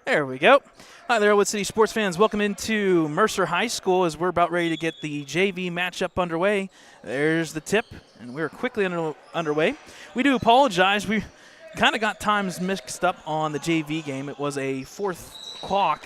There we go. Hi there, Ellwood City sports fans. Welcome into Mercer High School as we're about ready to get the JV matchup underway. There's the tip, and we're quickly underway. We do apologize. We kind of got times mixed up on the JV game. It was a 4 o'clock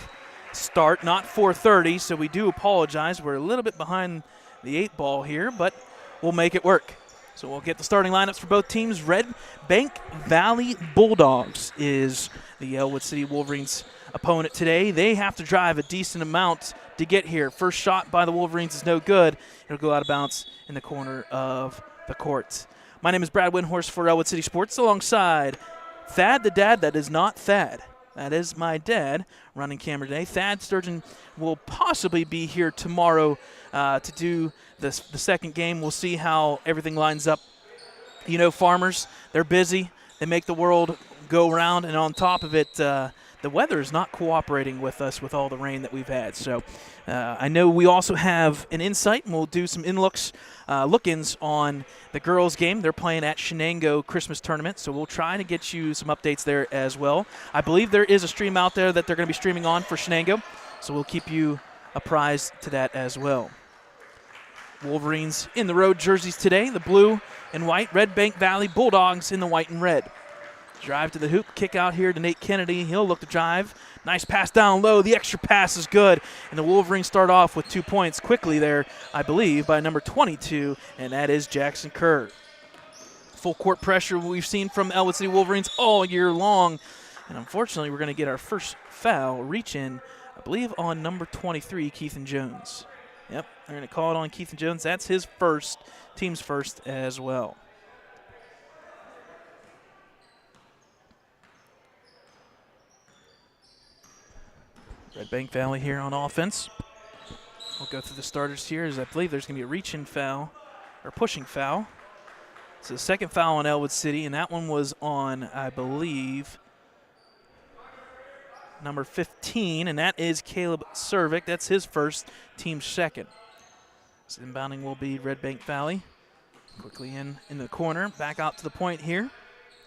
start, not 4:30, so we do apologize. We're a little bit behind the 8 ball here, but we'll make it work. So we'll get the starting lineups for both teams. Redbank Valley Bulldogs is the Ellwood City Wolverines opponent today. They have to drive a decent amount to get here. First shot by the Wolverines is no good. It'll go out of bounds in the corner of the court. My name is Brad Windhorst for Ellwood City Sports alongside Thad the dad that is not Thad. That is my dad running camera today. Thad Sturgeon will possibly be here tomorrow to do the second game. We'll see how everything lines up. You know, farmers, they're busy. They make the world go round, and on top of it, the weather is not cooperating with us with all the rain that we've had. So I know we also have an insight, and we'll do some look-ins on the girls' game. They're playing at Shenango Christmas Tournament, so we'll try to get you some updates there as well. I believe there is a stream out there that they're going to be streaming on for Shenango, so we'll keep you apprised to that as well. Wolverines in the road jerseys today, the blue and white. Redbank Valley Bulldogs in the white and red. Drive to the hoop, kick out here to Nate Kennedy. He'll look to drive. Nice pass down low. The extra pass is good. And the Wolverines start off with 2 points quickly there, I believe, by number 22, and that is Jackson Kerr. Full court pressure we've seen from Ellwood City Wolverines all year long. And unfortunately, we're going to get our first foul, reach in, I believe, on number 23, Keithan Jones. Yep, they're going to call it on Keithan Jones. That's his first, team's first as well. Redbank Valley here on offense. We'll go through the starters here as I believe there's going to be a reach-in foul, or pushing foul. It's the second foul on Ellwood City, and that one was on, I believe, number 15, and that is Caleb Cervic. That's his first, team second. So inbounding will be Redbank Valley. Quickly in the corner, back out to the point here.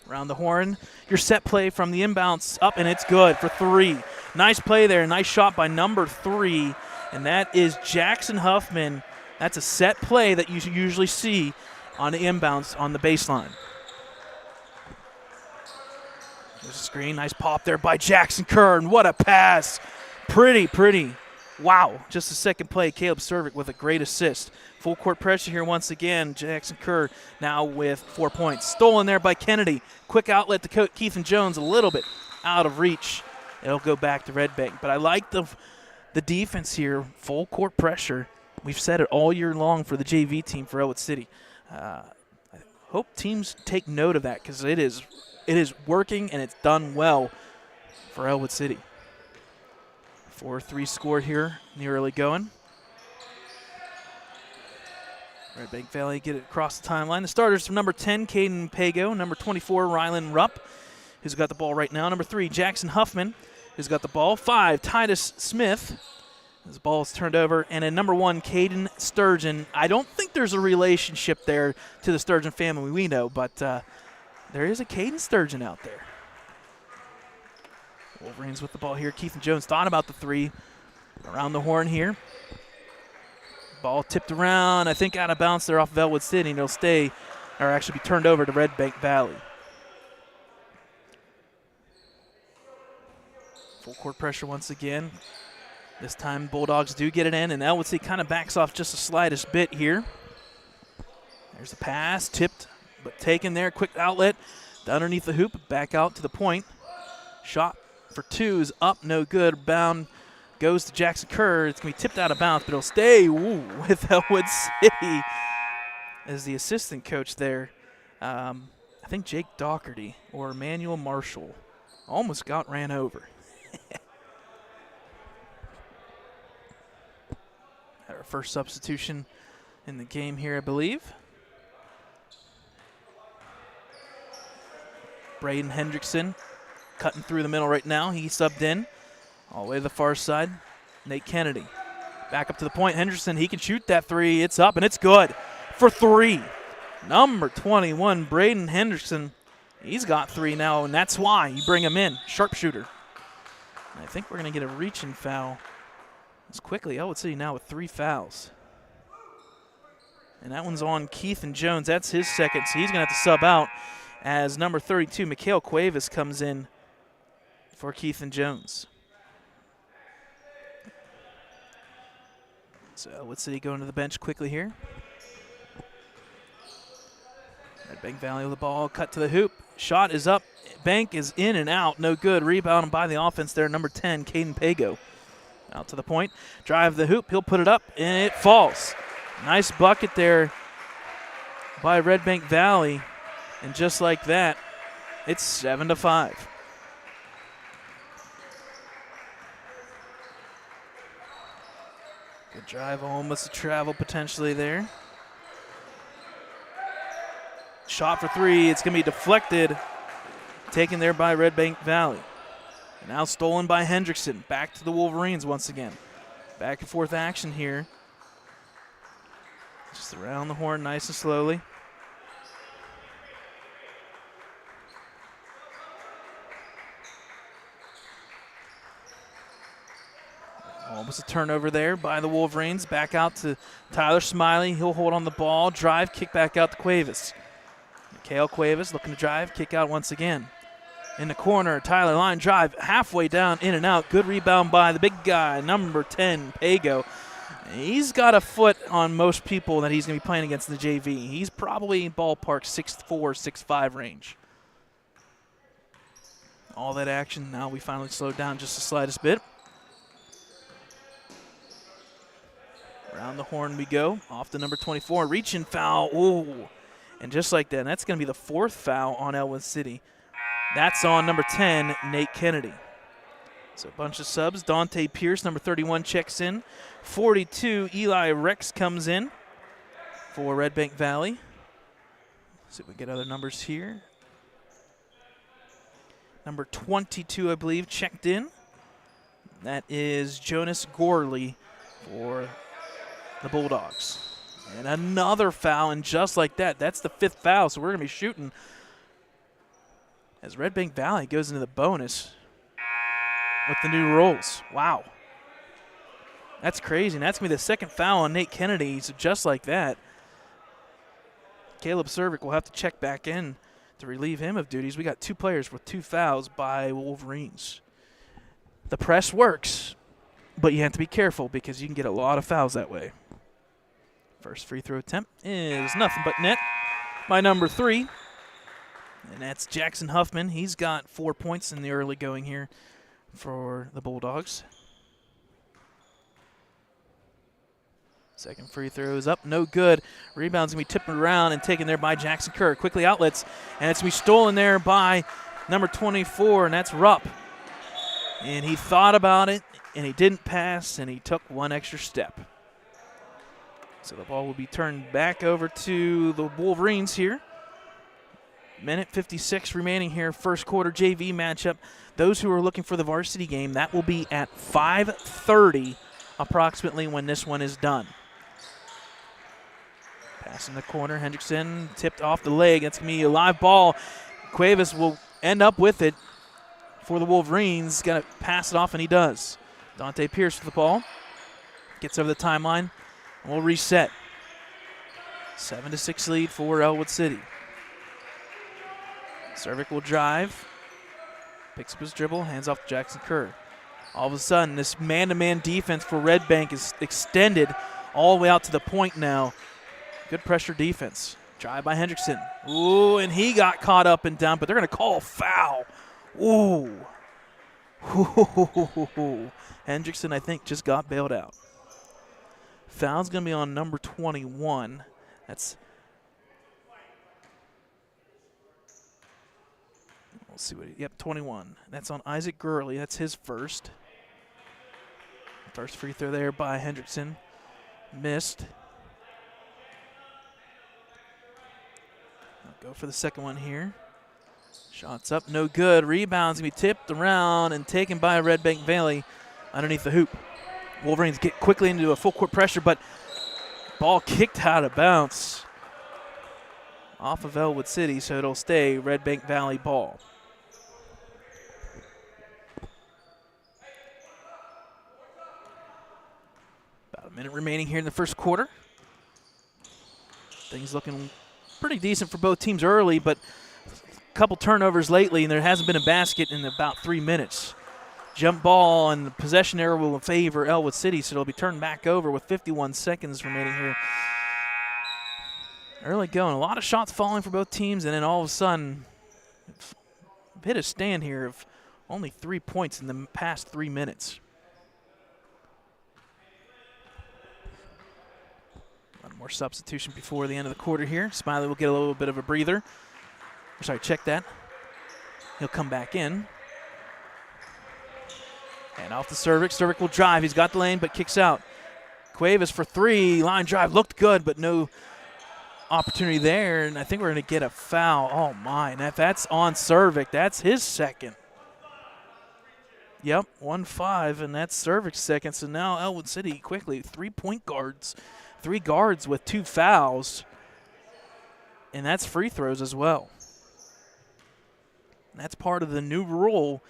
Around the horn, your set play from the inbounds up, and it's good for 3. Nice play there, nice shot by number 3, and that is Jackson Huffman. That's a set play that you usually see on the inbounds on the baseline. There's a screen, nice pop there by Jackson Kerr, and what a pass. Pretty. Wow, just the second play, Caleb Cervic with a great assist. Full court pressure here once again. Jackson Kerr now with 4 points. Stolen there by Kennedy. Quick outlet to Keithan Jones, a little bit out of reach. It'll go back to Redbank. But I like the defense here, full court pressure. We've said it all year long for the JV team for Ellwood City. I hope teams take note of that because it is working and it's done well for Ellwood City. 4-3 score here in the early going. Redbank Valley get it across the timeline. The starters from number 10, Caden Pago. Number 24, Rylan Rupp, who's got the ball right now. Number 3, Jackson Huffman, who's got the ball. 5, Titus Smith. His ball is turned over. And then number 1, Caden Sturgeon. I don't think there's a relationship there to the Sturgeon family we know, but there is a Caden Sturgeon out there. Wolverines with the ball here. Keithan Jones thought about the 3. Around the horn here. Ball tipped around, I think out of bounds there off of Ellwood City, and it'll stay, or actually be turned over to Redbank Valley. Full court pressure once again. This time Bulldogs do get it in, and Ellwood City kind of backs off just the slightest bit here. There's a pass, tipped, but taken there. Quick outlet underneath the hoop, back out to the point. Shot for 2 is up, no good. Bound goes to Jackson Kerr. It's going to be tipped out of bounds, but it'll stay with Ellwood City as the assistant coach there. I think Jake Doherty or Emmanuel Marshall almost got ran over. Our first substitution in the game here, I believe. Braden Hendrickson cutting through the middle right now. He subbed in all the way to the far side. Nate Kennedy back up to the point. Hendrickson, he can shoot that 3. It's up, and it's good for 3. Number 21, Braden Hendrickson. He's got 3 now, and that's why you bring him in. Sharpshooter. I think we're going to get a reaching foul as quickly. Ellwood City now with 3 fouls. And that one's on Keith and Jones. That's his second, so he's going to have to sub out as number 32, Mikhail Cuevas, comes in for Keith and Jones. So Ellwood City going to the bench quickly here. Redbank Valley with the ball, cut to the hoop. Shot is up. Bank is in and out. No good. Rebound by the offense there. Number 10, Caden Pago. Out to the point. Drive the hoop. He'll put it up, and it falls. Nice bucket there by Redbank Valley. And just like that, it's 7-5. Good drive, almost a travel potentially there. Shot for 3. It's going to be deflected. Taken there by Redbank Valley. Now stolen by Hendrickson. Back to the Wolverines once again. Back and forth action here. Just around the horn nice and slowly. Almost a turnover there by the Wolverines. Back out to Tyler Smiley. He'll hold on the ball. Drive, kick back out to Cuevas. Mikhail Cuevas looking to drive, kick out once again. In the corner, Tyler line drive, halfway down, in and out. Good rebound by the big guy, number 10, Pago. He's got a foot on most people that he's going to be playing against in the JV. He's probably ballpark 6'4", 6'5" range. All that action, now we finally slowed down just the slightest bit. Around the horn we go, off to number 24, reaching foul. Ooh. And just like that, that's going to be the 4th foul on Ellwood City. That's on number 10, Nate Kennedy. So a bunch of subs. Dante Pierce, number 31, checks in. 42, Eli Rex comes in for Redbank Valley. See if we get other numbers here. Number 22, I believe, checked in. That is Jonas Gorley for the Bulldogs. And another foul, and just like that, that's the 5th foul, so we're going to be shooting as Redbank Valley goes into the bonus with the new rules. Wow. That's crazy, and that's going to be the 2nd foul on Nate Kennedy, so just like that, Caleb Cervic will have to check back in to relieve him of duties. We got 2 players with 2 fouls by Wolverines. The press works, but you have to be careful because you can get a lot of fouls that way. First free throw attempt is nothing but net by number 3. And that's Jackson Huffman. He's got 4 points in the early going here for the Bulldogs. Second free throw is up, no good. Rebound's going to be tipped around and taken there by Jackson Kerr. Quickly outlets, and it's going to be stolen there by number 24, and that's Rupp. And he thought about it, and he didn't pass, and he took one extra step. So the ball will be turned back over to the Wolverines here. Minute 56 remaining here, first quarter JV matchup. Those who are looking for the varsity game, that will be at 5:30 approximately when this one is done. Pass in the corner, Hendrickson tipped off the leg. That's going to be a live ball. Cuevas will end up with it for the Wolverines. Got to pass it off, and he does. Dante Pierce with the ball. Gets over the timeline. We'll reset. 7-6 lead for Ellwood City. Cervic will drive. Picks up his dribble, hands off to Jackson Kerr. All of a sudden, this man-to-man defense for Redbank is extended all the way out to the point now. Good pressure defense. Drive by Hendrickson. Ooh, and he got caught up and down, but they're going to call a foul. Ooh. Hendrickson, I think, just got bailed out. Foul's going to be on number 21. Let's see what yep, 21. That's on Isaac Gurley. That's his first. First free throw there by Hendrickson. Missed. I'll go for the second one here. Shots up, no good. Rebounds going to be tipped around and taken by Redbank Valley underneath the hoop. Wolverines get quickly into a full court pressure, but ball kicked out of bounds off of Ellwood City, so it'll stay Redbank Valley ball. A minute remaining here in the first quarter. Things looking pretty decent for both teams early, but a couple turnovers lately, and there hasn't been a basket in about 3 minutes. Jump ball and the possession error will favor Ellwood City, so it'll be turned back over with 51 seconds remaining here. Early going. A lot of shots falling for both teams, and then all of a sudden, hit a stand here of only 3 points in the past 3 minutes. One more substitution before the end of the quarter here. Smiley will get a little bit of a breather. Sorry, check that. He'll come back in. And off to Cervic. Cervic will drive. He's got the lane, but kicks out. Cuevas for three. Line drive looked good, but no opportunity there. And I think we're going to get a foul. Oh, my. And if that's on Cervic, that's his second. Yep, 1-5, and that's Cervic's second. So now Ellwood City quickly, 3-point guards. 3 guards with 2 fouls. And that's free throws as well. That's part of the new rule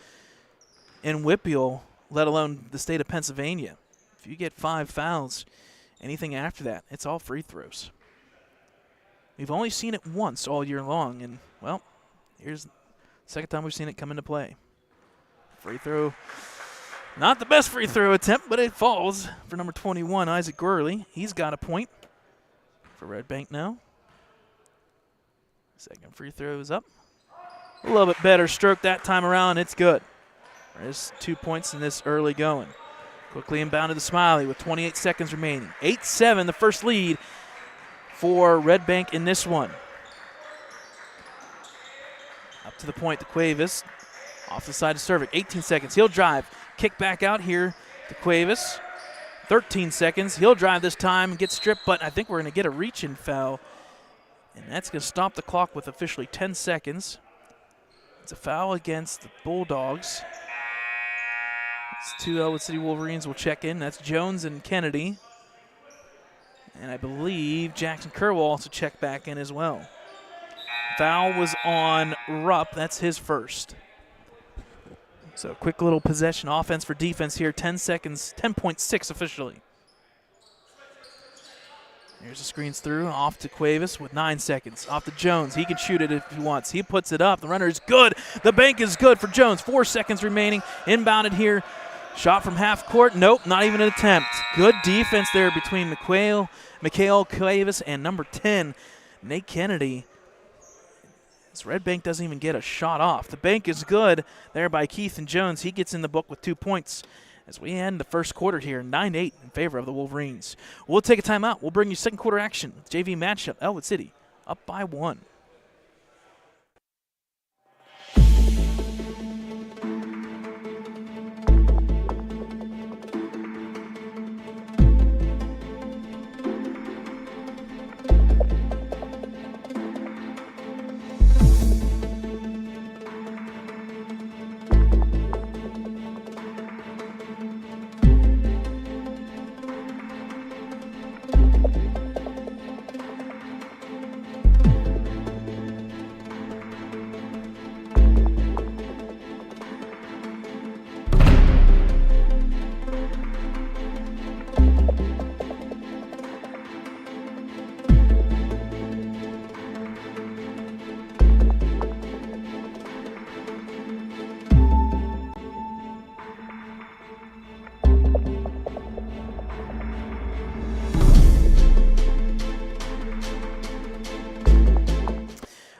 in WPIAL, let alone the state of Pennsylvania. If you get 5 fouls, anything after that, it's all free throws. We've only seen it once all year long, and, well, here's the second time we've seen it come into play. Free throw. Not the best free throw attempt, but it falls for number 21, Isaac Gurley. He's got a point for Redbank now. Second free throw is up. A little bit better stroke that time around. It's good. There's 2 points in this early going. Quickly inbounded to Smiley with 28 seconds remaining. 8-7, the first lead for Redbank in this one. Up to the point to Cuevas. Off the side of Cervic, 18 seconds. He'll drive. Kick back out here to Cuevas. 13 seconds. He'll drive this time and get stripped, but I think we're going to get a reach-in foul. And that's going to stop the clock with officially 10 seconds. It's a foul against the Bulldogs. It's 2 Ellwood City Wolverines will check in. That's Jones and Kennedy. And I believe Jackson Kerr will also check back in as well. Foul was on Rupp. That's his first. So quick little possession offense for defense here. 10 seconds, 10.6 officially. Here's the screens through, off to Cuevas with 9 seconds. Off to Jones. He can shoot it if he wants. He puts it up. The runner is good. The bank is good for Jones. 4 seconds remaining. Inbounded here. Shot from half court. Nope, not even an attempt. Good defense there between Mikhail Cuevas and number 10, Nate Kennedy. As Redbank doesn't even get a shot off. The bank is good there by Keith and Jones. He gets in the book with 2 points. As we end the first quarter here, 9-8 in favor of the Wolverines. We'll take a timeout. We'll bring you second quarter action. JV matchup, Ellwood City up by 1.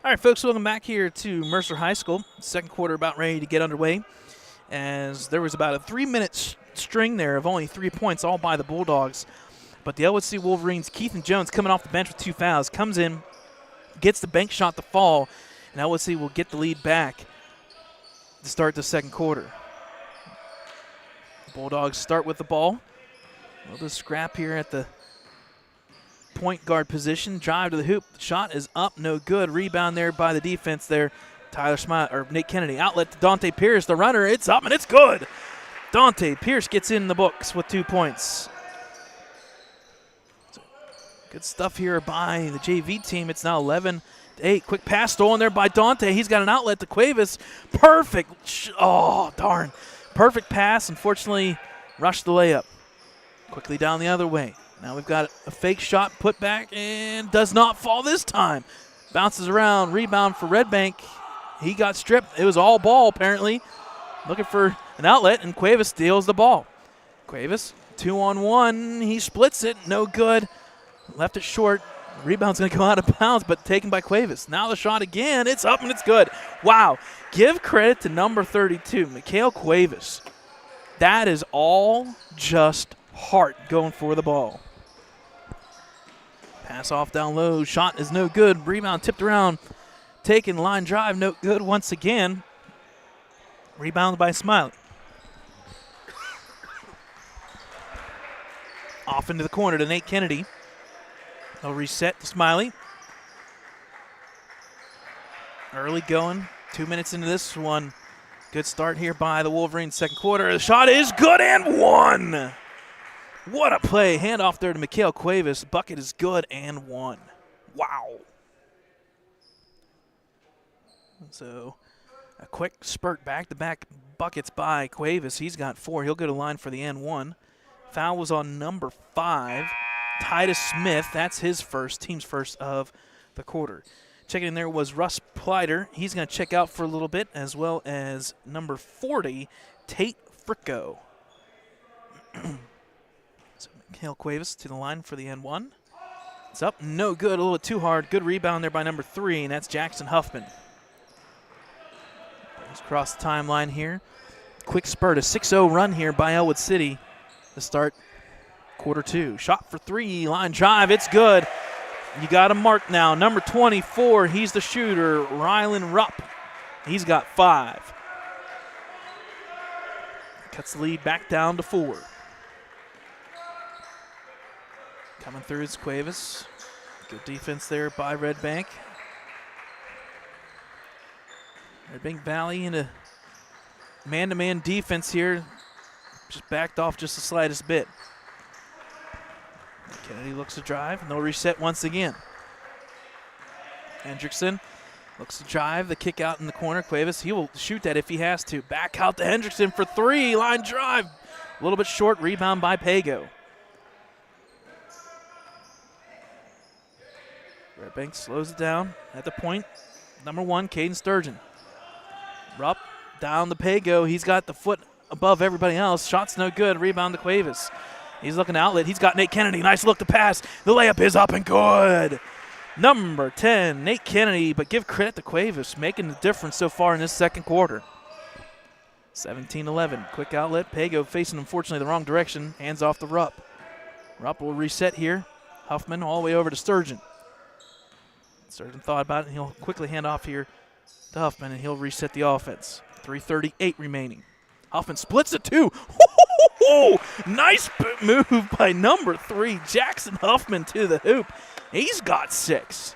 All right, folks, welcome back here to Mercer High School. Second quarter about ready to get underway, as there was about a 3-minute string there of only 3 points, all by the Bulldogs. But the Ellwood City Wolverines, Keith and Jones coming off the bench with 2 fouls, comes in, gets the bank shot to fall, and Ellwood City will get the lead back to start the second quarter. The Bulldogs start with the ball. A little scrap here at the point guard position. Drive to the hoop. The shot is up, no good. Rebound there by the defense there. Nate Kennedy. Outlet to Dante Pierce, the runner. It's up and it's good. Dante Pierce gets in the books with 2 points. So good stuff here by the JV team. It's now 11-8. Quick pass stolen there by Dante. He's got an outlet to Cuevas. Perfect. Oh, darn. Perfect pass. Unfortunately, rushed the layup. Quickly down the other way. Now we've got a fake shot put back and does not fall this time. Bounces around, rebound for Redbank. He got stripped. It was all ball apparently. Looking for an outlet, and Cuevas steals the ball. Cuevas, 2-on-1. He splits it, no good. Left it short. Rebound's going to go out of bounds, but taken by Cuevas. Now the shot again. It's up and it's good. Wow. Give credit to number 32, Mikhail Cuevas. That is all just heart going for the ball. Pass off down low. Shot is no good. Rebound tipped around. Taken line drive, no good once again. Rebounded by Smiley. Off into the corner to Nate Kennedy. They'll reset to Smiley. Early going. 2 minutes into this one. Good start here by the Wolverines second quarter. The shot is good and one. What a play. Handoff there to Mikhail Cuevas. Bucket is good and one. Wow. So a quick spurt back-to-back buckets by Cuevas. He's got 4. He'll go to line for the N1. Foul was on number 5. Titus Smith, that's his first, team's first of the quarter. Checking in there was Russ Pleiter. He's going to check out for a little bit, as well as number 40, Tate Fricko. So Mikhail Cuevas to the line for the N1. It's up, no good, a little bit too hard. Good rebound there by number 3, and that's Jackson Huffman. Brings across the timeline here. Quick spurt, a 6-0 run here by Ellwood City to start quarter 2. Shot for 3, line drive, it's good. You got him marked now. Number 24, he's the shooter, Rylan Rupp. He's got 5. Cuts the lead back down to 4. Coming through is Cuevas. Good defense there by Redbank. Redbank Valley in a man-to-man defense here. Just backed off just the slightest bit. Kennedy looks to drive, and they'll reset once again. Hendrickson looks to drive, the kick out in the corner. Cuevas, he will shoot that if he has to. Back out to Hendrickson for 3, line drive. A little bit short, rebound by Pago. Redbank slows it down at the point. Number 1, Caden Sturgeon. Rupp down to Pago. He's got the foot above everybody else. Shot's no good. Rebound to Cuevas. He's looking outlet. He's got Nate Kennedy. Nice look to pass. The layup is up and good. Number 10, Nate Kennedy, but give credit to Cuevas, making the difference so far in this second quarter. 17-11. Quick outlet. Pago facing, unfortunately, the wrong direction. Hands off to Rupp. Rupp will reset here. Huffman all the way over to Sturgeon. Sturgeon thought about it, and he'll quickly hand off here to Huffman, and he'll reset the offense. 3:38 remaining. Huffman splits it too. Nice move by number 3, Jackson Huffman to the hoop. He's got 6.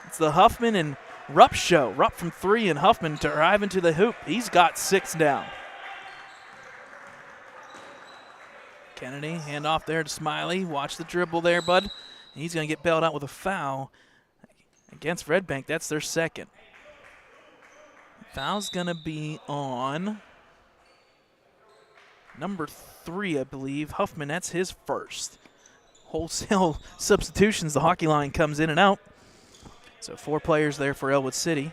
It's the Huffman and Rupp show. Rupp from 3 and Huffman driving to the hoop. He's got 6 down. Kennedy, hand off there to Smiley. Watch the dribble there, bud. He's going to get bailed out with a foul against Redbank. That's their second. Foul's going to be on number 3, I believe. Huffman, that's his first. Wholesale substitutions. The hockey line comes in and out. So 4 players there for Ellwood City.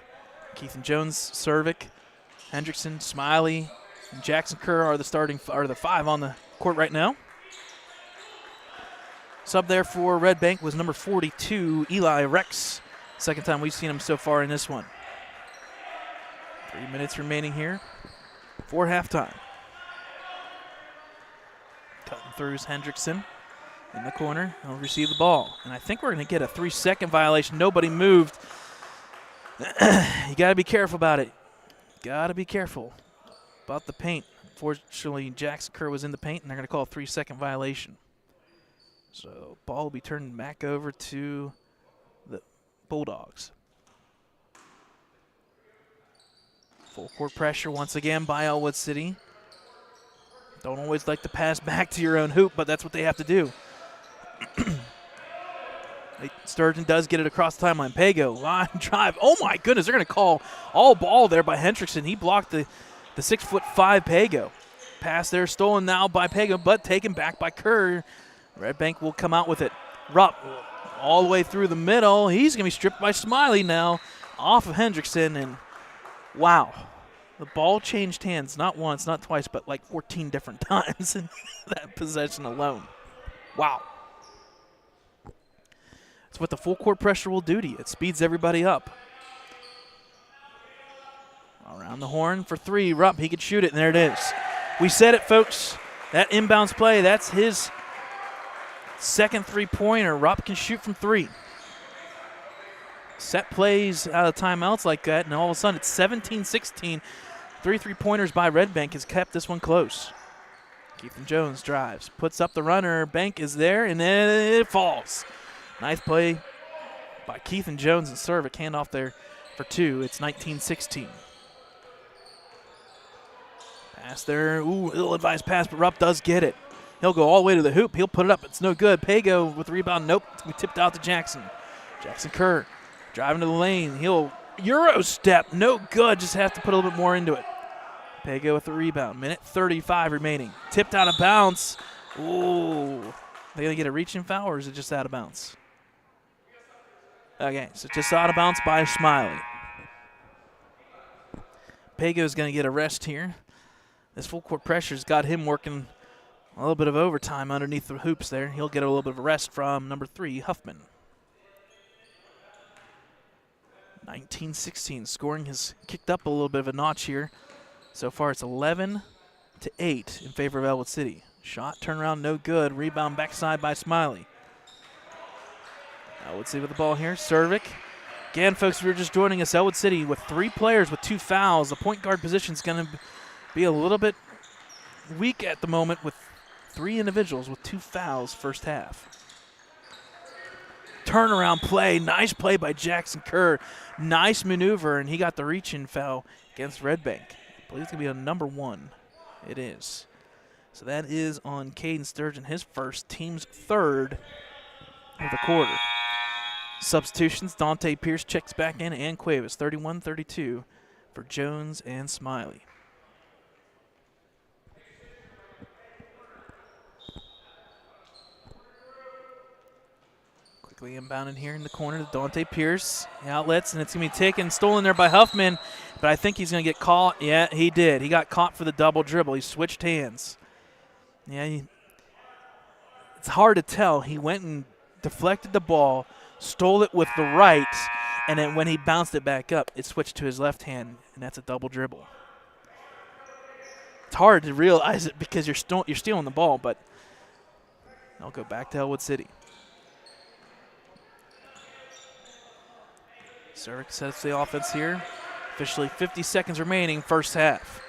Keith and Jones, Cervic, Hendrickson, Smiley, and Jackson Kerr are the 5 on the court right now. Sub there for Redbank was number 42, Eli Rex. Second time we've seen him so far in this one. 3 minutes remaining here for halftime. Cutting through is Hendrickson in the corner. He'll receive the ball. And I think we're going to get a 3-second violation. Nobody moved. You got to be careful about it. Got to be careful about the paint. Unfortunately, Jackson Kerr was in the paint, and they're going to call a 3-second violation. So ball will be turned back over to the Bulldogs. Full court pressure once again by Ellwood City. Don't always like to pass back to your own hoop, but that's what they have to do. Sturgeon does get it across the timeline. Pago, line drive. Oh, my goodness. They're going to call all ball there by Hendrickson. He blocked the 6'5" Pago. pass there, stolen now by Pago, but taken back by Kerr. Redbank will come out with it. Rupp all the way through the middle. He's going to be stripped by Smiley now off of Hendrickson, and wow. The ball changed hands not once, not twice, but like 14 different times in that possession alone. Wow. That's what the full court pressure will do to you. It speeds everybody up. Around the horn for three. Rupp, he could shoot it, and there it is. We said it, folks. That inbounds play, that's his second three-pointer. Rupp can shoot from three. Set plays out of timeouts like that, and all of a sudden it's 17-16. Three-pointers by Redbank has kept this one close. Keithan Jones drives, puts up the runner. Bank is there, and then it falls. Nice play by Keithan Jones and Cervic. Handoff there for two. It's 19-16. Pass there. Ooh, ill-advised pass, but Rupp does get it. He'll go all the way to the hoop. He'll put it up. It's no good. Pago with the rebound. Nope. It's going to be tipped out to Jackson. Jackson Kerr driving to the lane. He'll Euro step. No good. Just have to put a little bit more into it. Pago with the rebound. Minute 35 remaining. Tipped out of bounds. Ooh. They going to get a reaching foul, or is it just out of bounds? Okay, so just out of bounds by Smiley. Pago's going to get a rest here. This full court pressure's got him working a little bit of overtime underneath the hoops there. He'll get a little bit of a rest from number 3, Huffman. 19-16. Scoring has kicked up a little bit of a notch here. So far it's 11-8 in favor of Ellwood City. Shot, turnaround, no good. Rebound backside by Smiley. Ellwood City with the ball here. Cervic. Again, folks, if you're just joining us, Ellwood City with 3 players with 2 fouls. The point guard position is going to be a little bit weak at the moment with 3 individuals with 2 fouls first half. Turnaround play. Nice play by Jackson Kerr. Nice maneuver, and he got the reach-in foul against Redbank. I believe it's going to be on number 1. It is. So that is on Caden Sturgeon, his first, team's 3rd of the quarter. Substitutions, Dante Pierce checks back in, and Cuevas, 31-32 for Jones and Smiley. Quickly inbounded here in the corner to Dante Pierce. The outlets, and it's going to be taken, stolen there by Huffman, but I think he's going to get caught. Yeah, he did. He got caught for the double dribble. He switched hands. Yeah, it's hard to tell. He went and deflected the ball, stole it with the right, and then when he bounced it back up, it switched to his left hand, and that's a double dribble. It's hard to realize it because you're stealing the ball, but I'll go back to Ellwood City. Cervic sets the offense here. Officially 50 seconds remaining, first half.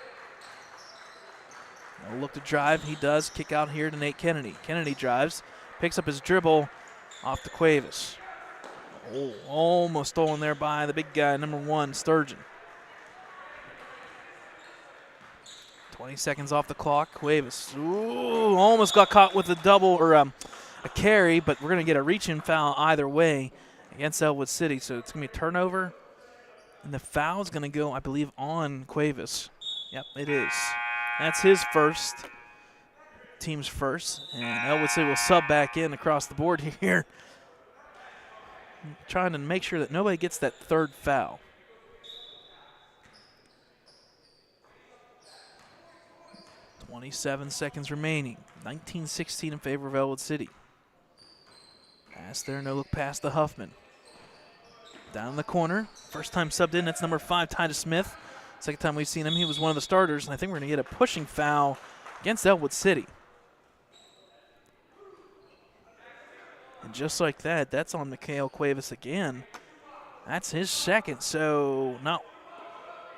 I'll look to drive. He does. Kick out here to Nate Kennedy. Kennedy drives, picks up his dribble off to Cuevas. Oh, almost stolen there by the big guy, number 1, Sturgeon. 20 seconds off the clock. Cuevas, ooh, almost got caught with a double or a carry, but we're going to get a reach-in foul either way against Ellwood City. So it's going to be a turnover, and the foul is going to go, I believe, on Cuevas. Yep, it is. That's his first, team's first, and Ellwood City will sub back in across the board here. Trying to make sure that nobody gets that 3rd foul. .27 seconds remaining. 19-16 in favor of Ellwood City. Pass there, no look past the Huffman. Down in the corner. First time subbed in, that's number 5, Titus Smith. Second time we've seen him, he was one of the starters, and I think we're going to get a pushing foul against Ellwood City. And just like that, that's on Mikhail Cuevas again. That's his second, so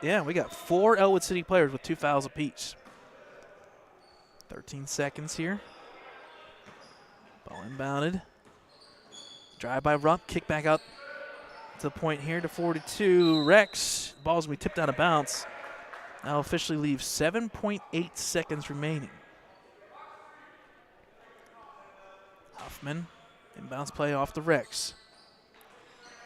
we got 4 Ellwood City players with 2 fouls apiece. 13 seconds here. Ball inbounded. Drive by Rupp, kick back out to the point here to 42. Rex, ball's going to be tipped out of bounds. Now officially leaves 7.8 seconds remaining. Huffman, inbounds play off the Rex.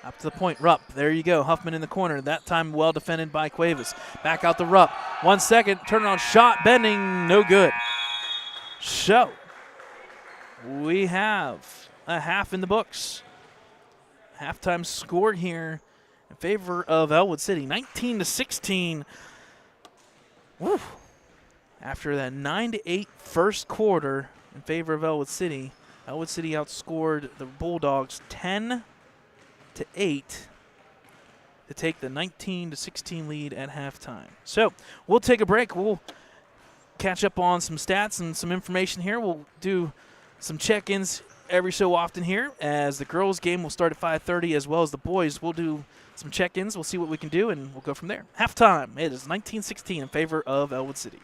Up to the point, Rupp. There you go. Huffman in the corner. That time well defended by Cuevas. Back out to Rupp. 1 second. Turnaround shot. Bending. No good. So we have a half in the books. Halftime score here in favor of Ellwood City. 19-16. Woo. After that 9-8 first quarter in favor of Ellwood City outscored the Bulldogs 10-8 to take the 19-16 lead at halftime. So we'll take a break. We'll catch up on some stats and some information here. We'll do some check-ins every so often here, as the girls' game will start at 5:30 as well as the boys. We'll do some check-ins. We'll see what we can do, and we'll go from there. Halftime, it is 19-16 in favor of Ellwood City.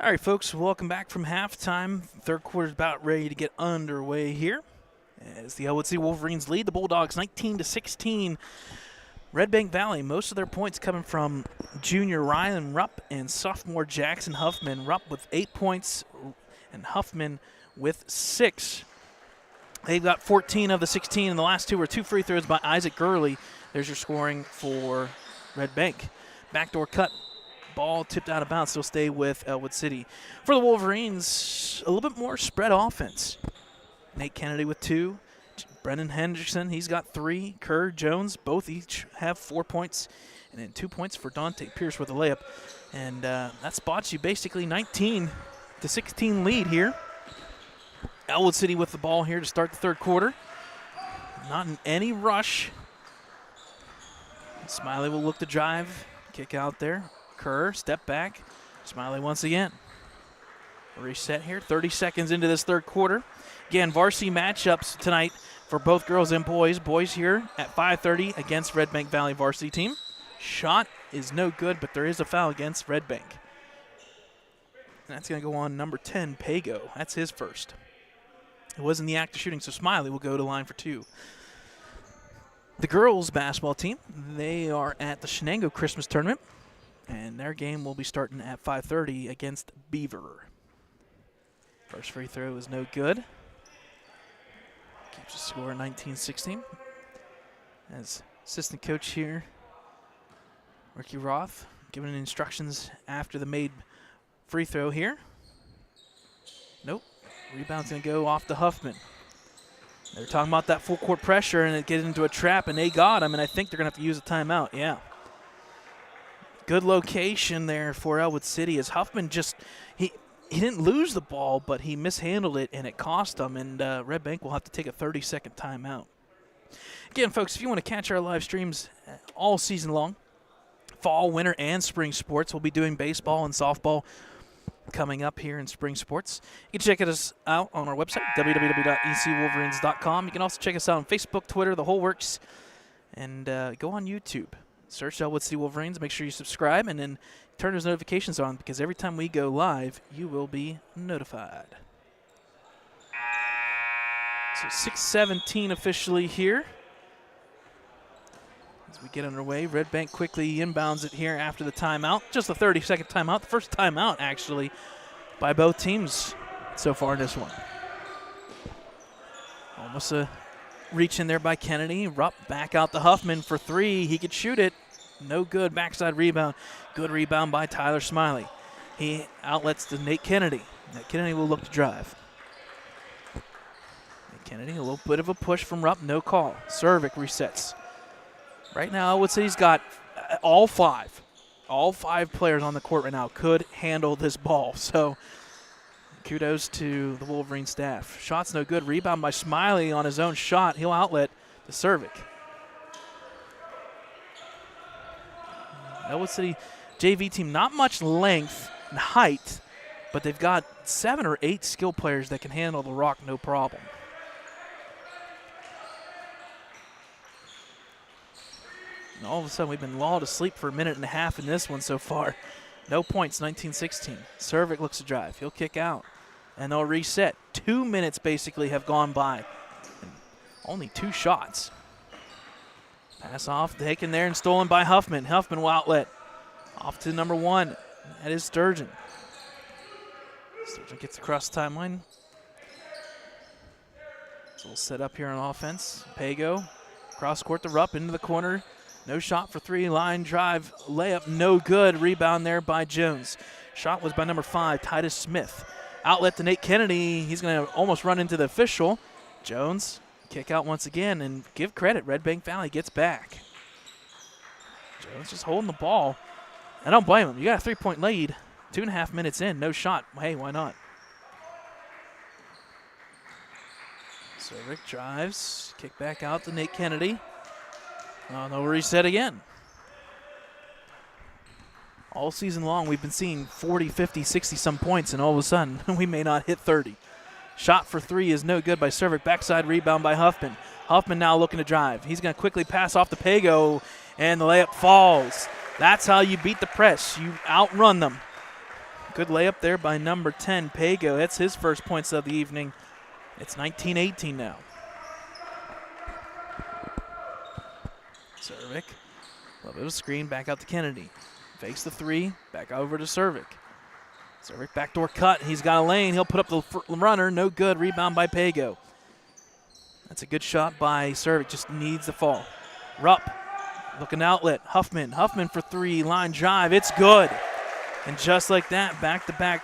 All right, folks, welcome back from halftime. Third quarter's about ready to get underway here as the Ellwood City Wolverines lead the Bulldogs 19-16. Redbank Valley, most of their points coming from junior Ryan Rupp and sophomore Jackson Huffman. Rupp with 8 points and Huffman with 6. They've got 14 of the 16, and the last two were 2 free throws by Isaac Gurley. There's your scoring for Redbank. Backdoor cut. Ball tipped out of bounds. Still stay with Ellwood City. For the Wolverines, a little bit more spread offense. Nate Kennedy with 2. Brennan Hendrickson, he's got 3. Kerr, Jones, both each have 4 points. And then 2 points for Dante Pierce with a layup. And that spots you basically 19-16 lead here. Ellwood City with the ball here to start the third quarter. Not in any rush. Smiley will look to drive. Kick out there. Kerr, step back. Smiley once again. Reset here, 30 seconds into this third quarter. Again, varsity matchups tonight for both girls and boys. Boys here at 5:30 against Redbank Valley varsity team. Shot is no good, but there is a foul against Redbank. And that's going to go on number 10, Pago. That's his first. It was in the act of shooting, so Smiley will go to line for 2. The girls basketball team, they are at the Shenango Christmas tournament. And their game will be starting at 5:30 against Beaver. First free throw is no good. Keeps the score 19-16. As assistant coach here, Ricky Roth, giving instructions after the made free throw here. Nope. Rebound's going to go off to Huffman. They're talking about that full court pressure and it gets into a trap, and they got him, and I think they're going to have to use a timeout. Yeah. Good location there for Ellwood City as Huffman just, he didn't lose the ball, but he mishandled it and it cost them, and Redbank will have to take a 30-second timeout. Again, folks, if you want to catch our live streams all season long, fall, winter, and spring sports, we'll be doing baseball and softball coming up here in spring sports. You can check us out on our website, www.ecwolverines.com. You can also check us out on Facebook, Twitter, the whole works, and go on YouTube. Search Ellwood City Wolverines. Make sure you subscribe and then turn those notifications on, because every time we go live, you will be notified. So 6:17 officially here. As we get underway, Redbank quickly inbounds it here after the timeout. Just a 30-second timeout. The first timeout, actually, by both teams so far in this one. Almost a reach in there by Kennedy. Rupp back out to Huffman for 3. He could shoot it. No good. Backside rebound. Good rebound by Tyler Smiley. He outlets to Nate Kennedy. Nate Kennedy will look to drive. Nate Kennedy, a little bit of a push from Rupp. No call. Cervic resets. Right now, I would say he's got all 5. All 5 players on the court right now could handle this ball. So kudos to the Wolverine staff. Shot's no good. Rebound by Smiley on his own shot. He'll outlet to Cervic. Ellwood City JV team, not much length and height, but they've got 7 or 8 skill players that can handle the rock no problem. And all of a sudden, we've been lulled to sleep for a minute and a half in this one so far. No points, 19-16. Cervic looks to drive. He'll kick out, and they'll reset. 2 minutes basically have gone by. And only 2 shots. Pass off, taken there and stolen by Huffman. Huffman will outlet. Off to number 1. That is Sturgeon. Sturgeon gets across the timeline. So we'll set up here on offense. Pago, cross court to Rupp, into the corner. No shot for 3, line drive, layup, no good. Rebound there by Jones. Shot was by number 5, Titus Smith. Outlet to Nate Kennedy. He's going to almost run into the official. Jones Kick out once again, and give credit, Redbank Valley gets back. Jones just holding the ball. I don't blame him. You got a 3-point lead. 2.5 minutes in, no shot. Hey, why not? So Rick drives, kick back out to Nate Kennedy. Oh, no reset again. All season long, we've been seeing 40, 50, 60-some points, and all of a sudden, we may not hit 30. Shot for 3 is no good by Cervic. Backside rebound by Huffman. Huffman now looking to drive. He's going to quickly pass off to Pago, and the layup falls. That's how you beat the press. You outrun them. Good layup there by number 10, Pago. That's his first points of the evening. It's 19-18 now. Cervic. A little bit of a screen, back out to Kennedy. Fakes the 3, back over to Cervic. Cervic backdoor cut. He's got a lane. He'll put up the runner. No good. Rebound by Pago. That's a good shot by Cervic. Just needs the fall. Rupp looking outlet. Huffman. Huffman for 3. Line drive. It's good. And just like that, back-to-back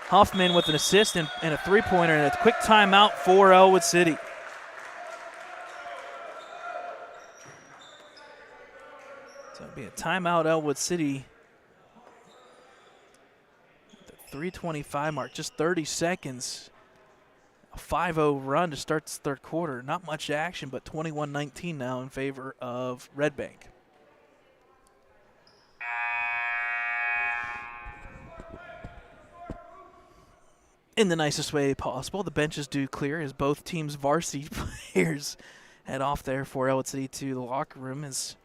Huffman with an assist and a 3-pointer and a quick timeout for Ellwood City. So it'll be a timeout, Ellwood City. The 3:25 mark, just 30 seconds. A 5-0 run to start this third quarter. Not much action, but 21-19 now in favor of Redbank. In the nicest way possible, the benches do clear as both teams' varsity players head off there for Ellwood City to the locker room, as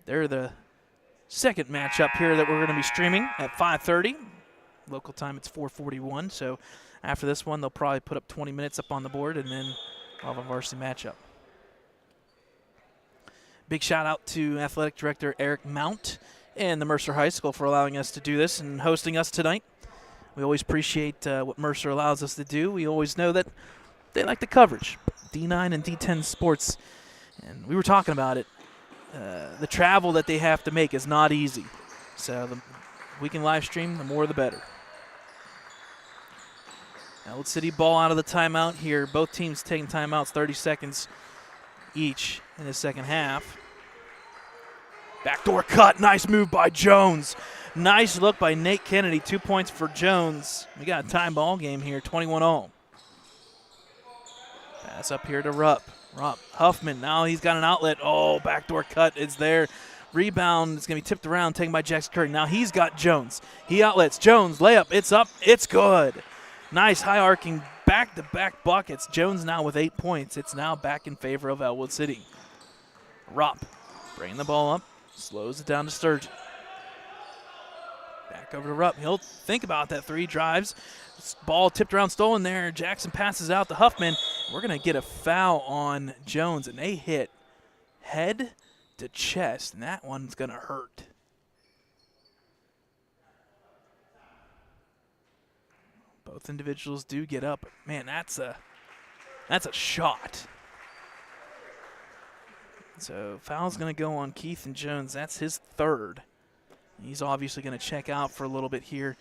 they're the second matchup here that we're going to be streaming at 5:30. Local time, it's 4:41, so after this one, they'll probably put up 20 minutes up on the board, and then we'll have a varsity matchup. Big shout out to Athletic Director Eric Mount and the Mercer High School for allowing us to do this and hosting us tonight. We always appreciate what Mercer allows us to do. We always know that they like the coverage, D9 and D10 sports, and we were talking about it. The travel that they have to make is not easy, so we can live stream, the more the better. Ellwood City ball out of the timeout here. Both teams taking timeouts, 30 seconds each in the second half. Backdoor cut, nice move by Jones. Nice look by Nate Kennedy, 2 points for Jones. We got a time ball game here, 21-all. Pass up here to Rupp. Huffman, now he's got an outlet. Oh, backdoor cut is there. Rebound is going to be tipped around, taken by Jackson Curry. Now he's got Jones. He outlets. Jones, layup, it's up, it's good. Nice high-arcing back-to-back buckets. Jones now with 8 points. It's now back in favor of Ellwood City. Rupp bringing the ball up, slows it down to Sturgeon. Back over to Rupp. He'll think about that 3, drives. Ball tipped around, stolen there. Jackson passes out to Huffman. We're going to get a foul on Jones, and they hit head to chest, and that one's going to hurt. Both individuals do get up. Man, that's a shot. So foul's going to go on Keith and Jones. That's his 3rd. He's obviously going to check out for a little bit here.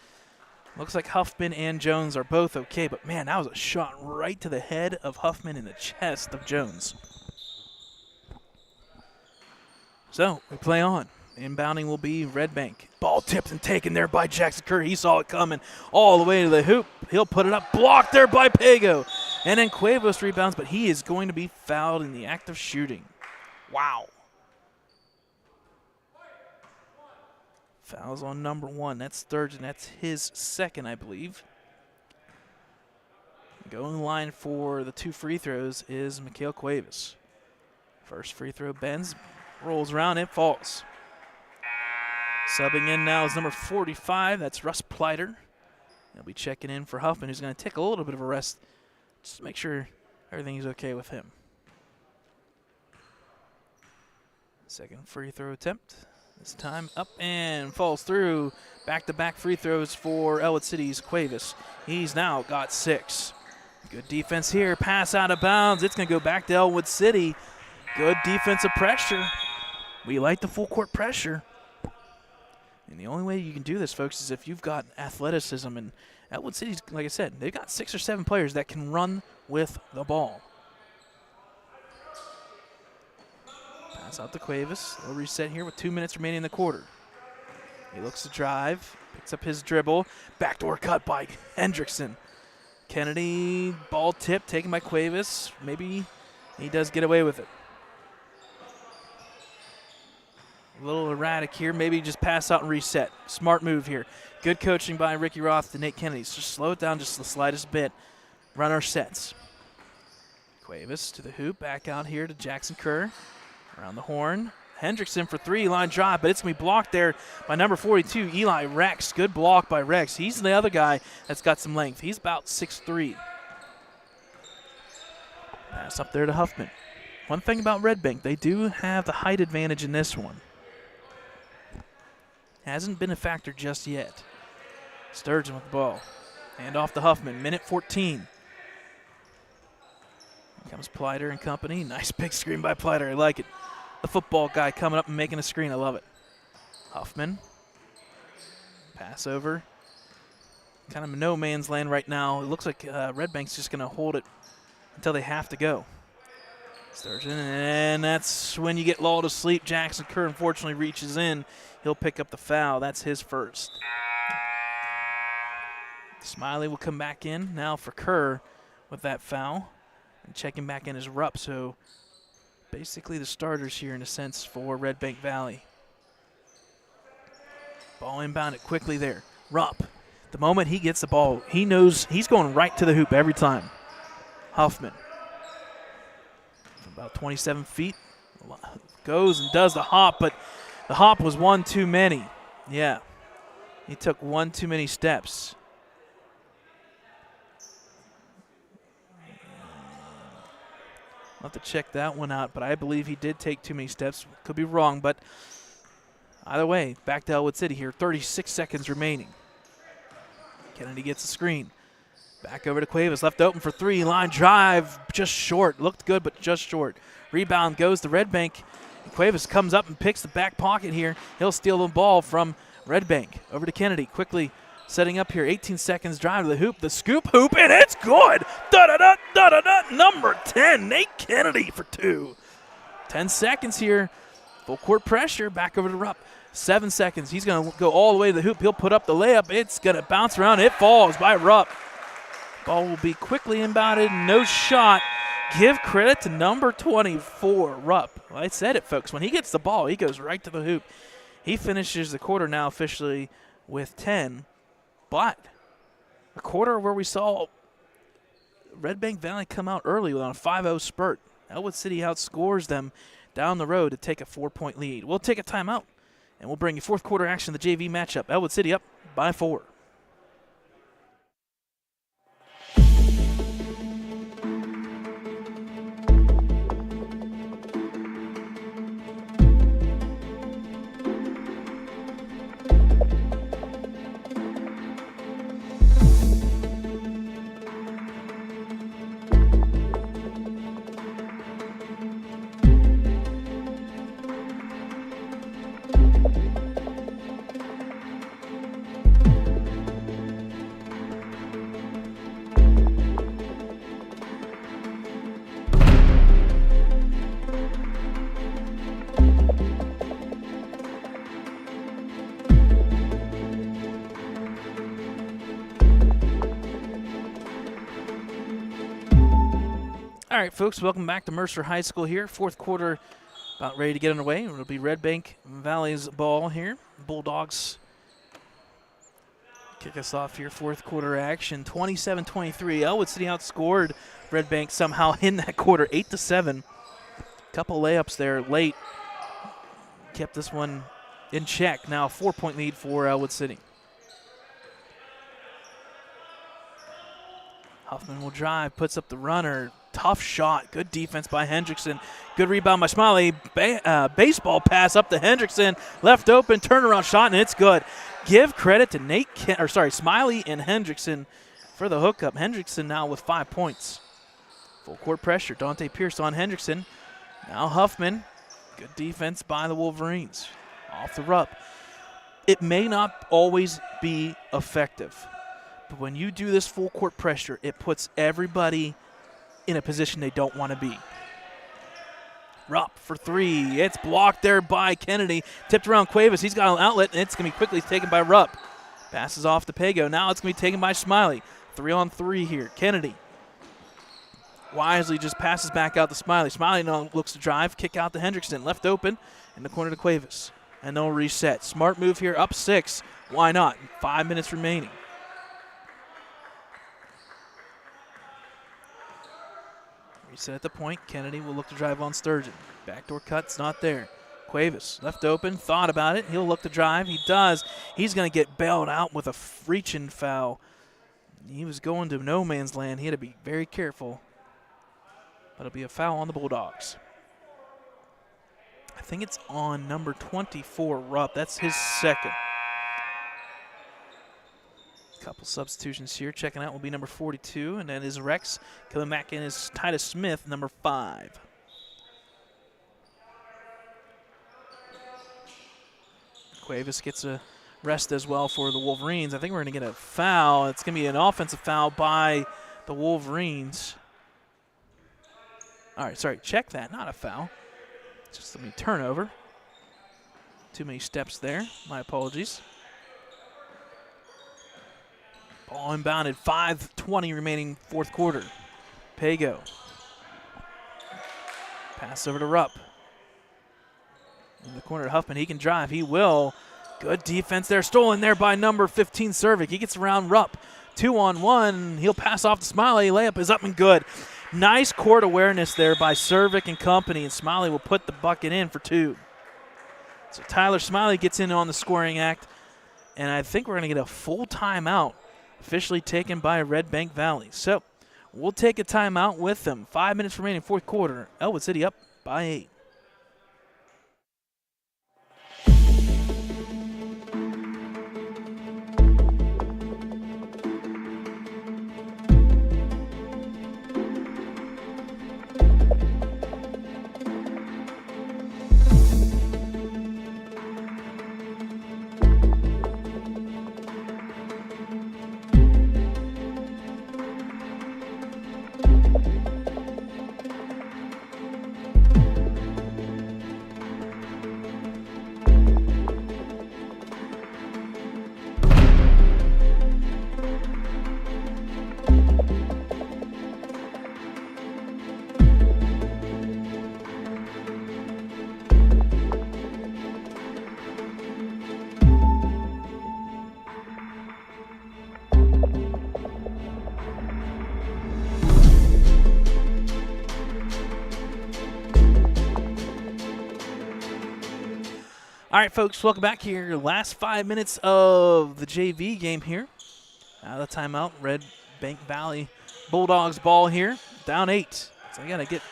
Looks like Huffman and Jones are both okay, but man, that was a shot right to the head of Huffman and the chest of Jones. So we play on. Inbounding will be Redbank. Ball tipped and taken there by Jackson Curry. He saw it coming all the way to the hoop. He'll put it up. Blocked there by Pago. And then Cuevas rebounds, but he is going to be fouled in the act of shooting. Wow. Fouls on number 1. That's Sturgeon. That's his 2nd, I believe. Going in line for the 2 free throws is Mikhail Cuevas. First free throw bends, rolls around, it falls. Subbing in now is number 45. That's Russ Pleiter. He'll be checking in for Huffman, who's going to take a little bit of a rest just to make sure everything is okay with him. Second free throw attempt. This time up and falls through. Back-to-back free throws for Ellwood City's Cuevas. He's now got 6. Good defense here. Pass out of bounds. It's going to go back to Ellwood City. Good defensive pressure. We like the full court pressure. And the only way you can do this, folks, is if you've got athleticism. And Ellwood City's, like I said, they've got 6 or 7 players that can run with the ball. Pass out to Cuevas. A reset here with 2 minutes remaining in the quarter. He looks to drive, picks up his dribble. Backdoor cut by Hendrickson. Kennedy, ball tip taken by Cuevas. Maybe he does get away with it. A little erratic here. Maybe just pass out and reset. Smart move here. Good coaching by Ricky Roth to Nate Kennedy. So just slow it down just the slightest bit. Run our sets. Cuevas to the hoop. Back out here to Jackson Kerr. Around the horn. Hendrickson for three. Line drive, but it's going to be blocked there by number 42, Eli Rex. Good block by Rex. He's the other guy that's got some length. He's about 6'3". Pass up there to Huffman. One thing about Redbank, they do have the height advantage in this one. Hasn't been a factor just yet. Sturgeon with the ball. Hand off to Huffman. Minute 14. Here comes Pleiter and company. Nice big screen by Pleiter. I like it. The football guy coming up and making a screen. I love it. Huffman. Pass over. Kind of no man's land right now. It looks like Redbank's just going to hold it until they have to go. Sturgeon, and that's when you get lulled to sleep. Jackson Kerr unfortunately reaches in. He'll pick up the foul. That's his first. Smiley will come back in now for Kerr with that foul. And checking back in is Rupp. So basically the starters here in a sense for Redbank Valley. Ball inbounded quickly there. Rupp, the moment he gets the ball, he knows he's going right to the hoop every time. Huffman. From about 27 feet. Goes and does the hop, but the hop was one too many. Yeah, he took one too many steps. I'll have to check that one out, but I believe he did take too many steps. Could be wrong, but either way, back to Ellwood City here. 36 seconds remaining. Kennedy gets a screen. Back over to Cuevas, left open for three. Line drive, just short. Looked good, but just short. Rebound goes to Redbank. Cuevas comes up and picks the back pocket here. He'll steal the ball from Redbank. Over to Kennedy, quickly setting up here. 18 seconds drive to the hoop. The scoop hoop, and it's good. Da-da-da, da-da-da. Number 10, Nate Kennedy for two. 10 seconds here. Full court pressure. Back over to Rupp. 7 seconds. He's going to go all the way to the hoop. He'll put up the layup. It's going to bounce around. It falls by Rupp. Ball will be quickly inbounded. No shot. Give credit to number 24, Rupp. Well, I said it, folks. When he gets the ball, he goes right to the hoop. He finishes the quarter now officially with 10. But a quarter where we saw Redbank Valley come out early on a 5-0 spurt. Ellwood City outscores them down the road to take a 4-point lead. We'll take a timeout, and we'll bring you fourth quarter action of the JV matchup. Ellwood City up by 4. All right, folks, welcome back to Mercer High School here. Fourth quarter about ready to get underway. It'll be Redbank Valley's ball here. Bulldogs kick us off here. Fourth quarter action, 27-23. Ellwood City outscored Redbank somehow in that quarter, 8-7. Couple layups there late. Kept this one in check. Now a 4-point lead for Ellwood City. Huffman will drive, puts up the runner. Tough shot. Good defense by Hendrickson. Good rebound by Smiley. Baseball pass up to Hendrickson. Left open, turnaround shot, and it's good. Give credit to Smiley and Hendrickson for the hookup. Hendrickson now with 5 points. Full court pressure. Dante Pierce on Hendrickson. Now Huffman. Good defense by the Wolverines. Off the Rupp. It may not always be effective, but when you do this full court pressure, it puts everybody in a position they don't want to be. Rupp for three. It's blocked there by Kennedy. Tipped around Cuevas. He's got an outlet, and it's going to be quickly taken by Rupp. Passes off to Pago. Now it's going to be taken by Smiley. 3-on-3 here. Kennedy wisely just passes back out to Smiley. Smiley now looks to drive. Kick out to Hendrickson. Left open in the corner to Cuevas. And they'll reset. Smart move here. Up 6. Why not? 5 minutes remaining. Reset at the point. Kennedy will look to drive on Sturgeon. Backdoor cut's not there. Cuevas left open. Thought about it. He'll look to drive. He does. He's going to get bailed out with a reaching foul. He was going to no man's land. He had to be very careful. But it'll be a foul on the Bulldogs. I think it's on number 24, Rupp. That's his second. Couple substitutions here. Checking out will be number 42, and then is Rex. Coming back in is Titus Smith, number 5. Cuevas gets a rest as well for the Wolverines. I think we're going to get a foul. It's going to be an offensive foul by the Wolverines. All right, sorry, check that. Not a foul. Just a turnover. Too many steps there. My apologies. Ball inbounded. 5:20 remaining fourth quarter. Pago. Pass over to Rupp. In the corner to Huffman. He can drive. He will. Good defense there. Stolen there by number 15, Cervic. He gets around Rupp. 2-on-1. He'll pass off to Smiley. Layup is up and good. Nice court awareness there by Cervic and company, and Smiley will put the bucket in for 2. So Tyler Smiley gets in on the scoring act, and I think we're going to get a full timeout officially taken by Redbank Valley. So we'll take a timeout with them. 5 minutes remaining, fourth quarter. Ellwood City up by 8. All right, folks, welcome back here. Last 5 minutes of the JV game here. Out of the timeout, Redbank Valley Bulldogs ball here, down 8. So they got to get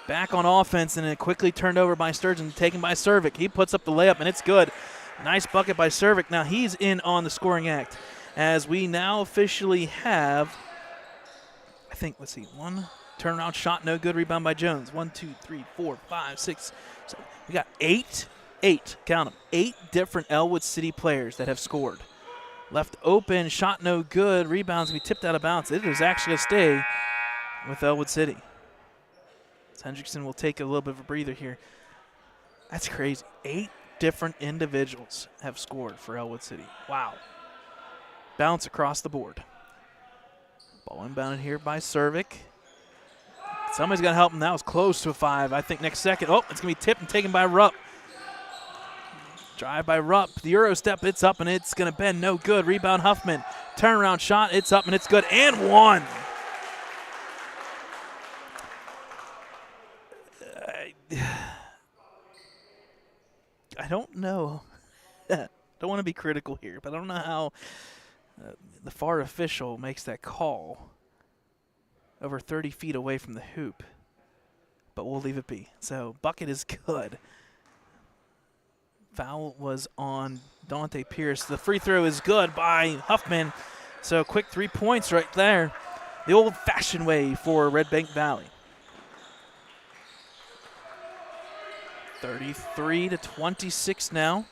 back on offense, and then quickly turned over by Sturgeon, taken by Cervic. He puts up the layup, and it's good. Nice bucket by Cervic. Now he's in on the scoring act, as we now officially have, I think, let's see, 1 turnaround shot, no good. Rebound by Jones. 1, 2, 3, 4, 5, 6. So we got 8, count them, 8 different Ellwood City players that have scored. Left open, shot no good, rebounds going to be tipped out of bounds. It is actually going to stay with Ellwood City. So Hendrickson will take a little bit of a breather here. That's crazy. 8 different individuals have scored for Ellwood City. Wow. Bounce across the board. Ball inbounded here by Cervic. Somebody's got to help him. That was close to a 5. I think next second. Oh, it's going to be tipped and taken by Rupp. Drive by Rupp. The Euro step, it's up and it's going to bend. No good. Rebound Huffman. Turnaround shot. It's up and it's good. And 1. I don't know. Don't want to be critical here, but I don't know how the FAR official makes that call over 30 feet away from the hoop. But we'll leave it be. So bucket is good. Foul was on Dante Pierce. The free throw is good by Huffman. So quick 3 points right there. The old-fashioned way for Redbank Valley. 33-26 now.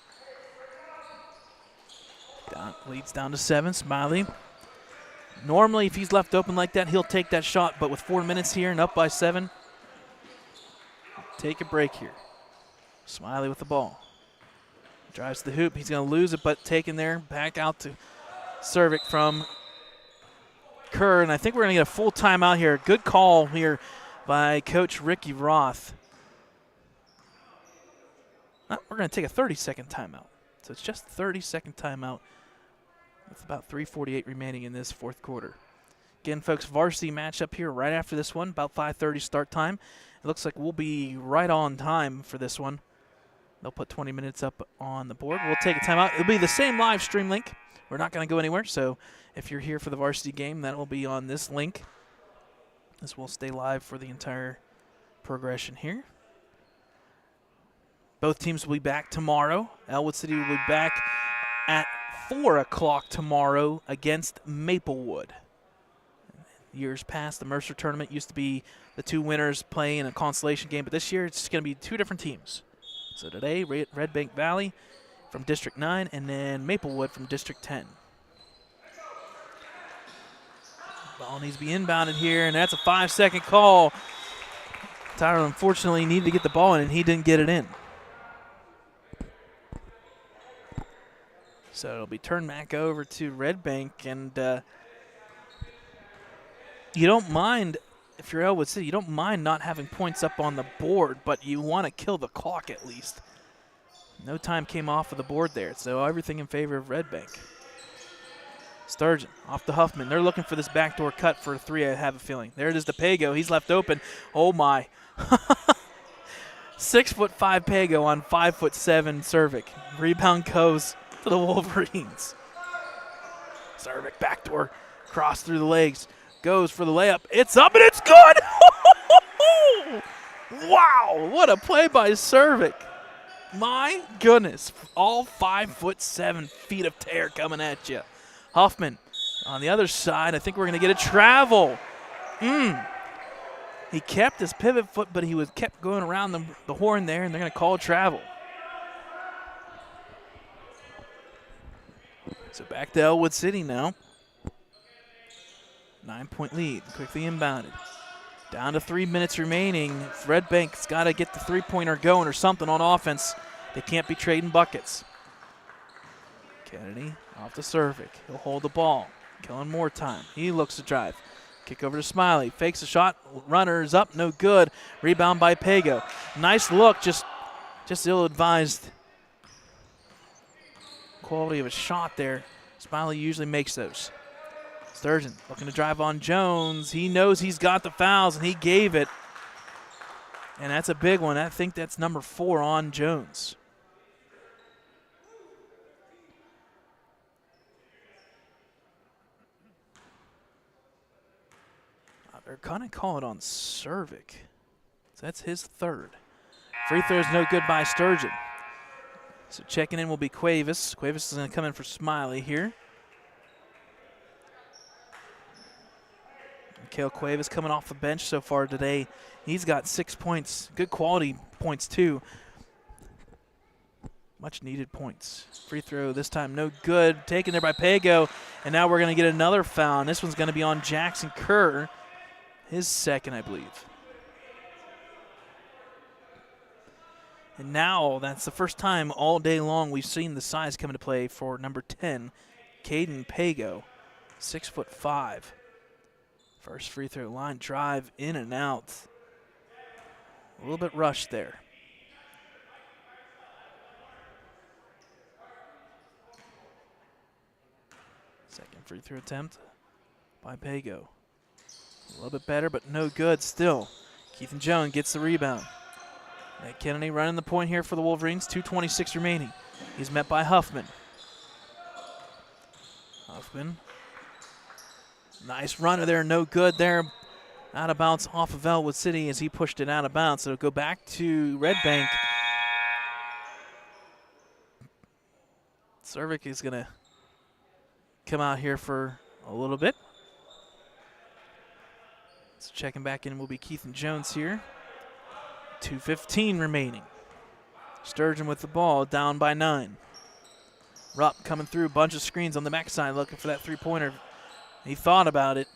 Leads down to 7. Smiley. Normally, if he's left open like that, he'll take that shot. But with 4 minutes here and up by 7, take a break here. Smiley with the ball. Drives to the hoop. He's going to lose it, but taken there. Back out to Cervic from Kerr. And I think we're going to get a full timeout here. Good call here by Coach Ricky Roth. We're going to take a 30-second timeout. So it's just a 30-second timeout with about 3:48 remaining in this fourth quarter. Again, folks, varsity matchup here right after this one, about 5:30 start time. It looks like we'll be right on time for this one. They'll put 20 minutes up on the board. We'll take a timeout. It'll be the same live stream link. We're not going to go anywhere, so if you're here for the varsity game, that will be on this link. This will stay live for the entire progression here. Both teams will be back tomorrow. Ellwood City will be back at 4 o'clock tomorrow against Maplewood. Years past, the Mercer tournament used to be the two winners playing in a consolation game, but this year it's going to be two different teams. So today, Redbank Valley from District 9 and then Maplewood from District 10. Ball needs to be inbounded here, and that's a 5-second call. Tyler unfortunately needed to get the ball in, and he didn't get it in. So it'll be turned back over to Redbank, and you don't mind, if you're Ellwood City, you don't mind not having points up on the board, but you want to kill the clock at least. No time came off of the board there, so everything in favor of Redbank. Sturgeon off to Huffman. They're looking for this backdoor cut for a three, I have a feeling. There it is to Pago. He's left open. Oh, my. 6'5" Pago on 5'7" Cervic. Rebound goes to the Wolverines. Cervic backdoor cross through the legs. Goes for the layup. It's up and it's good. Wow, what a play by Cervic. My goodness, all 5'7" feet of tear coming at you. Huffman on the other side. I think we're going to get a travel. He kept his pivot foot, but he kept going around the horn there, and they're going to call a travel. So back to Ellwood City now. 9-point lead, quickly inbounded. Down to 3 minutes remaining. Redbank's got to get the three-pointer going or something on offense. They can't be trading buckets. Kennedy off to Cervic. He'll hold the ball. Killing more time. He looks to drive. Kick over to Smiley. Fakes a shot. Runner's up. No good. Rebound by Pago. Nice look. Just ill-advised quality of a shot there. Smiley usually makes those. Sturgeon looking to drive on Jones. He knows he's got the fouls, and he gave it. And that's a big one. I think that's number 4 on Jones. They're going to call it on Cervic. So that's his third. Free throw is no good by Sturgeon. So checking in will be Cuevas. Cuevas is going to come in for Smiley here. Mikhail Cuevas coming off the bench so far today. He's got 6 points. Good quality points, too. Much needed points. Free throw this time no good. Taken there by Pago. And now we're going to get another foul. And this one's going to be on Jackson Kerr. His second, I believe. And now that's the first time all day long we've seen the size come into play for number 10, Caden Pago, 6'5". First free throw line drive in and out. A little bit rushed there. Second free throw attempt by Pago. A little bit better, but no good still. Keithan Jones gets the rebound. Nate Kennedy running the point here for the Wolverines. 2:26 remaining. He's met by Huffman. Huffman. Nice runner there, no good there. Out of bounds off of Ellwood City as he pushed it out of bounds. So it'll go back to Redbank. Cervic is going to come out here for a little bit. So checking back in will be Keithan Jones here. 2:15 remaining. Sturgeon with the ball, down by 9. Rupp coming through, bunch of screens on the backside looking for that three-pointer. He thought about it.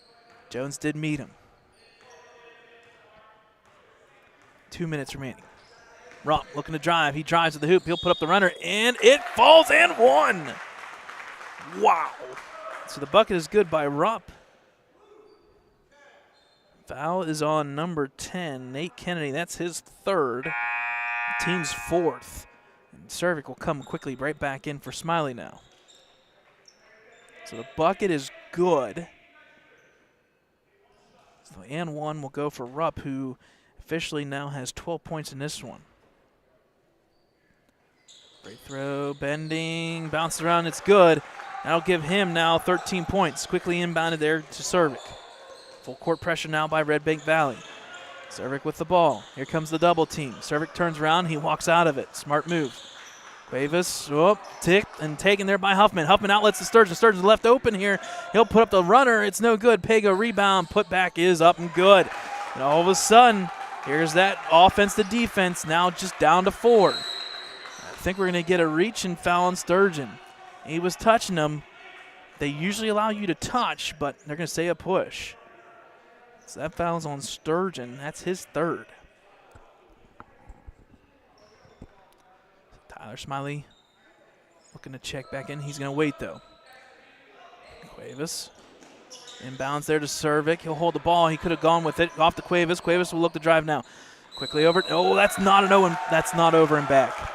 Jones did meet him. 2 minutes remaining. Rupp looking to drive. He drives to the hoop. He'll put up the runner, and it falls and one. Wow. So the bucket is good by Rupp. Foul is on number 10, Nate Kennedy. That's his third. Team's fourth. And Cervic will come quickly right back in for Smiley now. So the bucket is good. So and one will go for Rupp, who officially now has 12 points in this one. Great throw, bending, bounces around, it's good. That'll give him now 13 points. Quickly inbounded there to Cervic. Full court pressure now by Redbank Valley. Cervic with the ball. Here comes the double team. Cervic turns around, he walks out of it. Smart move. Cuevas, ticked and taken there by Huffman. Huffman outlets to Sturgeon. Sturgeon's left open here. He'll put up the runner. It's no good. Pago rebound. Putback is up and good. And all of a sudden, here's that offense to defense. Now just down to 4. I think we're going to get a reach and foul on Sturgeon. He was touching them. They usually allow you to touch, but they're going to say a push. So that foul's on Sturgeon. That's his third. Tyler Smiley looking to check back in. He's going to wait, though. Cuevas inbounds there to Cervic. He'll hold the ball. He could have gone with it. Off to Cuevas. Cuevas will look to drive now. Quickly over. Oh, that's not over and back.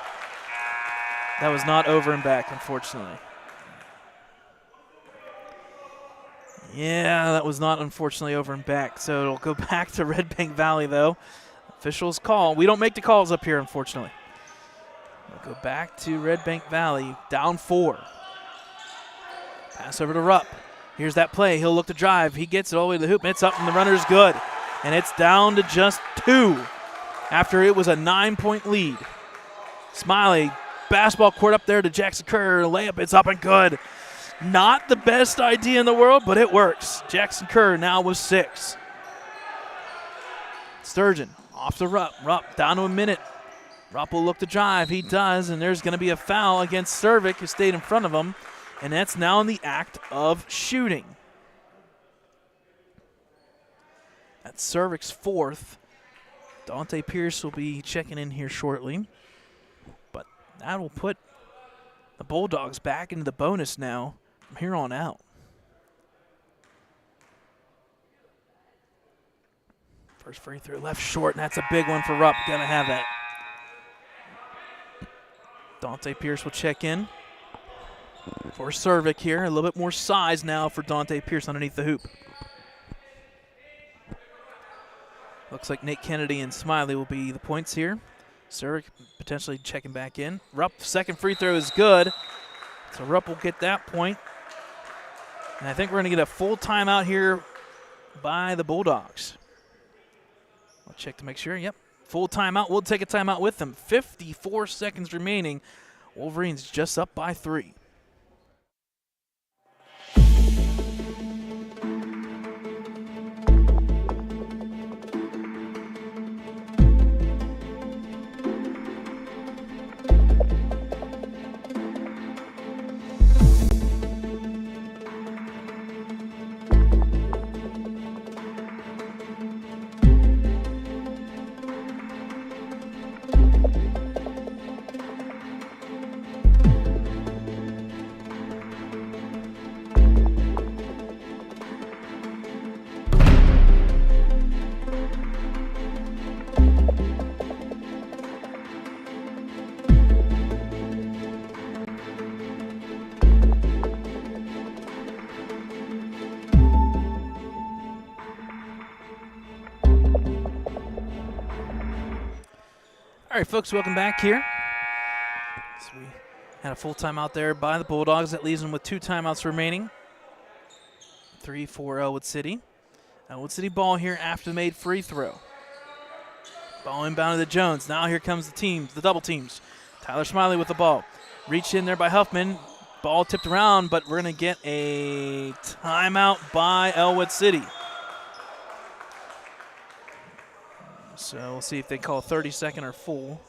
That was not over and back, unfortunately. Yeah, that was not unfortunately over and back. So it'll go back to Redbank Valley, though. Officials call. We don't make the calls up here, unfortunately. We'll go back to Redbank Valley, down 4. Pass over to Rupp. Here's that play. He'll look to drive. He gets it all the way to the hoop, and it's up, and the runner's good. And it's down to just 2 after it was a 9-point lead. Smiley, basketball court up there to Jackson Kerr. Layup, it's up and good. Not the best idea in the world, but it works. Jackson Kerr now with 6. Sturgeon off to Rupp. Rupp down to a minute. Rupp will look to drive. He does, and there's going to be a foul against Cervic, who stayed in front of him, and that's now in the act of shooting. That's Cervic's 4th. Dante Pierce will be checking in here shortly, but that will put the Bulldogs back into the bonus now from here on out. First free throw left short, and that's a big one for Rupp. Gonna have that. Dante Pierce will check in for Cervic here. A little bit more size now for Dante Pierce underneath the hoop. Looks like Nate Kennedy and Smiley will be the points here. Cervic potentially checking back in. Rupp, second free throw is good. So Rupp will get that point. And I think we're going to get a full timeout here by the Bulldogs. I'll check to make sure. Yep. Full timeout. We'll take a timeout with them. 54 seconds remaining. Wolverines just up by 3. All right, folks, welcome back here. So we had a full timeout there by the Bulldogs. That leaves them with 2 timeouts remaining. 3 for Ellwood City. Ellwood City ball here after the made free throw. Ball inbounded to Jones. Now here comes the teams, the double teams. Tyler Smiley with the ball. Reached in there by Huffman. Ball tipped around, but we're going to get a timeout by Ellwood City. So we'll see if they call 30-second or full.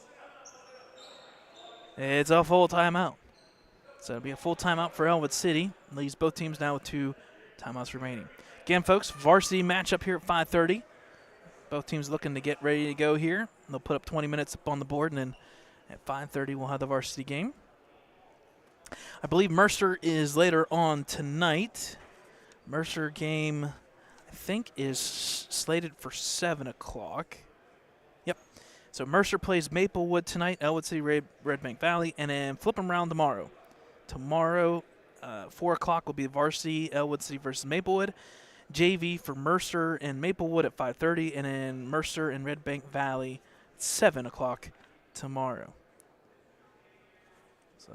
It's a full timeout. So it'll be a full timeout for Ellwood City. Leaves both teams now with 2 timeouts remaining. Again, folks, varsity matchup here at 5:30 Both teams looking to get ready to go here. They'll put up 20 minutes up on the board, and then at 5:30 we'll have the varsity game. I believe Mercer is later on tonight. Mercer game, I think, is slated for 7 o'clock. Yep. So Mercer plays Maplewood tonight, Ellwood City, Redbank Valley, and then flip them around tomorrow. Tomorrow, 4 o'clock will be Varsity, Ellwood City versus Maplewood. JV for Mercer and Maplewood at 5:30, and then Mercer and Redbank Valley at 7 o'clock tomorrow. So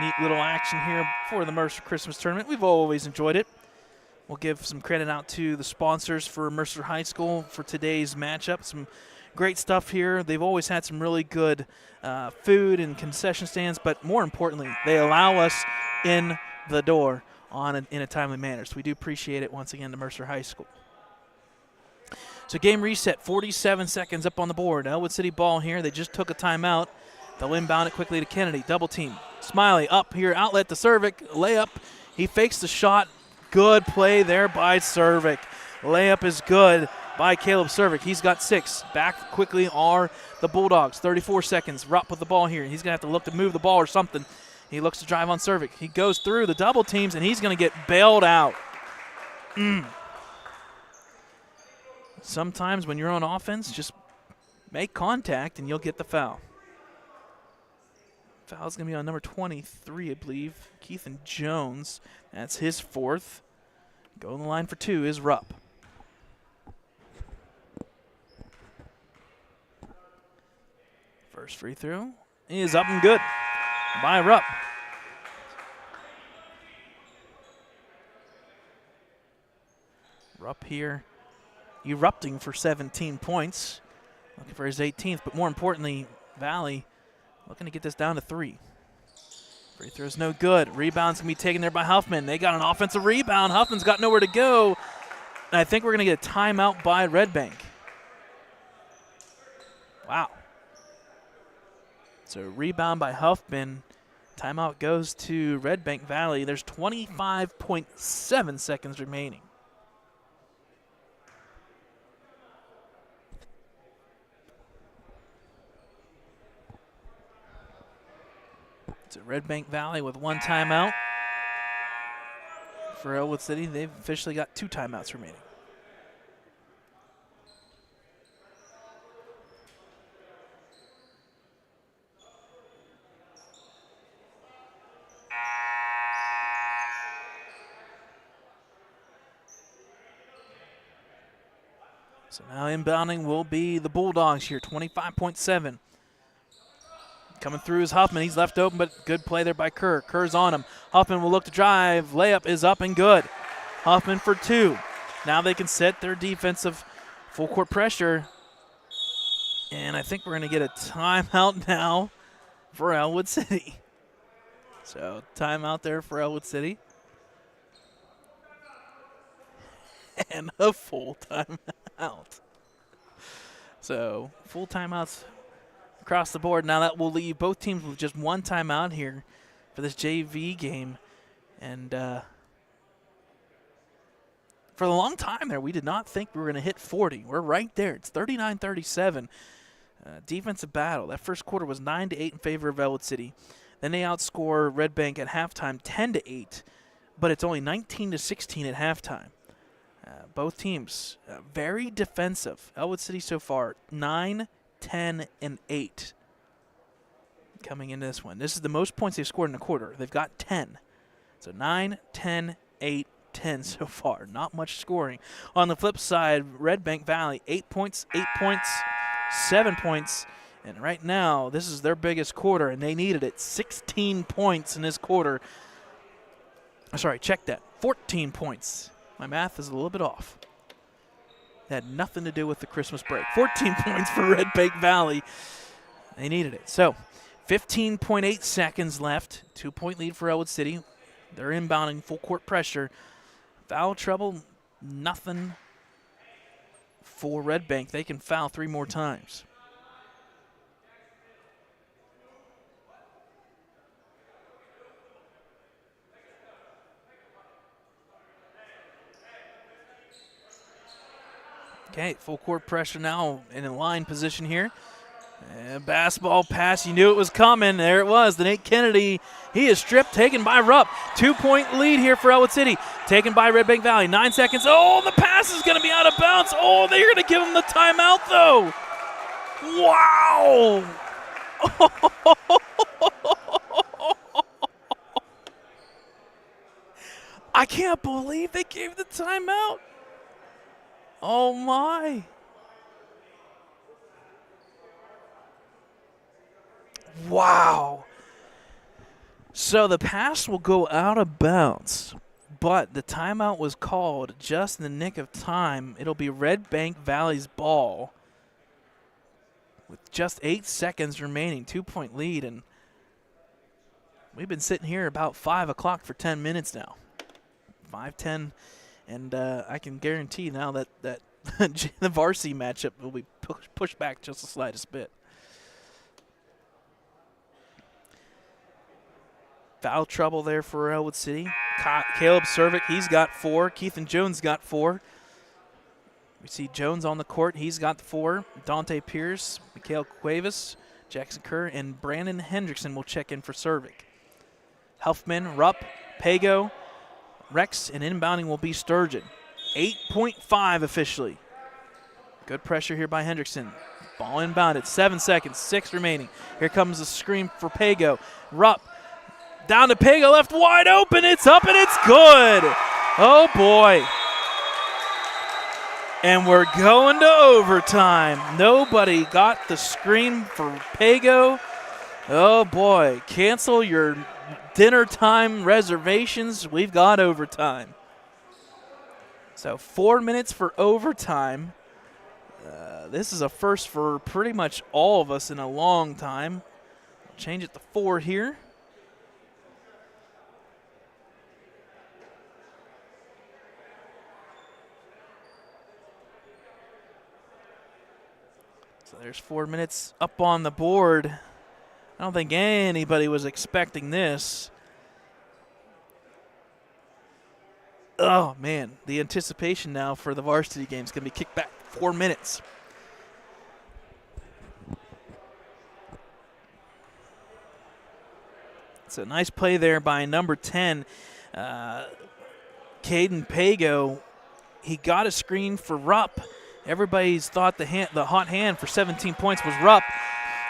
neat little action here for the Mercer Christmas Tournament. We've always enjoyed it. We'll give some credit out to the sponsors for Mercer High School for today's matchup. Some great stuff here. They've always had some really good food and concession stands, but more importantly, they allow us in the door in a timely manner. So we do appreciate it once again to Mercer High School. So game reset, 47 seconds up on the board. Ellwood City ball here. They just took a timeout. They'll inbound it quickly to Kennedy. Double team. Smiley up here, outlet to Cervic. Layup. He fakes the shot. Good play there by Cervic. Layup is good by Caleb Cervic. He's got 6. Back quickly are the Bulldogs. 34 seconds. Rupp with the ball here. He's going to have to look to move the ball or something. He looks to drive on Cervic. He goes through the double teams, and he's going to get bailed out. Sometimes when you're on offense, just make contact, and you'll get the foul. Foul's going to be on number 23, I believe, Keithan Jones. That's his 4th. Going the line for 2 is Rupp. First free throw is up and good by Rupp. Rupp here erupting for 17 points. Looking for his 18th, but more importantly, Valley looking to get this down to 3. Free throw's no good. Rebound's going to be taken there by Huffman. They got an offensive rebound. Huffman's got nowhere to go. And I think we're going to get a timeout by Redbank. Wow. So rebound by Huffman. Timeout goes to Redbank Valley. There's 25.7 seconds remaining. So Redbank Valley with 1 timeout. For Ellwood City, they've officially got 2 timeouts remaining. So now inbounding will be the Bulldogs here, 25.7. Coming through is Huffman. He's left open, but good play there by Kerr. Kerr's on him. Huffman will look to drive. Layup is up and good. Huffman for 2. Now they can set their defensive full court pressure. And I think we're going to get a timeout now for Ellwood City. So timeout there for Ellwood City. And a full timeout. So full timeouts across the board. Now that will leave both teams with just 1 timeout here for this JV game. And for a long time there, we did not think we were going to hit 40. We're right there. It's 39-37. Defensive battle. That first quarter was 9-8 in favor of Ellwood City. Then they outscore Redbank at halftime 10-8, but it's only 19-16 at halftime. Both teams very defensive. Ellwood City so far 9, 10, and 8 coming into this one. This is the most points they've scored in a quarter. They've got 10. So 9, 10, 8, 10 so far. Not much scoring. On the flip side, Redbank Valley, 8 points, 8 points, 7 points. And right now, this is their biggest quarter, and they needed it. 16 points in this quarter. Sorry, check that. 14 points. My math is a little bit off. It had nothing to do with the Christmas break. 14 points for Redbank Valley. They needed it. So 15.8 seconds left. 2-point lead for Ellwood City. They're inbounding full court pressure. Foul trouble, nothing for Redbank. They can foul 3 more times. Okay, full court pressure now in a line position here. And basketball pass, you knew it was coming. There it was, the Nate Kennedy. He is stripped, taken by Rupp. 2-point lead here for Ellwood City. Taken by Redbank Valley, 9 seconds. Oh, the pass is gonna be out of bounds. Oh, they're gonna give him the timeout though. Wow. I can't believe they gave the timeout. Oh my. Wow. So the pass will go out of bounds, but the timeout was called just in the nick of time. It'll be Redbank Valley's ball with just 8 seconds remaining, 2-point lead, and we've been sitting here about 5 o'clock for 10 minutes now. 5:10, and I can guarantee now that the varsity matchup will be pushed back just the slightest bit. Foul trouble there for Ellwood City. Caleb Cervic, he's got 4. Keithan Jones got 4. We see Jones on the court. He's got 4. Dante Pierce, Mikhail Cuevas, Jackson Kerr, and Brandon Hendrickson will check in for Cervic. Huffman, Rupp, Pago, Rex, and inbounding will be Sturgeon. 8.5 officially. Good pressure here by Hendrickson. Ball inbounded. 7 seconds. 6 remaining. Here comes the screen for Pago. Rupp down to Pago, left wide open. It's up and it's good. Oh boy. And we're going to overtime. Nobody got the screen for Pago. Oh boy. Cancel your dinner time reservations. We've got overtime. So 4 minutes for overtime. This is a first for pretty much all of us in a long time. We'll change it to 4 here. So there's 4 minutes up on the board. I don't think anybody was expecting this. Oh, man. The anticipation now for the varsity game is going to be kicked back 4 minutes. It's a nice play there by number 10, Caden Pago. He got a screen for Rupp. Everybody's thought the hot hand for 17 points was Rupp,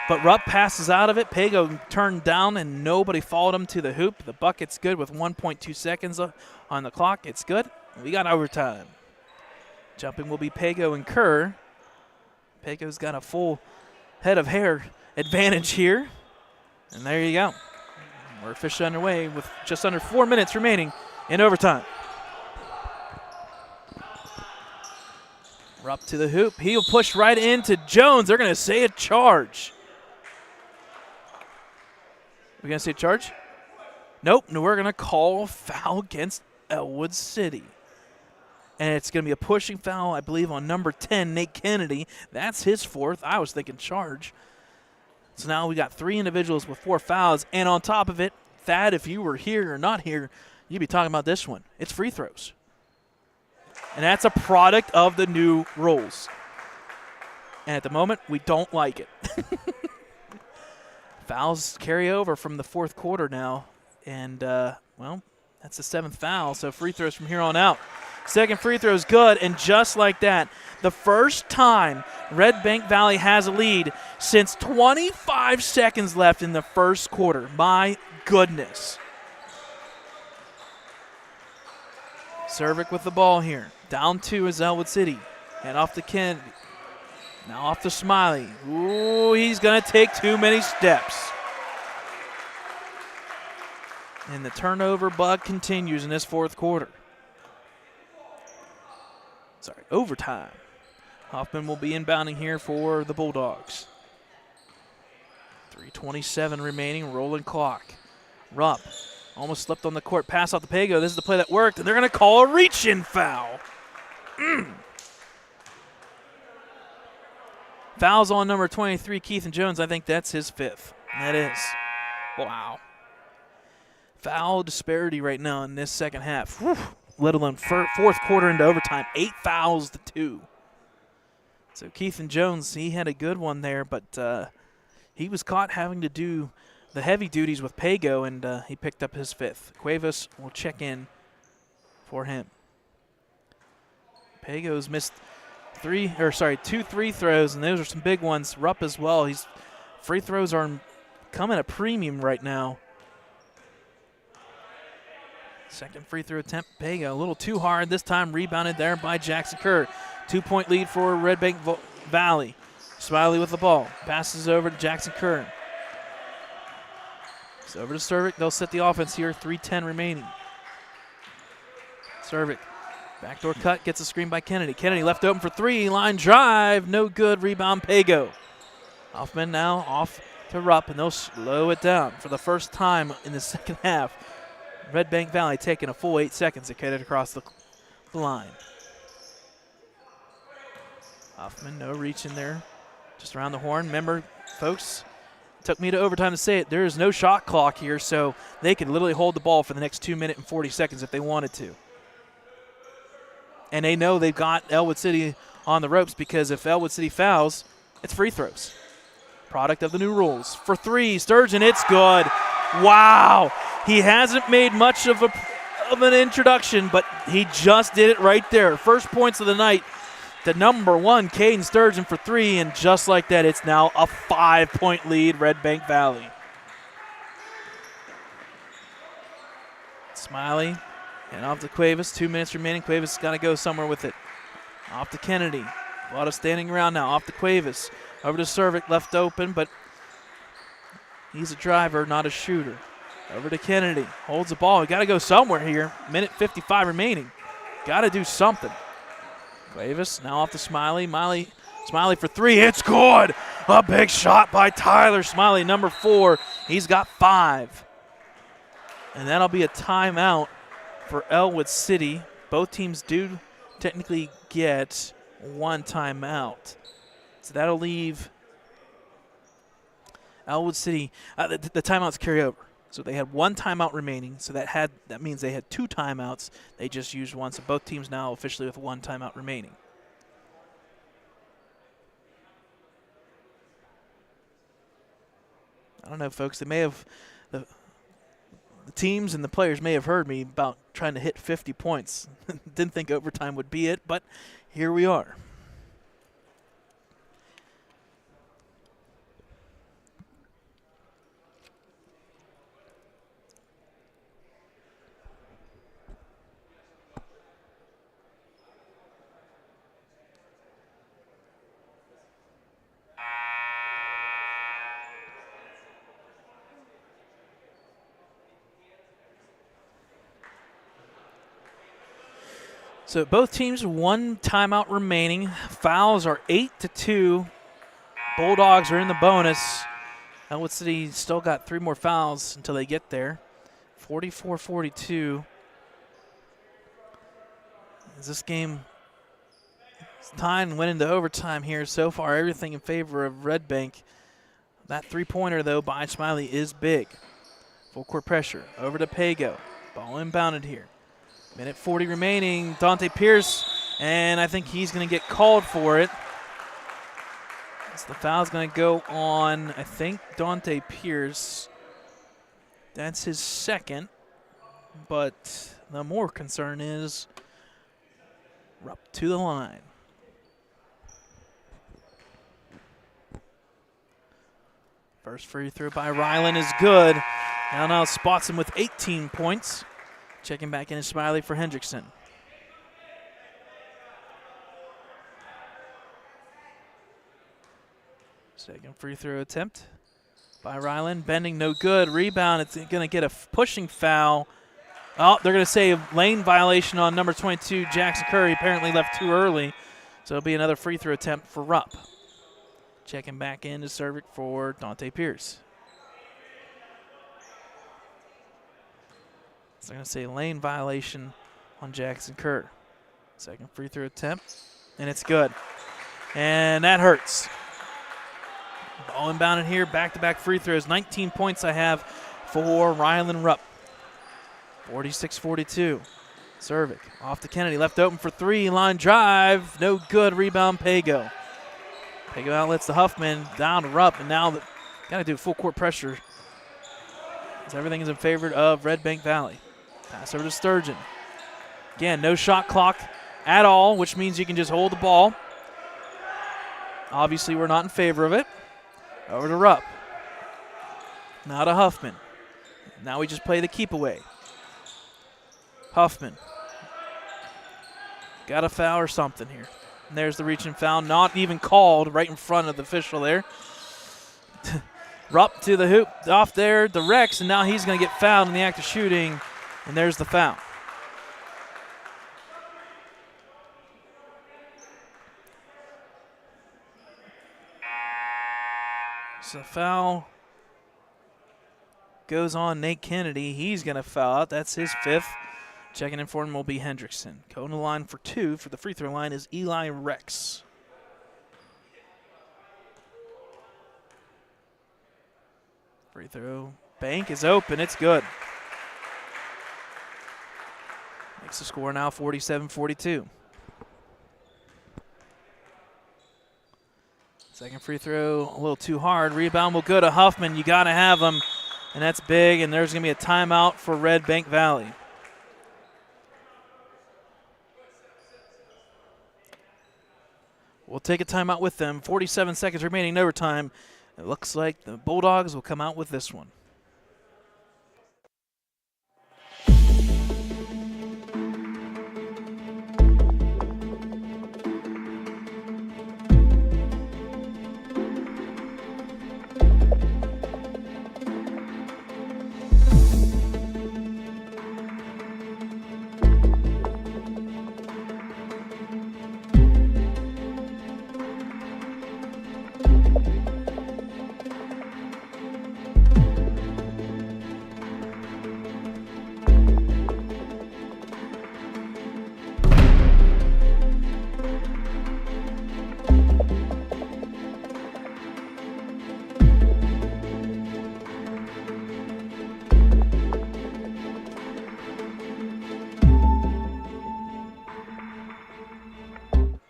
but Rupp passes out of it. Pago turned down, and nobody followed him to the hoop. The bucket's good with 1.2 seconds on the clock. It's good. We got overtime. Jumping will be Pago and Kerr. Pago's got a full head of hair advantage here. And there you go. We're officially underway with just under 4 minutes remaining in overtime. Rupp to the hoop. He'll push right into Jones. They're going to say a charge. We're going to say charge? Nope. No, we're going to call a foul against Ellwood City. And it's going to be a pushing foul, I believe, on number 10, Nate Kennedy. That's his 4th. I was thinking charge. So now we got 3 individuals with 4 fouls. And on top of it, Thad, if you were here or not here, you'd be talking about this one. It's free throws. And that's a product of the new rules. And at the moment, we don't like it. Fouls carry over from the 4th quarter now. And, well, that's the 7th foul, so free throws from here on out. Second free throw is good, and just like that, the first time Redbank Valley has a lead since 25 seconds left in the first quarter. My goodness. Cervic with the ball here. Down 2 is Ellwood City. And off to Kennedy. Now off to Smiley. Ooh, he's going to take too many steps. And the turnover bug continues in this 4th quarter. Sorry, overtime. Hoffman will be inbounding here for the Bulldogs. 3:27 remaining, rolling clock. Rupp almost slipped on the court, pass off the Pago. This is the play that worked, and they're going to call a reach-in foul. Fouls on number 23, Keithan Jones. I think that's his 5th. That is. Wow. Foul disparity right now in this second half. Whew. Let alone 4th quarter into overtime. 8 fouls to 2. So Keith and Jones, he had a good one there, but he was caught having to do the heavy duties with Pago, and he picked up his 5th. Cuevas will check in for him. Pago's missed 2 free throws, and those are some big ones. Rupp as well. Free throws are coming at a premium right now. Second free throw attempt, Pago a little too hard this time, rebounded there by Jackson Kerr. 2-point lead for Redbank Valley. Smiley with the ball, passes over to Jackson Kerr. It's over to Cervic. They'll set the offense here, 3:10 remaining. Cervic, backdoor cut, gets a screen by Kennedy. Kennedy left open for 3, line drive, no good, rebound Pago. Hoffman now off to Rupp, and they'll slow it down for the first time in the second half. Redbank Valley taking a full 8 seconds to get it across the line. Hoffman, no reach in there, just around the horn. Remember, folks, it took me to overtime to say it, there is no shot clock here, so they could literally hold the ball for the next 2 minutes and 40 seconds if they wanted to. And they know they've got Ellwood City on the ropes, because if Ellwood City fouls, it's free throws. Product of the new rules. For 3, Sturgeon, it's good. Wow. He hasn't made much of an introduction, but he just did it right there. First points of the night, the number 1, Caden Sturgeon for 3, and just like that, it's now a 5-point lead, Redbank Valley. Smiley, and off to Cuevas, 2 minutes remaining. Cuevas has got to go somewhere with it. Off to Kennedy. A lot of standing around now. Off to Cuevas. Over to Cervic, left open, but he's a driver, not a shooter. Over to Kennedy. Holds the ball. We got to go somewhere here. Minute 55 remaining. Got to do something. Cuevas now off to Smiley. Smiley for 3. It's good. A big shot by Tyler Smiley, number 4. He's got 5. And that'll be a timeout for Ellwood City. Both teams do technically get 1 timeout. So that'll leave Ellwood City. The timeouts carry over. So they had 1 timeout remaining. So that means they had 2 timeouts. They just used 1. So both teams now officially with 1 timeout remaining. I don't know, folks. They may have the teams and the players may have heard me about trying to hit 50 points. Didn't think overtime would be it, but here we are. So both teams 1 timeout remaining. Fouls are 8-2. Bulldogs are in the bonus. Ellwood City still got 3 more fouls until they get there. 44-42. As this game is tied and went into overtime here so far, everything in favor of Redbank. That 3-pointer, though, by Smiley is big. Full court pressure. Over to Pago. Ball inbounded here. Minute 40 remaining. Dante Pierce, and I think he's going to get called for it. So the foul's going to go on, I think, Dante Pierce. That's his 2nd. But the more concern is Rupp to the line. First free throw by Ryland is good. Now spots him with 18 points. Checking back in is Smiley for Hendrickson. Second free throw attempt by Ryland. Bending, no good. Rebound, it's going to get a pushing foul. Oh, they're going to say a lane violation on number 22, Jackson Curry. Apparently left too early. So it'll be another free throw attempt for Rupp. Checking back in to serve it for Dante Pierce. So they're going to say lane violation on Jackson Kerr. Second free throw attempt, and it's good. And that hurts. Ball inbounded here, back-to-back free throws. 19 points I have for Ryland Rupp. 46-42. Cervic off to Kennedy, left open for 3, line drive, no good. Rebound Pago. Pago outlets to Huffman, down to Rupp, and now got to do full court pressure. As everything is in favor of Redbank Valley. Pass over to Sturgeon. Again, no shot clock at all, which means you can just hold the ball. Obviously, we're not in favor of it. Over to Rupp. Now to Huffman. Now we just play the keep away. Huffman. Got a foul or something here. And there's the reach and foul, not even called, right in front of the official there. Rupp to the hoop, off there, the Rex, and now he's going to get fouled in the act of shooting, and there's the foul. So foul goes on Nate Kennedy. He's going to foul out. That's his 5th. Checking in for him will be Hendrickson. Going to the line for 2 for the free throw line is Eli Rex. Free throw bank is open. It's good. Makes the score now 47-42. Second free throw a little too hard. Rebound will go to Huffman. You got to have him, and that's big, and there's going to be a timeout for Redbank Valley. We'll take a timeout with them. 47 seconds remaining in overtime. It looks like the Bulldogs will come out with this one.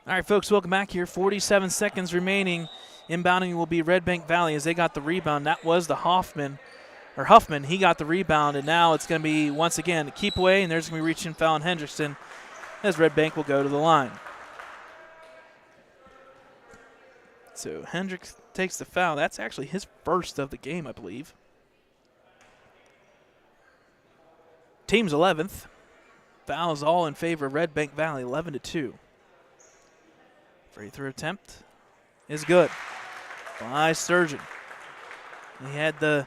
All right, folks, welcome back here. 47 seconds remaining. Inbounding will be Redbank Valley as they got the rebound. That was the Huffman. He got the rebound, and now it's going to be, once again, a keep away, and there's going to be reaching foul on Hendrickson as Redbank will go to the line. So Hendricks takes the foul. That's actually his first of the game, I believe. Team's 11th. Fouls all in favor of Redbank Valley, 11-2. Free throw attempt is good by Sturgeon. He had the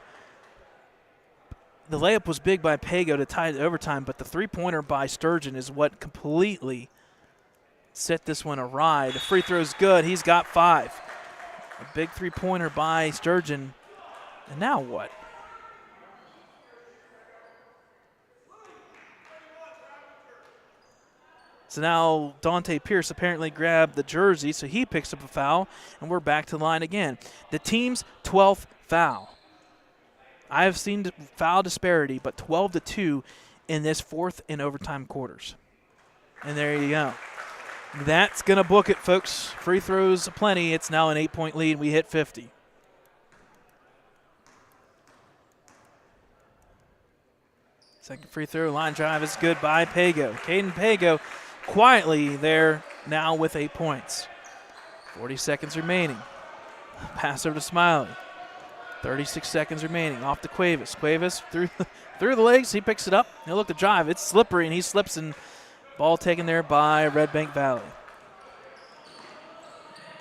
layup was big by Pago to tie it to overtime, but the three-pointer by Sturgeon is what completely set this one awry. The free throw is good. He's got 5. A big three-pointer by Sturgeon. And now what? So now Dante Pierce apparently grabbed the jersey, so he picks up a foul, and we're back to the line again. The team's 12th foul. I have seen foul disparity, but 12-2 in this 4th and overtime quarters. And there you go. That's going to book it, folks. Free throws aplenty. It's now an 8-point lead. We hit 50. Second free throw, line drive is good by Pago. Caden Pago quietly there now with 8 points. 40 seconds remaining. Pass over to Smiley. 36 seconds remaining. Off to Cuevas. Cuevas through the legs. He picks it up. He'll look to drive. It's slippery, and he slips, and ball taken there by Redbank Valley.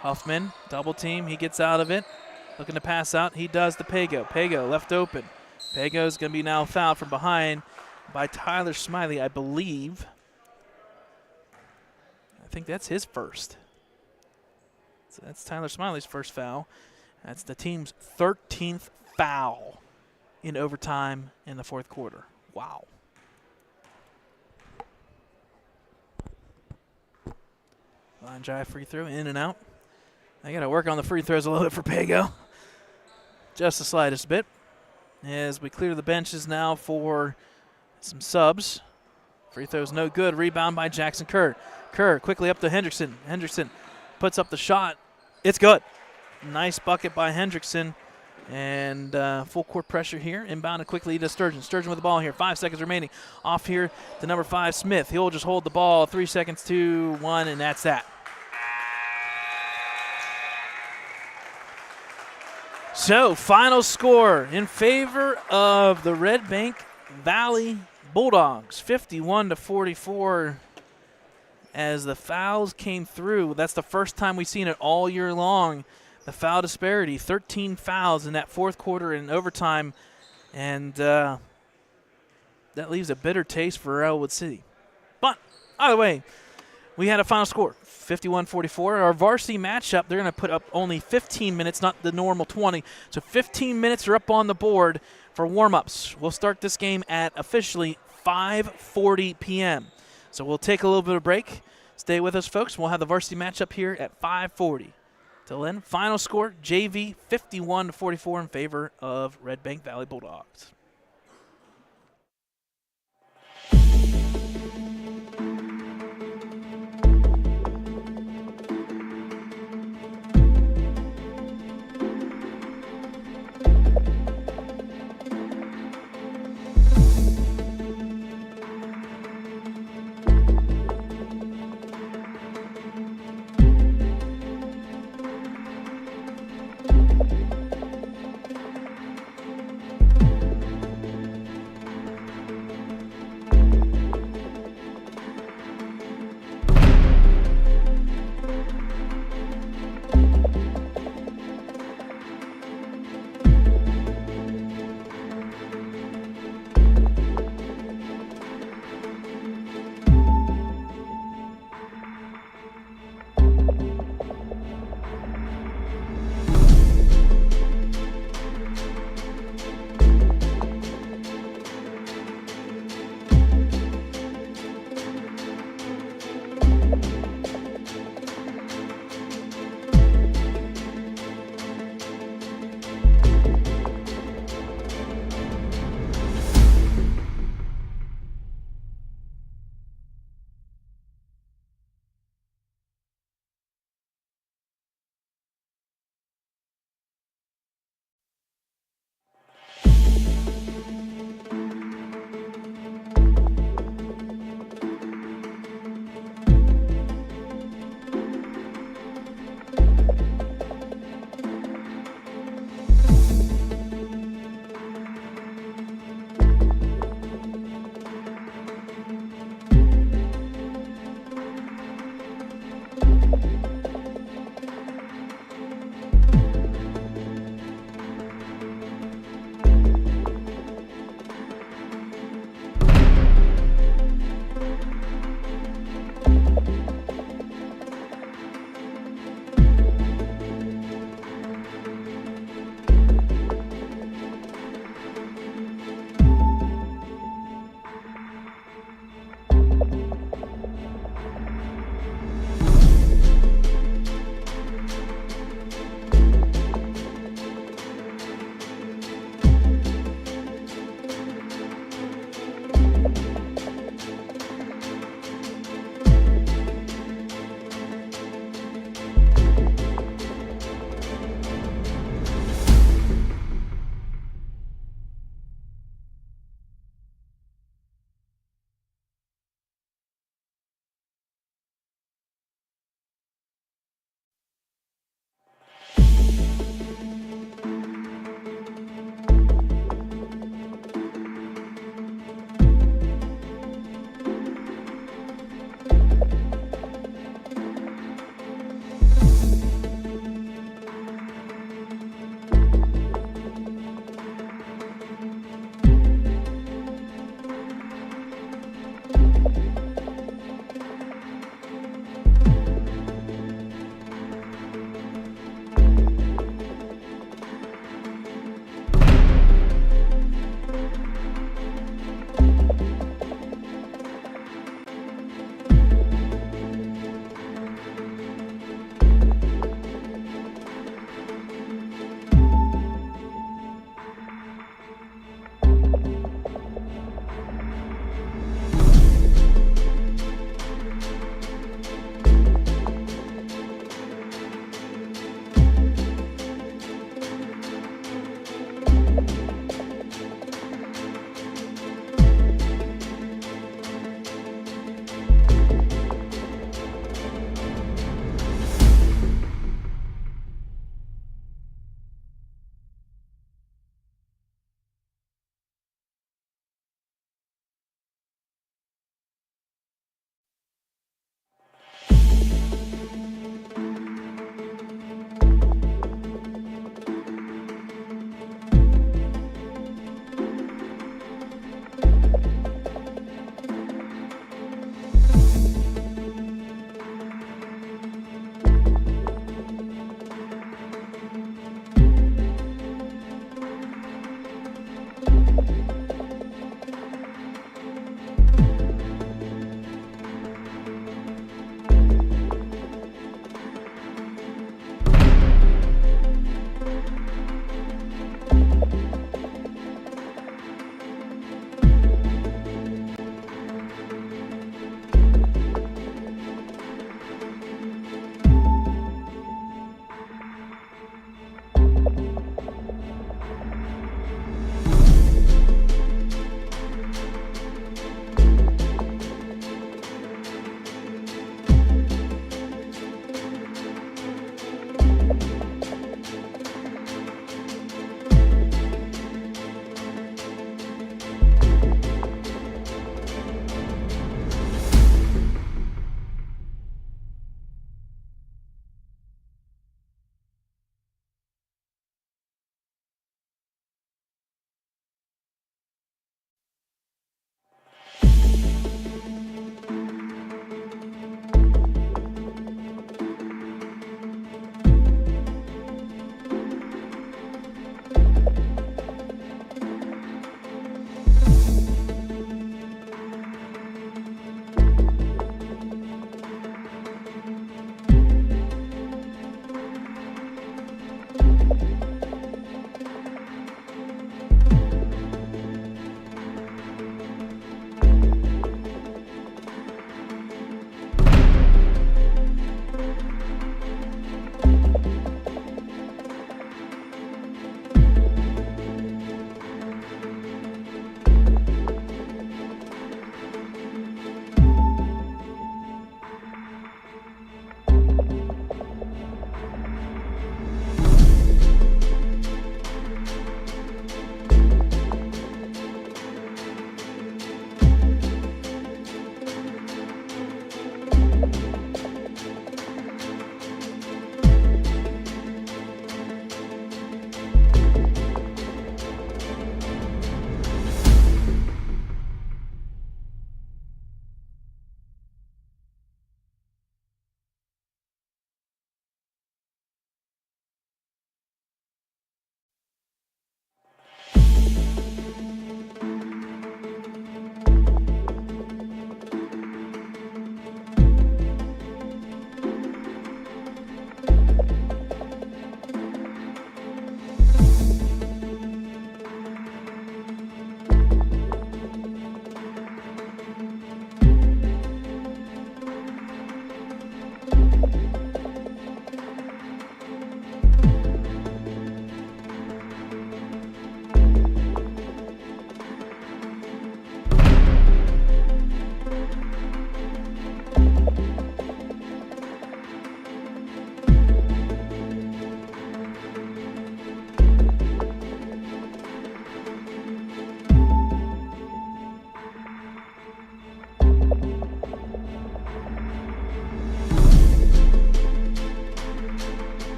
Huffman, double team. He gets out of it. Looking to pass out. He does to Pago. Pago left open. Pago's going to be now fouled from behind by Tyler Smiley, I believe. I think that's his first. So that's Tyler Smiley's first foul. That's the team's 13th foul in overtime in the 4th quarter. Wow. Line drive free throw, in and out. I got to work on the free throws a little bit for Pago. Just the slightest bit. As we clear the benches now for some subs. Free throw's no good. Rebound by Jackson Kerr. Kerr quickly up to Hendrickson. Hendrickson puts up the shot. It's good. Nice bucket by Hendrickson. And full court pressure here. Inbounded quickly to Sturgeon. Sturgeon with the ball here. 5 seconds remaining. Off here to number 5, Smith. He'll just hold the ball. 3 seconds, 2, 1, and that's that. So, final score in favor of the Redbank Valley Bulldogs, 51-44. As the fouls came through, that's the first time we've seen it all year long. The foul disparity, 13 fouls in that fourth quarter and overtime, and that leaves a bitter taste for Ellwood City. But either way, we had a final score, 51-44. Our varsity matchup, they're going to put up only 15 minutes, not the normal 20. So 15 minutes are up on the board for warm-ups. We'll start this game at officially 5:40 p.m. So we'll take a little bit of a break. Stay with us, folks. We'll have the varsity matchup here at 5:40. Till then, final score, JV 51-44 in favor of Redbank Valley Bulldogs.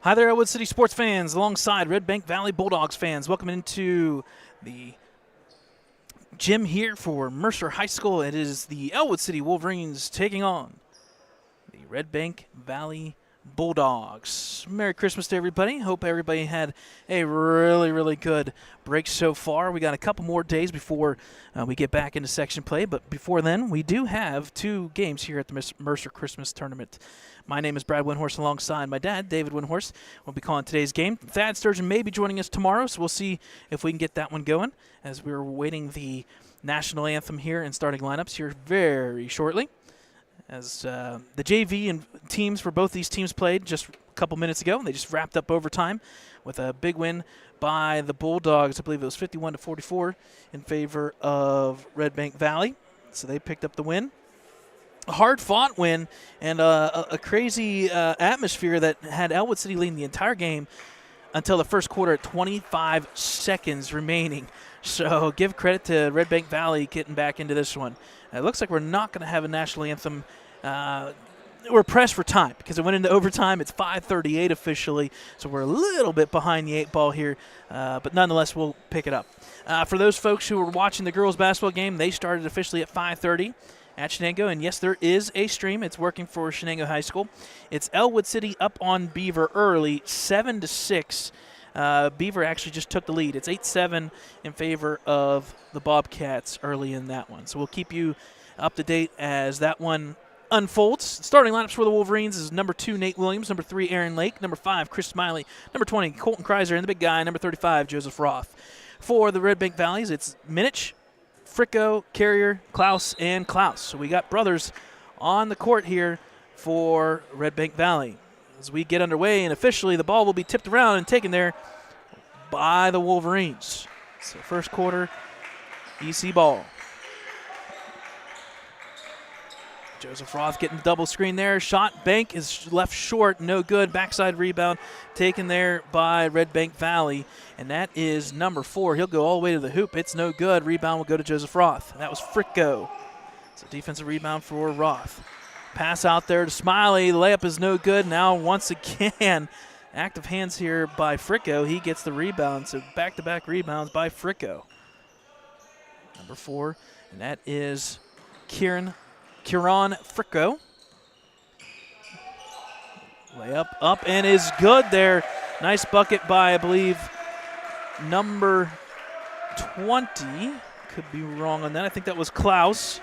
Hi there, Ellwood City sports fans, alongside Redbank Valley Bulldogs fans. Welcome into the gym here for Mercer High School. It is the Ellwood City Wolverines taking on the Redbank Valley Bulldogs. Merry Christmas to everybody. Hope everybody had a really good break so far. We got a couple more days before we get back into section play, but before then, we do have 2 games here at the Mercer Christmas Tournament. My name is Brad Windhorst, alongside my dad, David Windhorst. We'll be calling today's game. Thad Sturgeon may be joining us tomorrow, so we'll see if we can get that one going as we're waiting the national anthem here and starting lineups here very shortly. As the JV and teams for both these teams played just a couple minutes ago. They just wrapped up overtime with a big win by the Bulldogs. I believe it was 51-44 in favor of Redbank Valley. So they picked up the win. A hard-fought win and a crazy atmosphere that had Ellwood City leading the entire game until the first quarter at 25 seconds remaining. So give credit to Redbank Valley getting back into this one. It looks like we're not going to have a national anthem. We're pressed for time because it went into overtime. It's 5:38 officially, so we're a little bit behind the 8 ball here, but nonetheless, we'll pick it up. For those folks who were watching the girls' basketball game, they started officially at 5:30 at Shenango, and yes, there is a stream. It's working for Shenango High School. It's Ellwood City up on Beaver early, 7-6. Beaver actually just took the lead. It's 8-7 in favor of the Bobcats early in that one. So we'll keep you up to date as that one unfolds. Starting lineups for the Wolverines is number 2, Nate Williams, number 3, Aaron Lake, number 5, Chris Smiley, number 20, Colton Kreiser, and the big guy, number 35, Joseph Roth. For the Redbank Valleys, it's Minich, Fricko, Carrier, Klaus, and Klaus. So we got brothers on the court here for Redbank Valley. As we get underway, and officially the ball will be tipped around and taken there by the Wolverines. So first quarter, EC ball. Joseph Roth getting the double screen there. Shot, bank is left short, no good. Backside rebound taken there by Redbank Valley, and that is number 4. He'll go all the way to the hoop. It's no good. Rebound will go to Joseph Roth. That was Fricko. It's a defensive rebound for Roth. Pass out there to Smiley. The layup is no good. Now once again, active hands here by Fricko. He gets the rebound, so back-to-back rebounds by Fricko. Number 4, and that is Kieran Fricko. Layup up and is good there Nice bucket by, I believe, number 20. Could be wrong on that. I think that was Klaus.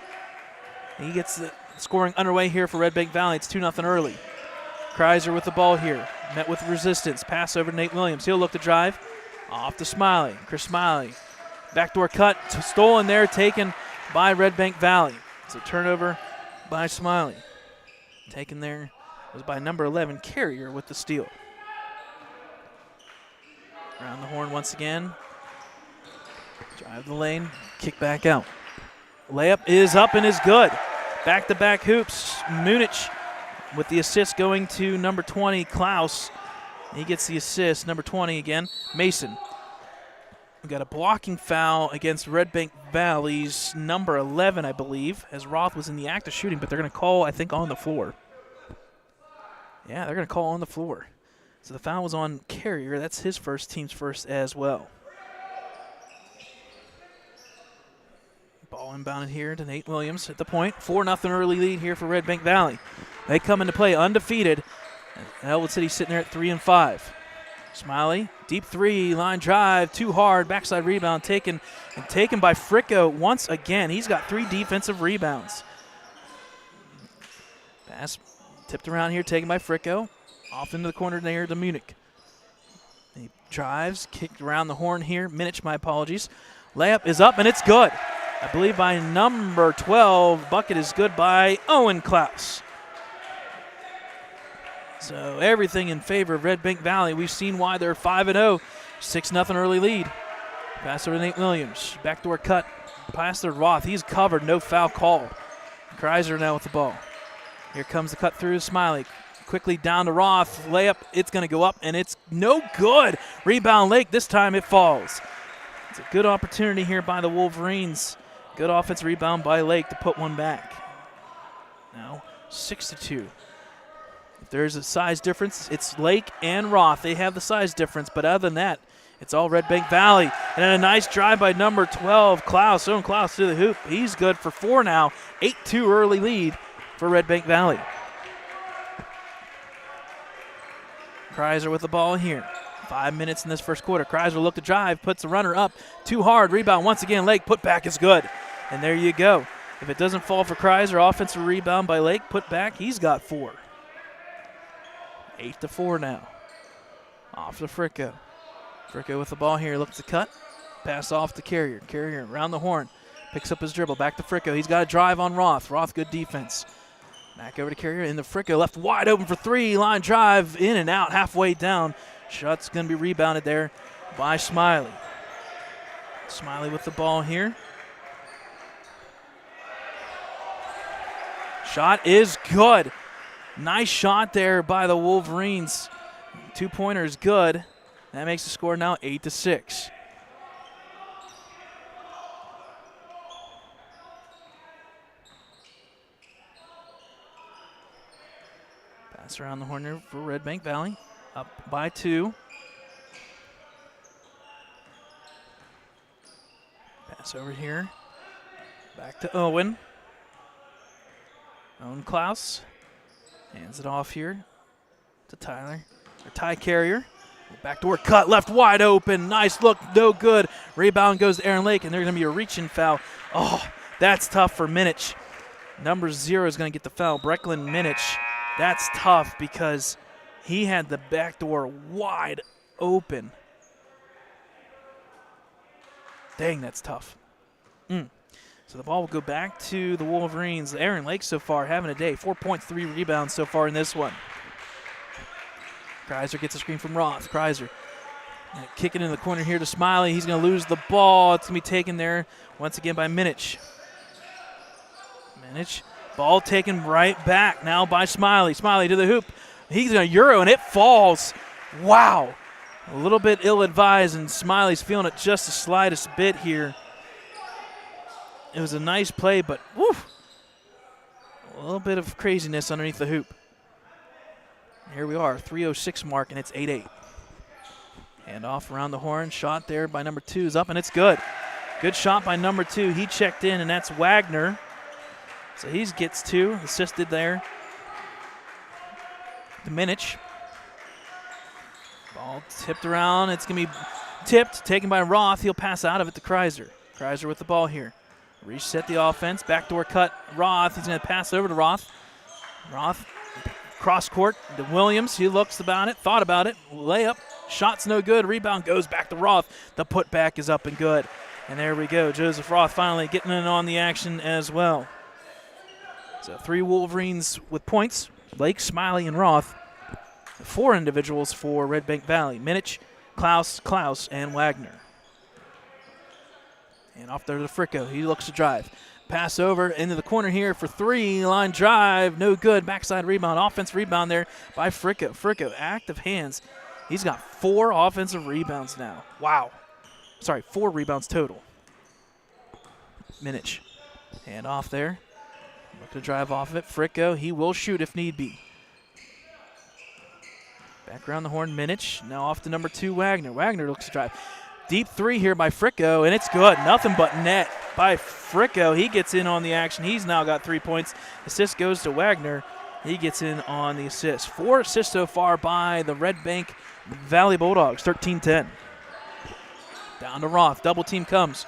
He gets the scoring underway here for Redbank Valley. It's 2-0 early. Kreiser with the ball here. Met with resistance. Pass over to Nate Williams. He'll look to drive. Off to Smiley. Chris Smiley. Backdoor cut. Stolen there. Taken by Redbank Valley. It's a turnover by Smiley. Taken there was by number 11, Carrier, with the steal. Around the horn once again. Drive the lane. Kick back out. Layup is up and is good. Back-to-back hoops. Munich with the assist going to number 20, Klaus. He gets the assist. Number 20 again, Mason. We got a blocking foul against Redbank Valley's number 11, I believe, as Roth was in the act of shooting, but they're going to call, I think, on the floor. Yeah, they're going to call on the floor. So the foul was on Carrier. That's his first, team's first as well. Ball inbounded here to Nate Williams at the point. 4-0 early lead here for Redbank Valley. They come into play undefeated. Ellwood City sitting there at 3-5. Smiley, deep three, line drive, too hard, backside rebound taken by Fricko once again. He's got 3 defensive rebounds. Pass tipped around here, taken by Fricko. Off into the corner there to Munich. He drives, kicked around the horn here. Minich, my apologies. Layup is up and it's good. I believe by number 12. Bucket is good by Owen Klaus. So everything in favor of Redbank Valley. We've seen why they're 5-0. 6-0 early lead. Pass over to Nate Williams. Backdoor cut. Pass to Roth. He's covered. No foul called. Kreiser now with the ball. Here comes the cut through Smiley. Quickly down to Roth. Layup. It's going to go up, and it's no good. Rebound Lake. This time it falls. It's a good opportunity here by the Wolverines. Good offensive rebound by Lake to put one back. Now 6-2. If there's a size difference, it's Lake and Roth. They have the size difference, but other than that, it's all Redbank Valley. And then a nice drive by number 12, Klaus. Owen Klaus to the hoop. He's good for 4 now. 8-2 early lead for Redbank Valley. Kreiser with the ball here. 5 minutes in this first quarter. Kreiser will look to drive, puts the runner up. Too hard. Rebound once again. Lake put back is good. And there you go. If it doesn't fall for Kreiser, offensive rebound by Lake, put back, he's got 4. 8-4 now. Off to Fricko. Fricko with the ball here. Looks to cut. Pass off to Carrier. Carrier around the horn. Picks up his dribble. Back to Fricko. He's got a drive on Roth. Roth, good defense. Back over to Carrier. In the Fricko left wide open for 3. Line drive in and out halfway down. Shot's going to be rebounded there by Smiley. Smiley with the ball here. Shot is good. Nice shot there by the Wolverines. 2-pointer is good. That makes the score now 8-6. Pass around the horn here for Redbank Valley. Up by 2. Pass over here. Back to Owen. Owen Klaus. Hands it off here to Tyler. Or Ty Carrier. Backdoor cut, left wide open. Nice look, no good. Rebound goes to Aaron Lake, and there's going to be a reach-in foul. Oh, that's tough for Minich. Number 0 is going to get the foul. Brecklin Minich. That's tough because he had the backdoor wide open. Dang, that's tough. So the ball will go back to the Wolverines. Aaron Lake so far having a day. 4.3 rebounds so far in this one. Kreiser gets a screen from Roth. Kreiser kicking in the corner here to Smiley. He's going to lose the ball. It's going to be taken there once again by Minich. Minich, ball taken right back now by Smiley. Smiley to the hoop. He's going to Euro, and it falls. Wow. A little bit ill-advised, and Smiley's feeling it just the slightest bit here. It was a nice play, but woof, a little bit of craziness underneath the hoop. Here we are, 3:06 mark, and it's 8-8. Hand off around the horn. Shot there by number 2 is up, and it's good. Good shot by number 2. He checked in, and that's Wagner. So he gets 2, assisted there. To Minich. Ball tipped around. It's going to be tipped, taken by Roth. He'll pass out of it to Kreiser. Kreiser with the ball here. Reset the offense. Backdoor cut. Roth. He's going to pass over to Roth. Roth cross court to Williams. He looks about it, thought about it. Layup. Shot's no good. Rebound goes back to Roth. The putback is up and good. And there we go. Joseph Roth finally getting in on the action as well. So 3 Wolverines with points. Lake, Smiley, and Roth. 4 individuals for Redbank Valley. Minich, Klaus, and Wagner. And off there to Fricko. He looks to drive. Pass over into the corner here for 3. Line drive. No good. Backside rebound. Offense rebound there by Fricko. Fricko, active hands. He's got 4 offensive rebounds now. Wow. Sorry, 4 rebounds total. Minich. Hand off there. Look to drive off of it. Fricko, he will shoot if need be. Back around the horn, Minich. Now off to number 2, Wagner. Wagner looks to drive. Deep 3 here by Fricko, and it's good. Nothing but net by Fricko. He gets in on the action. He's now got 3 points. Assist goes to Wagner. He gets in on the assist. 4 assists so far by the Redbank Valley Bulldogs, 13-10. Down to Roth. Double team comes.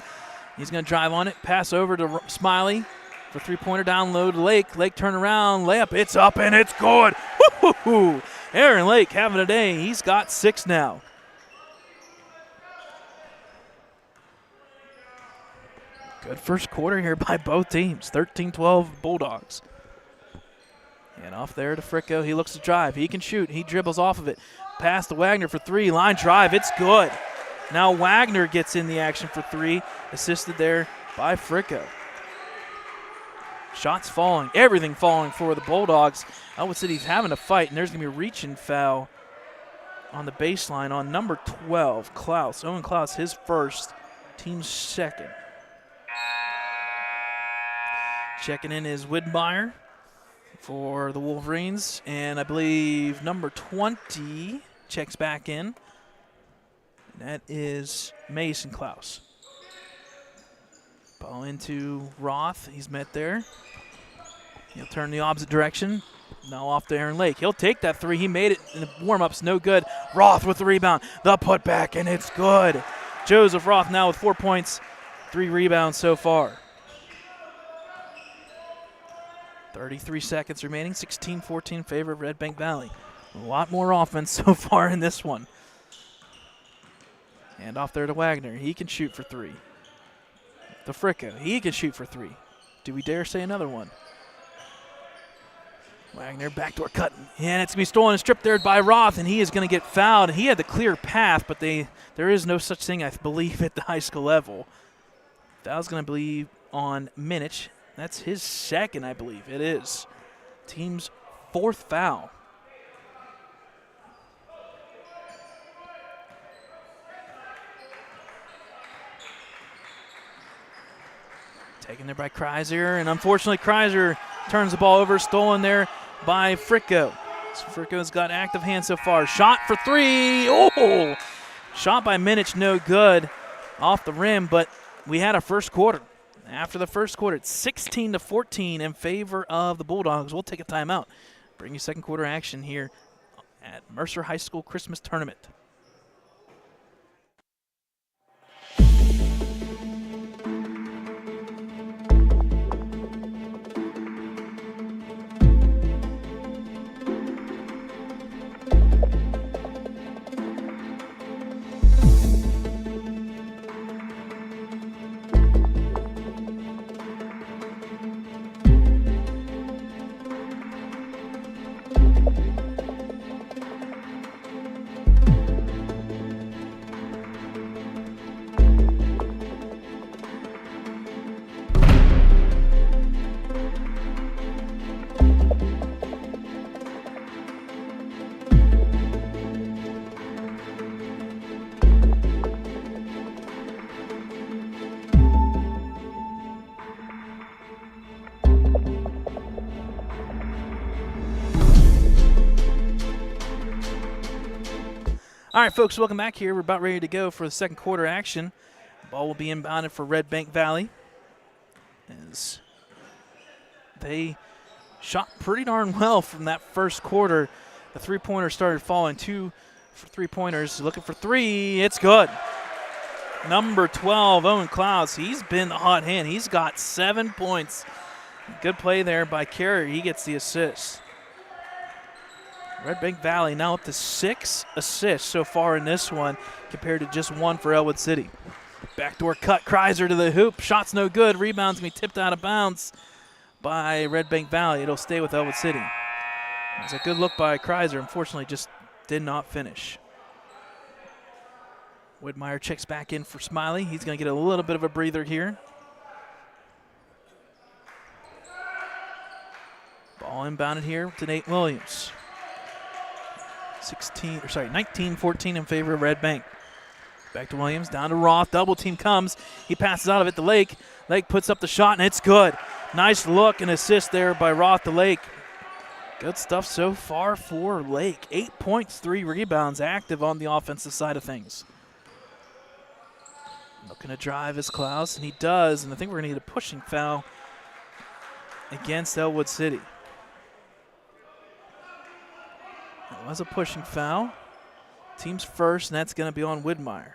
He's going to drive on it. Pass over to Smiley for 3-pointer down low to Lake. Lake turn around. Layup. It's up, and it's good. Woo-hoo-hoo. Aaron Lake having a day. He's got 6 now. Good first quarter here by both teams. 13-12 Bulldogs. And off there to Fricko. He looks to drive. He can shoot. He dribbles off of it. Pass to Wagner for 3. Line drive. It's good. Now Wagner gets in the action for 3. Assisted there by Fricko. Shots falling. Everything falling for the Bulldogs. Ellwood City's having a fight, and there's going to be a reach-in foul on the baseline on number 12, Klaus. Owen Klaus, his first, team's second. Checking in is Widmeyer for the Wolverines, and I believe number 20 checks back in. That is Mason Klaus. Ball into Roth. He's met there. He'll turn the opposite direction. Now off to Aaron Lake. He'll take that 3. He made it in the warm-ups. No good. Roth with the rebound. The putback, and it's good. Joseph Roth now with 4 points, 3 rebounds so far. 33 seconds remaining. 16-14 in favor of Redbank Valley. A lot more offense so far in this one. And off there to Wagner. He can shoot for 3. To Fricko. He can shoot for 3. Do we dare say another one? Wagner backdoor cut. And it's going to be stolen and stripped there by Roth, and he is going to get fouled. He had the clear path, but there is no such thing, I believe, at the high school level. Foul's going to be on Minich. That's his second, I believe. It is. Team's 4th foul. Taken there by Kreiser, and unfortunately Kreiser turns the ball over, stolen there by Fricko. So Fricko's got active hands so far. Shot for 3. Oh! Shot by Minich, no good off the rim, but we had a first quarter. After the first quarter, it's 16-14 in favor of the Bulldogs. We'll take a timeout. Bring you second quarter action here at Mercer High School Christmas Tournament. All right, folks, welcome back here. We're about ready to go for the second quarter action. The ball will be inbounded for Redbank Valley, as they shot pretty darn well from that first quarter. The three-pointer started falling. 2 for three-pointers, looking for three. It's good. Number 12, Owen Klaus. He's been the hot hand. He's got 7 points. Good play there by Carrier. He gets the assist. Redbank Valley now up to 6 assists so far in this one compared to just 1 for Ellwood City. Backdoor cut, Kreiser to the hoop. Shot's no good. Rebound's going to be tipped out of bounds by Redbank Valley. It'll stay with Ellwood City. It's a good look by Kreiser. Unfortunately, just did not finish. Whitmire checks back in for Smiley. He's going to get a little bit of a breather here. Ball inbounded here to Nate Williams. 19-14 in favor of Redbank. Back to Williams, down to Roth. Double team comes. He passes out of it to Lake. Lake puts up the shot, and it's good. Nice look and assist there by Roth to Lake. Good stuff so far for Lake. 8 points, 3 rebounds, active on the offensive side of things. Looking to drive is Klaus, and he does, and I think we're going to need a pushing foul against Ellwood City. It was a pushing foul. Team's first, and that's going to be on Whitmire.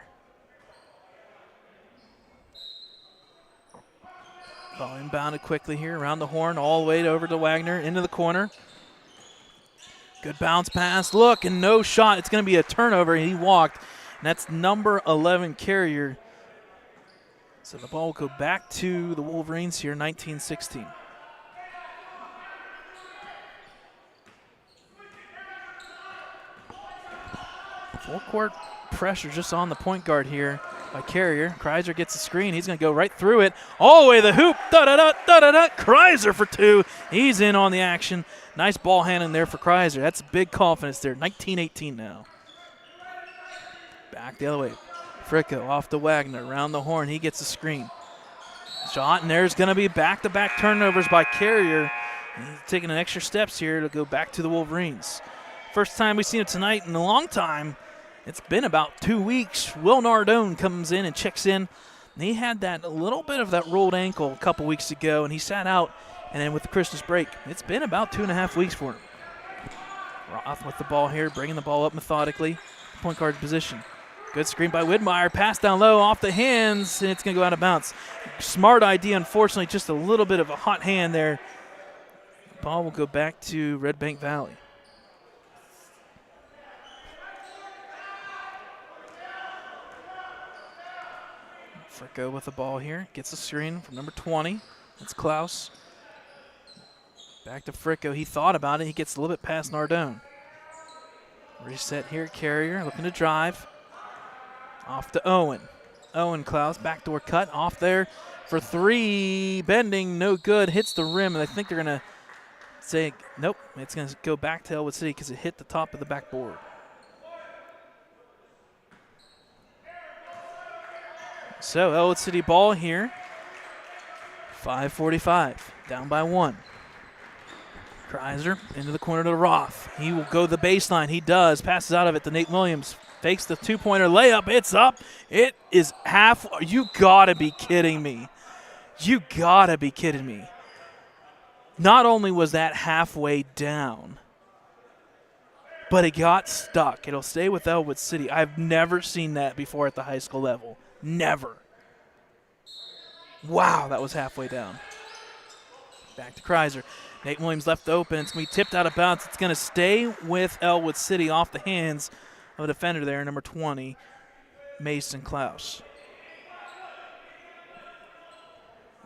Ball inbounded quickly here around the horn, all the way over to Wagner, into the corner. Good bounce pass, look, and no shot. It's going to be a turnover, and he walked. And that's number 11, Carrier. So the ball will go back to the Wolverines here, 19-16. Full court pressure just on the point guard here by Carrier. Kreiser gets a screen. He's going to go right through it. All the way to the hoop. Da-da-da, da-da-da. Kreiser for 2. He's in on the action. Nice ball handling there for Kreiser. That's big confidence there. 19-18 now. Back the other way. Fricko off to Wagner. Around the horn. He gets a screen. Shot, and there's going to be back-to-back turnovers by Carrier. He's taking an extra steps here to go back to the Wolverines. First time we've seen it tonight in a long time. It's been about 2 weeks. Will Nardone comes in and checks in. And he had a little bit of that rolled ankle a couple weeks ago, and he sat out. And then with the Christmas break, it's been about 2.5 weeks for him. Roth with the ball here, bringing the ball up methodically. Point guard position. Good screen by Whitmire. Pass down low, off the hands, and it's going to go out of bounds. Smart idea, unfortunately, just a little bit of a hot hand there. Ball will go back to Redbank Valley. Fricko with the ball here. Gets a screen from number 20. That's Klaus. Back to Fricko. He thought about it. He gets a little bit past Nardone. Reset here. Carrier looking to drive. Off to Owen. Owen Klaus. Backdoor cut. Off there for 3. Bending. No good. Hits the rim. And I think they're going to say, nope. It's going to go back to Ellwood City because it hit the top of the backboard. So Ellwood City ball here. 5:45, down by 1. Kreiser into the corner to Roth. He will go the baseline. He does. Passes out of it to Nate Williams. Fakes the two-pointer layup. It's up. It is half. You gotta be kidding me. You gotta be kidding me. Not only was that halfway down, but it got stuck. It'll stay with Ellwood City. I've never seen that before at the high school level. Never. Wow, that was halfway down. Back to Kreiser. Nate Williams left open. It's going to be tipped out of bounds. It's going to stay with Ellwood City off the hands of a defender there, number 20, Mason Klaus.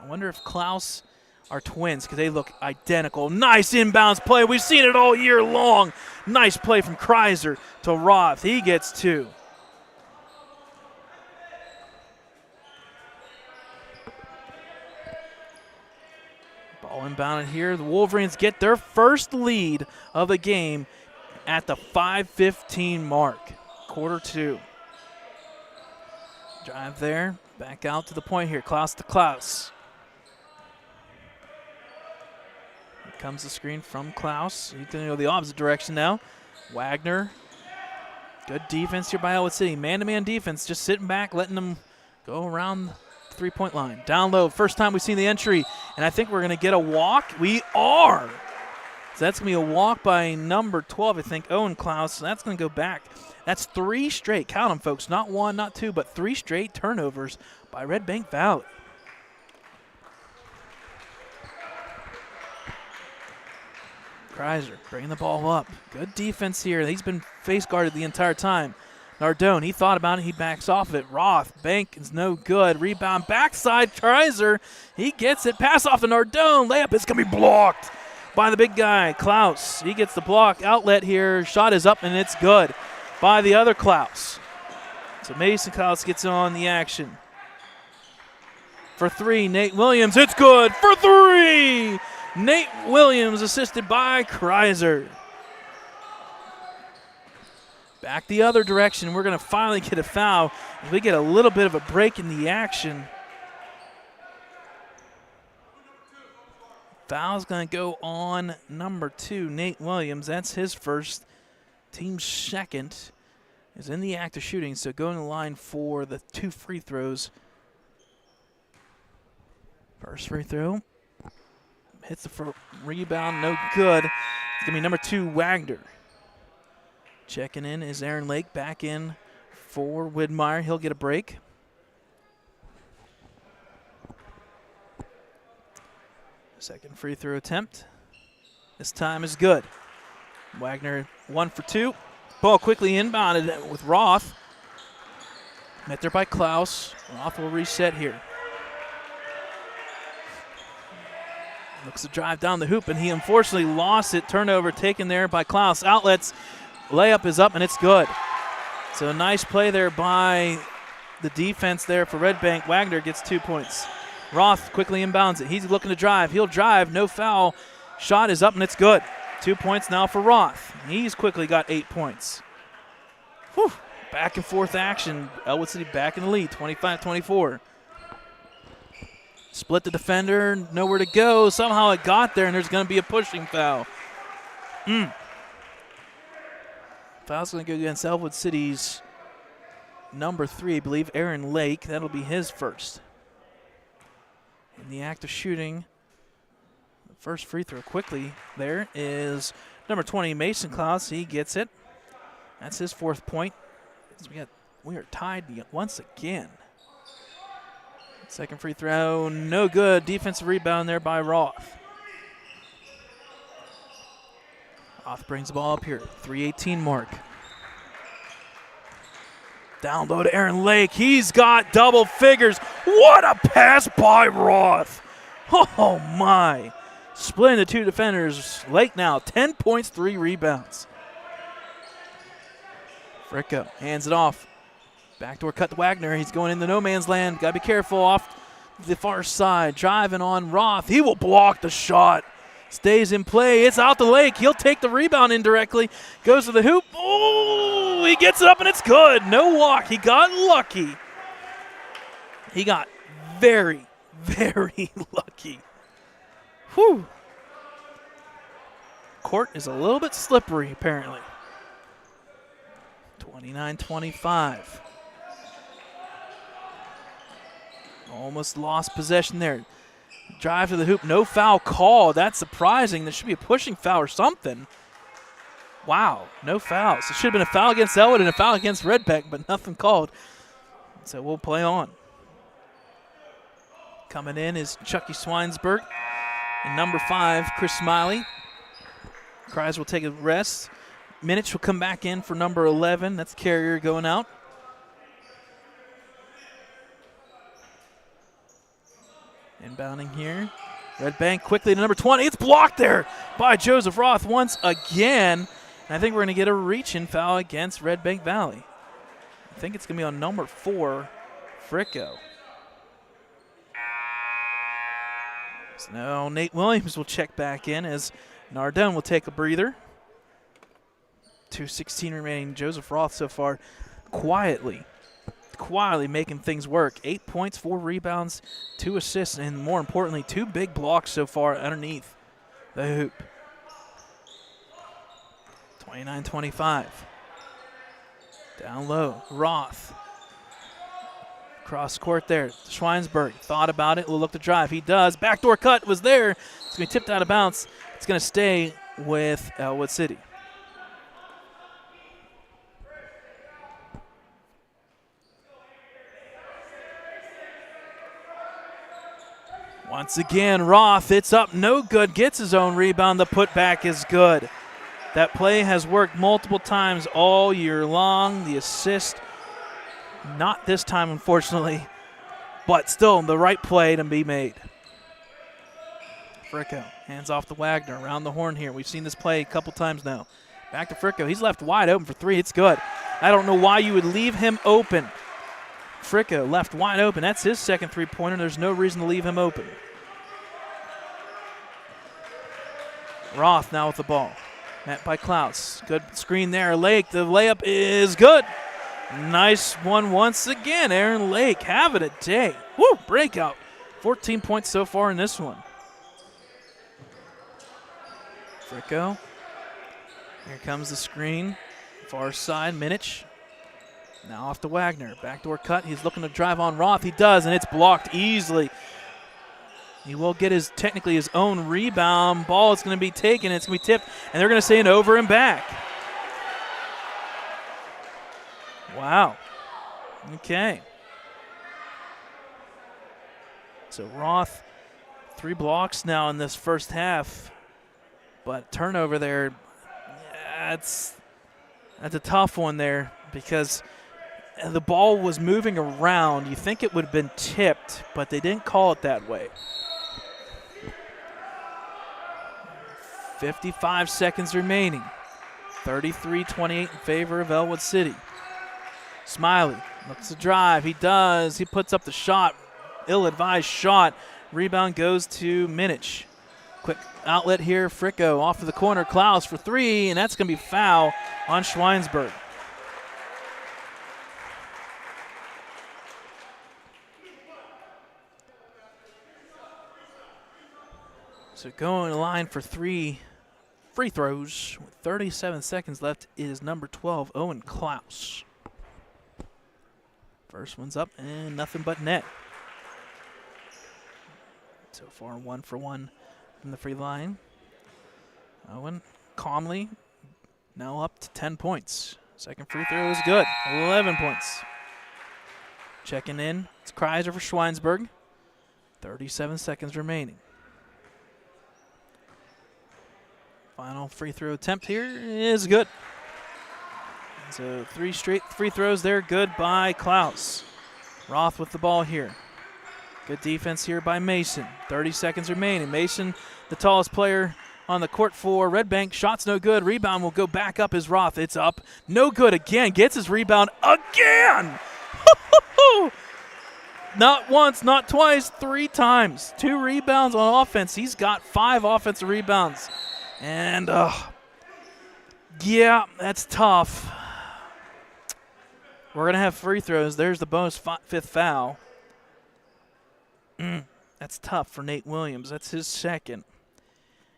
I wonder if Klaus are twins because they look identical. Nice inbounds play. We've seen it all year long. Nice play from Kreiser to Roth. He gets 2. Ball inbounded here. The Wolverines get their first lead of the game at the 5:15 mark. Quarter 2. Drive there. Back out to the point here. Klaus to Klaus. Here comes the screen from Klaus. He's going to go the opposite direction now. Wagner. Good defense here by Ellwood City. Man-to-man defense. Just sitting back, letting them go around three-point line. Down low. First time we've seen the entry. And I think we're going to get a walk. We are. So that's going to be a walk by number 12, I think, Owen Klaus. So that's going to go back That's 3 straight, count them, folks, not 1, not 2, but 3 straight turnovers by Redbank Valley. Kreiser bringing the ball up. Good defense here. He's been face guarded the entire time. Nardone, he thought about it. He backs off it. Roth, bank is no good. Rebound, backside, Kreiser. He gets it. Pass off to Nardone. Layup is going to be blocked by the big guy, Klaus. He gets the block. Outlet here. Shot is up, and it's good by the other Klaus. So Mason Klaus gets on the action. For 3, Nate Williams. It's good for 3. Nate Williams assisted by Kreiser. Back the other direction. We're going to finally get a foul. We get a little bit of a break in the action. Foul's going to go on number 2, Nate Williams. That's his first. Team's second is in the act of shooting, so going to the line for the 2 free throws. First free throw. Hits the rebound, no good. It's going to be number 2, Wagner. Checking in is Aaron Lake, back in for Widmeyer. He'll get a break. Second free throw attempt. This time is good. Wagner 1 for 2. Ball quickly inbounded with Roth. Met there by Klaus. Roth will reset here. Looks to drive down the hoop, and he unfortunately lost it. Turnover taken there by Klaus. Outlets. Layup is up, and it's good. So a nice play there by the defense there for Redbank. Wagner gets 2 points. Roth quickly inbounds it. He's looking to drive. He'll drive. No foul. Shot is up, and it's good. 2 points now for Roth. He's quickly got 8 points. Whew. Back and forth action. Ellwood City back in the lead, 25-24. Split the defender. Nowhere to go. Somehow it got there, and there's going to be a pushing foul. Foul's going to go against Ellwood City's number 3, I believe, Aaron Lake. That'll be his first. In the act of shooting, the first free throw quickly there is number 20, Mason Klaus. He gets it. That's his 4th point. We are tied once again. Second free throw, no good. Defensive rebound there by Roth. Roth brings the ball up here, 3:18 mark. Down low to Aaron Lake. He's got double figures. What a pass by Roth. Oh, my. Splitting the 2 defenders. Lake now, 10 points, 3 rebounds. Fricko hands it off. Backdoor cut to Wagner. He's going into no man's land. Got to be careful off the far side. Driving on Roth. He will block the shot. Stays in play. It's out the Lake. He'll take the rebound indirectly. Goes to the hoop. Oh, he gets it up, and it's good. No walk. He got lucky. He got very, very lucky. Whew. Court is a little bit slippery, apparently. 29-25. Almost lost possession there. Drive to the hoop, no foul called. That's surprising. There should be a pushing foul or something. Wow, no fouls. It should have been a foul against Ellwood and a foul against Redbank, but nothing called. So we'll play on. Coming in is Chucky Swinesberg. And number 5, Chris Smiley. Kreiser will take a rest. Minich will come back in for number 11. That's Carrier going out. Inbounding here. Redbank quickly to number 20. It's blocked there by Joseph Roth once again. And I think we're going to get a reach-in foul against Redbank Valley. I think it's going to be on number 4, Fricko. So now Nate Williams will check back in as Nardone will take a breather. 2:16 remaining. Joseph Roth so far quietly making things work. 8 points, 4 rebounds, 2 assists, and more importantly, 2 big blocks so far underneath the hoop. 29-25. Down low, Roth. Cross court there. Schweinsberg thought about it. Will look to drive. He does. Backdoor cut was there. It's going to be tipped out of bounds. It's going to stay with Ellwood City. Once again, Roth, it's up, no good, gets his own rebound. The putback is good. That play has worked multiple times all year long. The assist, not this time, unfortunately, but still the right play to be made. Fricko, hands off to Wagner, around the horn here. We've seen this play a couple times now. Back to Fricko. He's left wide open for three. It's good. I don't know why you would leave him open. Fricko left wide open. That's his second three-pointer. There's no reason to leave him open. Roth now with the ball. Met by Klaus. Good screen there. Lake, the layup is good. Nice one once again. Aaron Lake having a day. Woo, breakout. 14 points so far in this one. Fricko. Here comes the screen. Far side, Minich. Now off to Wagner. Backdoor cut. He's looking to drive on Roth. He does, and it's blocked easily. He will get technically his own rebound. Ball is going to be taken. It's going to be tipped, and they're going to say an over and back. Wow. Okay. So Roth, 3 blocks now in this first half, but turnover there. That's a tough one there because the ball was moving around. You think it would have been tipped, but they didn't call it that way. 55 seconds remaining. 33-28 in favor of Ellwood City. Smiley looks to drive. He does. He puts up the shot. Ill-advised shot. Rebound goes to Minich. Quick outlet here. Fricko off to the corner. Klaus for 3, and that's going to be foul on Schweinsberg. So going to the line for 3 free throws with 37 seconds left is number 12, Owen Klaus. First one's up and nothing but net. So far 1 for 1 from the free line. Owen calmly now up to 10 points. Second free throw is good, 11 points. Checking in, it's Kreiser for Schweinsberg. 37 seconds remaining. Final free throw attempt here is good. So 3 straight free throws there, good by Klaus. Roth with the ball here. Good defense here by Mason. 30 seconds remaining. Mason, the tallest player on the court for Redbank. Shot's no good. Rebound will go back up as Roth. It's up. No good again. Gets his rebound again. Not once, not twice, 3 times. 2 rebounds on offense. He's got 5 offensive rebounds. And, yeah, that's tough. We're going to have free throws. There's the bonus 5th foul. That's tough for Nate Williams. That's his second.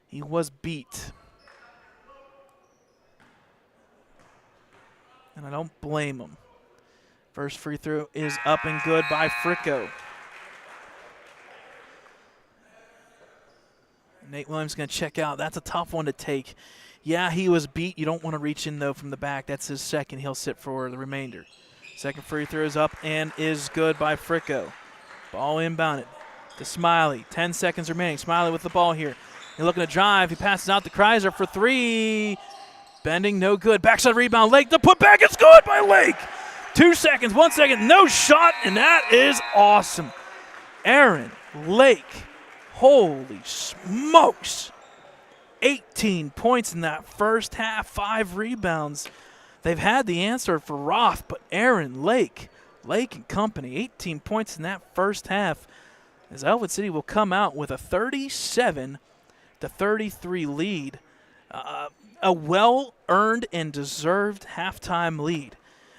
He was beat. And I don't blame him. First free throw is up and good by Fricko. Nate Williams going to check out. That's a tough one to take. Yeah, he was beat. You don't want to reach in, though, from the back. That's his second. He'll sit for the remainder. Second free throw is up and is good by Fricko. Ball inbounded to Smiley. 10 seconds remaining. Smiley with the ball here. He's looking to drive. He passes out to Kreiser for 3. Bending, no good. Backside rebound. Lake, the putback is good by Lake. 2 seconds, 1 second, no shot, and that is awesome. Aaron Lake. Holy smokes. 18 points in that first half, 5 rebounds. They've had the answer for Roth, but Aaron Lake and company, 18 points in that first half, as Ellwood City will come out with a 37-33 lead. A well-earned and deserved halftime lead.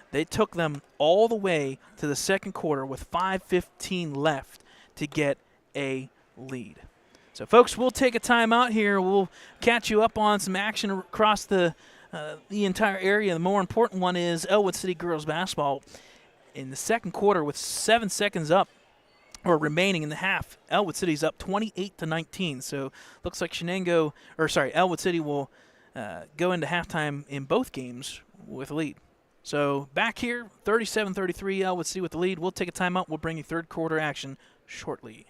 They took them all the way to the second quarter with 5:15 left to get a lead. So, folks, we'll take a timeout here. We'll catch you up on some action across the entire area. The more important one is Ellwood City girls basketball. In the second quarter, with 7 seconds up or remaining in the half, Ellwood City's up 28-19. So, looks like Ellwood City will go into halftime in both games with a lead. So, back here, 37-33, Ellwood City with the lead. We'll take a timeout. We'll bring you third quarter action shortly.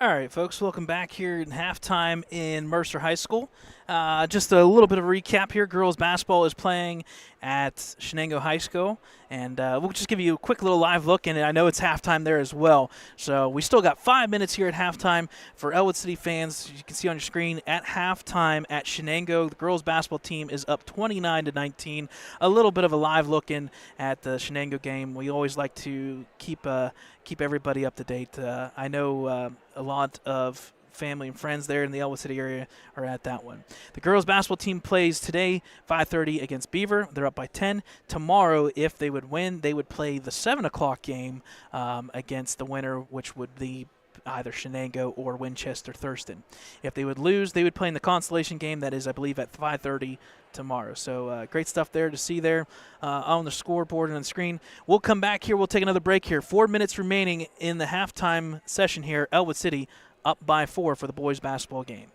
All right, folks, welcome back here in halftime in Mercer High School. Just a little bit of a recap here. Girls basketball is playing at Shenango High School, and we'll just give you a quick little live look, and I know it's halftime there as well. So we still got 5 minutes here at halftime for Ellwood City fans. You can see on your screen at halftime at Shenango, the girls basketball team is up 29-19. A little bit of a live look in at the Shenango game. We always like to keep everybody up to date. I know a lot of family and friends there in the Ellwood City area are at that one. The girls basketball team plays today 5:30 against Beaver. They're up by 10. Tomorrow, if they would win, they would play the 7 o'clock game against the winner, which would be either Shenango or Winchester Thurston. If they would lose, they would play in the consolation game. That is, I believe, at 5:30 tomorrow. So great stuff there to see there on the scoreboard and on the screen. We'll come back here. We'll take another break here. 4 minutes remaining in the halftime session here. Ellwood City up by 4 for the boys basketball game.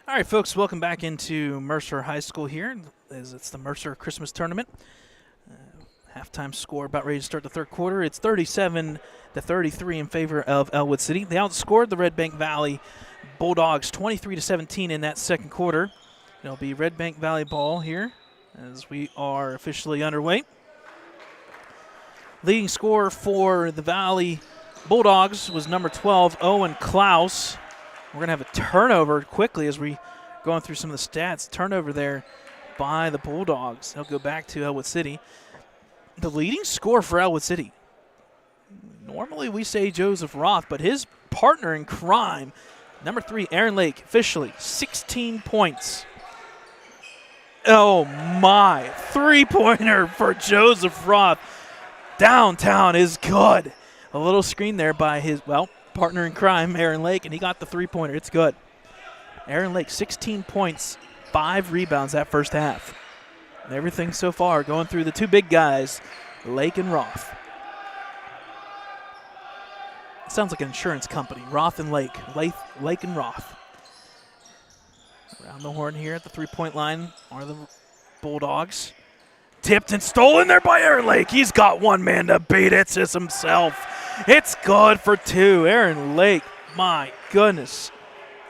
All right, folks, welcome back into Mercer High School here, as it's the Mercer Christmas Tournament. Halftime score about ready to start the third quarter. It's 37-33 in favor of Ellwood City. They outscored the Redbank Valley Bulldogs 23-17 in that second quarter. It'll be Redbank Valley ball here as we are officially underway. Leading scorer for the Valley Bulldogs was number 12, Owen Klaus. We're going to have a turnover quickly as we going through some of the stats. Turnover there by the Bulldogs. They'll go back to Ellwood City. The leading scorer for Ellwood City. Normally we say Joseph Roth, but his partner in crime, number 3, Aaron Lake, officially 16 points. Oh my, 3-pointer for Joseph Roth. Downtown is good. A little screen there by his, partner in crime, Aaron Lake, and he got the 3-pointer. It's good. Aaron Lake, 16 points, 5 rebounds that first half. And everything so far going through the two big guys, Lake and Roth. It sounds like an insurance company, Roth and Lake. Lake and Roth. Around the horn here at the 3-point line are the Bulldogs. Tipped and stolen there by Aaron Lake. He's got one man to beat. It's just himself. It's good for 2. Aaron Lake, my goodness.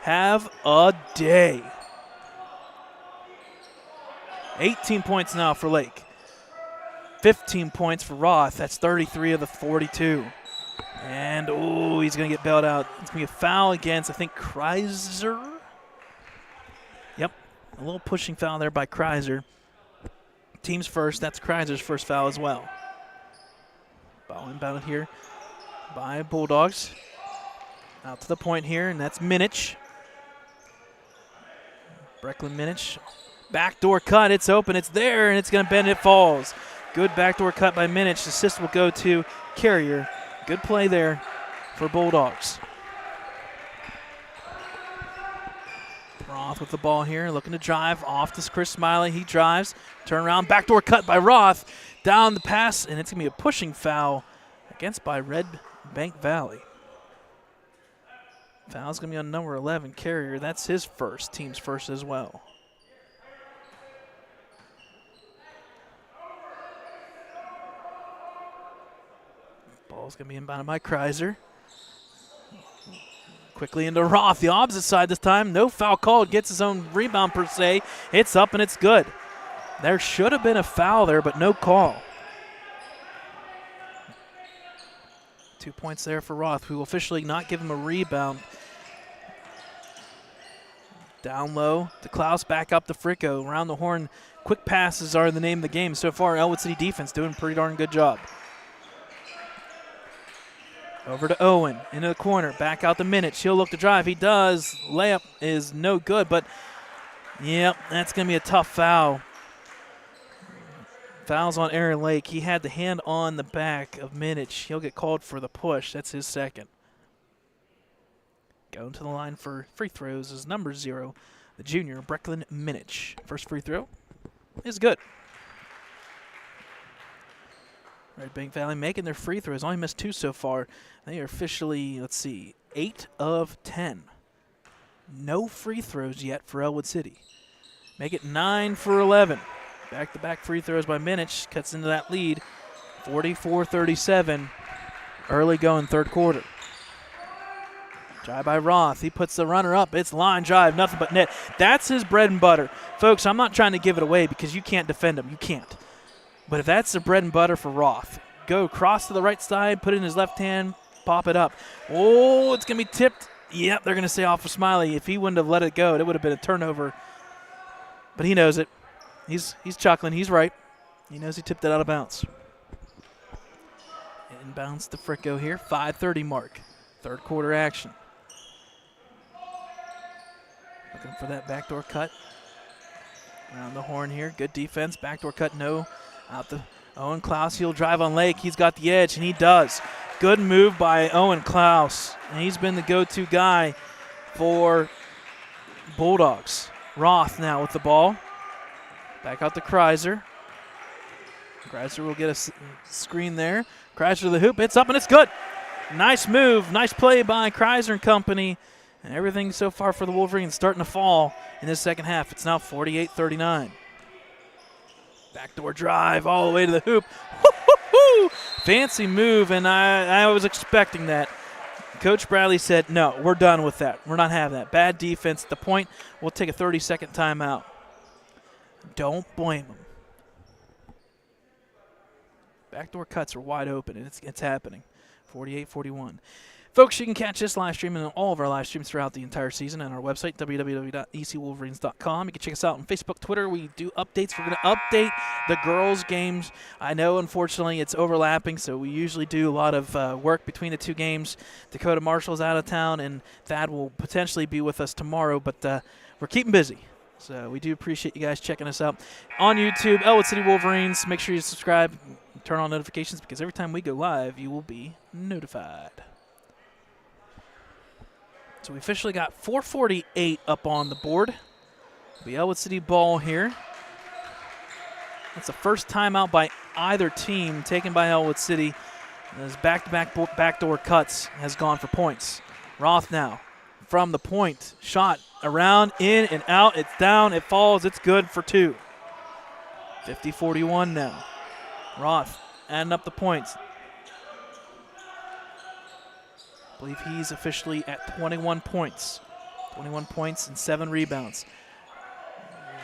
Have a day. 18 points now for Lake. 15 points for Roth. That's 33 of the 42. And, he's going to get bailed out. It's going to be a foul against, I think, Kreiser. Yep, a little pushing foul there by Kreiser. Team's first. That's Kreiser's first foul as well. Ball inbound here by Bulldogs. Out to the point here, and that's Minich. Brecklin Minich. Backdoor cut. It's open. It's there, and it's going to bend. It falls. Good backdoor cut by Minich. Assist will go to Carrier. Good play there for Bulldogs. Roth with the ball here, looking to drive off to Chris Smiley. He drives, turn around, backdoor cut by Roth, down the pass, and it's going to be a pushing foul against by Redbank Valley. Foul's going to be on number 11, Carrier. That's his first, team's first as well. Ball's going to be inbounded by Kreiser. Quickly into Roth, the opposite side this time. No foul called, gets his own rebound per se. It's up and it's good. There should have been a foul there, but no call. 2 points there for Roth, who will officially not give him a rebound. Down low to Klaus, back up to Fricko. Around the horn, quick passes are the name of the game. So far, Ellwood City defense doing a pretty darn good job. Over to Owen, into the corner, back out to Minich. He'll look to drive. He does. Layup is no good, but, yep, that's going to be a tough foul. Foul's on Aaron Lake. He had the hand on the back of Minich. He'll get called for the push. That's his second. Going to the line for free throws is number 0, the junior, Brecklin Minich. First free throw is good. Redbank Valley making their free throws. Only missed 2 so far. They are officially, 8 of 10. No free throws yet for Ellwood City. Make it 9 for 11. Back-to-back free throws by Minich. Cuts into that lead. 44-37. Early going third quarter. Drive by Roth. He puts the runner up. It's line drive, nothing but net. That's his bread and butter. Folks, I'm not trying to give it away because you can't defend him. You can't. But if that's the bread and butter for Roth, go cross to the right side, put it in his left hand, pop it up. Oh, it's going to be tipped. Yep, they're going to say off of Smiley. If he wouldn't have let it go, it would have been a turnover. But he knows it. He's chuckling. He's right. He knows he tipped it out of bounds. Inbounds to Fricko here. 5:30 mark. Third quarter action. Looking for that backdoor cut. Around the horn here. Good defense. Backdoor cut, no. Out to Owen Klaus. He'll drive on Lake. He's got the edge, and he does. Good move by Owen Klaus. And he's been the go-to guy for Bulldogs. Roth now with the ball. Back out to Kreiser. Kreiser will get a screen there. Kreiser to the hoop. It's up, and it's good. Nice move. Nice play by Kreiser and company. And everything so far for the Wolverines starting to fall in this second half. It's now 48-39. Backdoor drive all the way to the hoop. Woo-hoo-hoo! Fancy move, and I was expecting that. Coach Bradley said, no, we're done with that. We're not having that. Bad defense at the point. We'll take a 30-second timeout. Don't blame him. Backdoor cuts are wide open, and it's happening. 48-41. Folks, you can catch this live stream and all of our live streams throughout the entire season on our website, www.ecwolverines.com. You can check us out on Facebook, Twitter. We do updates. We're going to update the girls' games. I know, unfortunately, it's overlapping, so we usually do a lot of work between the two games. Dakota Marshall's out of town, and Thad will potentially be with us tomorrow, but we're keeping busy. So we do appreciate you guys checking us out on YouTube, Ellwood City Wolverines. Make sure you subscribe, turn on notifications, because every time we go live, you will be notified. So we officially got 4:48 up on the board. It'll be Ellwood City ball here. That's the first timeout by either team taken by Ellwood City. As back-to-back backdoor cuts has gone for points. Roth now from the point. Shot around, in, and out. It's down, it falls, it's good for 2. 50-41 now. Roth adding up the points. I believe he's officially at 21 points. 21 points and 7 rebounds.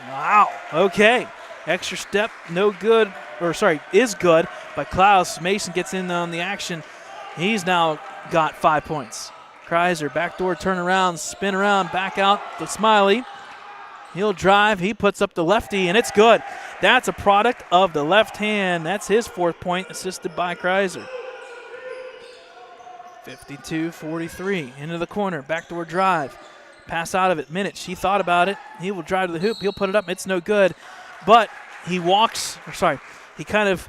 Wow, okay. Extra step, no good, or sorry, is good by Klaus. Mason gets in on the action. He's now got 5 points. Kreiser, backdoor turnaround, spin around, back out to Smiley. He'll drive, he puts up the lefty, and it's good. That's a product of the left hand. That's his 4th point, assisted by Kreiser. 52-43, into the corner, backdoor drive. Pass out of it, Minich, he thought about it. He will drive to the hoop, he'll put it up, it's no good. But he he kind of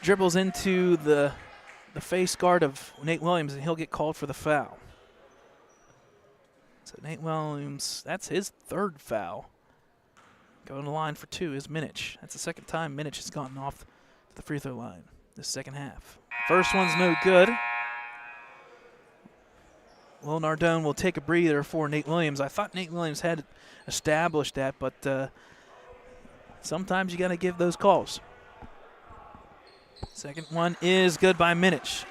dribbles into the face guard of Nate Williams, and he'll get called for the foul. So Nate Williams, that's his 3rd foul. Going to the line for 2 is Minich. That's the 2nd time Minich has gotten off to the free throw line this second half. First one's no good. Will Nardone will take a breather for Nate Williams. I thought Nate Williams had established that, but sometimes you got to give those calls. Second one is good by Minich.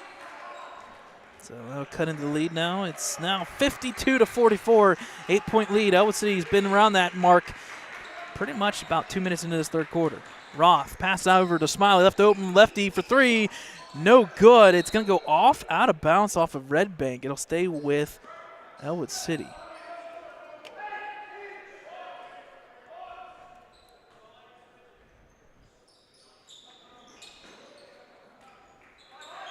So they'll cut into the lead now. It's now 52-44, 8-point lead. Ellwood City's been around that mark pretty much about 2 minutes into this 3rd quarter. Roth, pass over to Smiley, left open, lefty for 3. No good. It's going to go out of bounds off of Redbank. It'll stay with Ellwood City.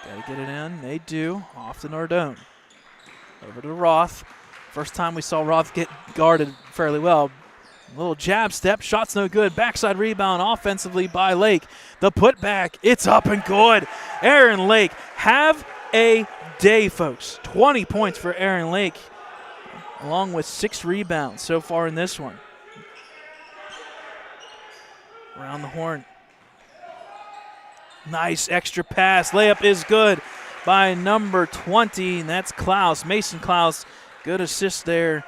Got to get it in. They do. Off to Nardone. Over to Roth. First time we saw Roth get guarded fairly well. Little jab step, shot's no good. Backside rebound offensively by Lake. The putback, it's up and good. Aaron Lake, have a day, folks. 20 points for Aaron Lake, along with 6 rebounds so far in this one. Around the horn. Nice extra pass. Layup is good by number 20, and that's Klaus, Mason Klaus. Good assist there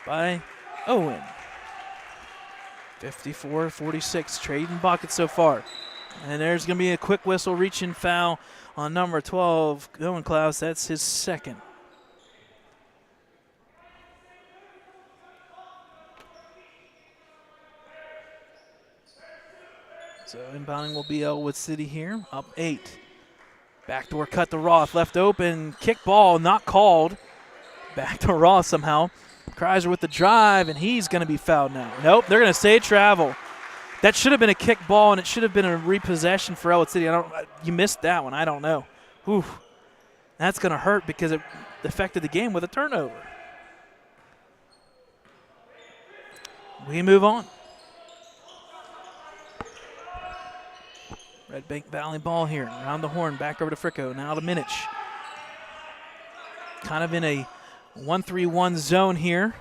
by Owen. 54-46, trading buckets so far. And there's going to be a quick whistle reaching foul on number 12, Owen Klaus. That's his 2nd. So inbounding will be Ellwood City here, up 8. Backdoor cut to Roth, left open, kick ball, not called. Back to Roth somehow. Kreiser with the drive, and he's going to be fouled now. Nope, they're going to say travel. That should have been a kick ball, and it should have been a repossession for Ellwood City. You missed that one. I don't know. Whew. That's going to hurt because it affected the game with a turnover. We move on. Redbank Valley ball here. Around the horn, back over to Fricko. Now to Minich. Kind of in a 1-3-1 zone here.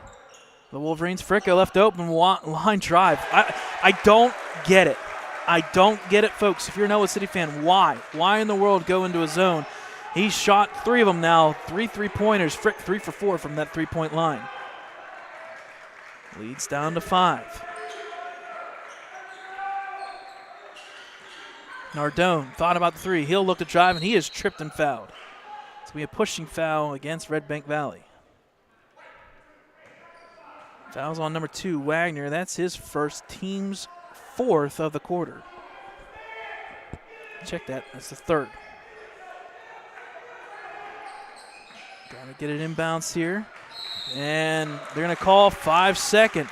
The Wolverines. Fricko left open, line drive. I don't get it. I don't get it, folks. If you're an Ellwood City fan, why? Why in the world go into a zone? He's shot 3 of them now. 3 3-pointers. Frick 3 for 4 from that 3-point line. Leads down to 5. Nardone thought about the 3. He'll look to drive, and he is tripped and fouled. It's going to be a pushing foul against Redbank Valley. Foul's on number 2, Wagner. That's his first, team's 4th of the quarter. check that. That's the third. Got to get it inbounds here. And they're going to call 5 second.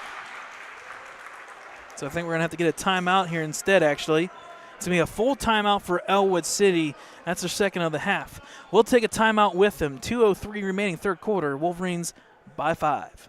So I think we're going to have to get a timeout here instead, actually. It's going to be a full timeout for Ellwood City. That's their second of the half. We'll take a timeout with them. 2:03 remaining third quarter. Wolverines by 5.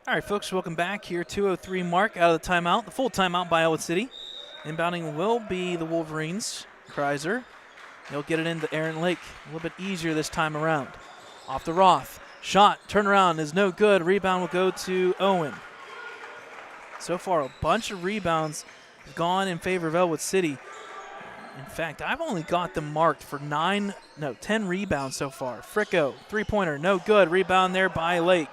All right, folks, welcome back here. 2:03 mark out of the timeout. The full timeout by Ellwood City. Inbounding will be the Wolverines. Kreiser. He'll get it into Aaron Lake. A little bit easier this time around. Off the Roth. Shot, turnaround is no good. Rebound will go to Owen. So far, a bunch of rebounds have gone in favor of Ellwood City. In fact, I've only got them marked for 10 rebounds so far. Fricko, three-pointer, no good. Rebound there by Lake.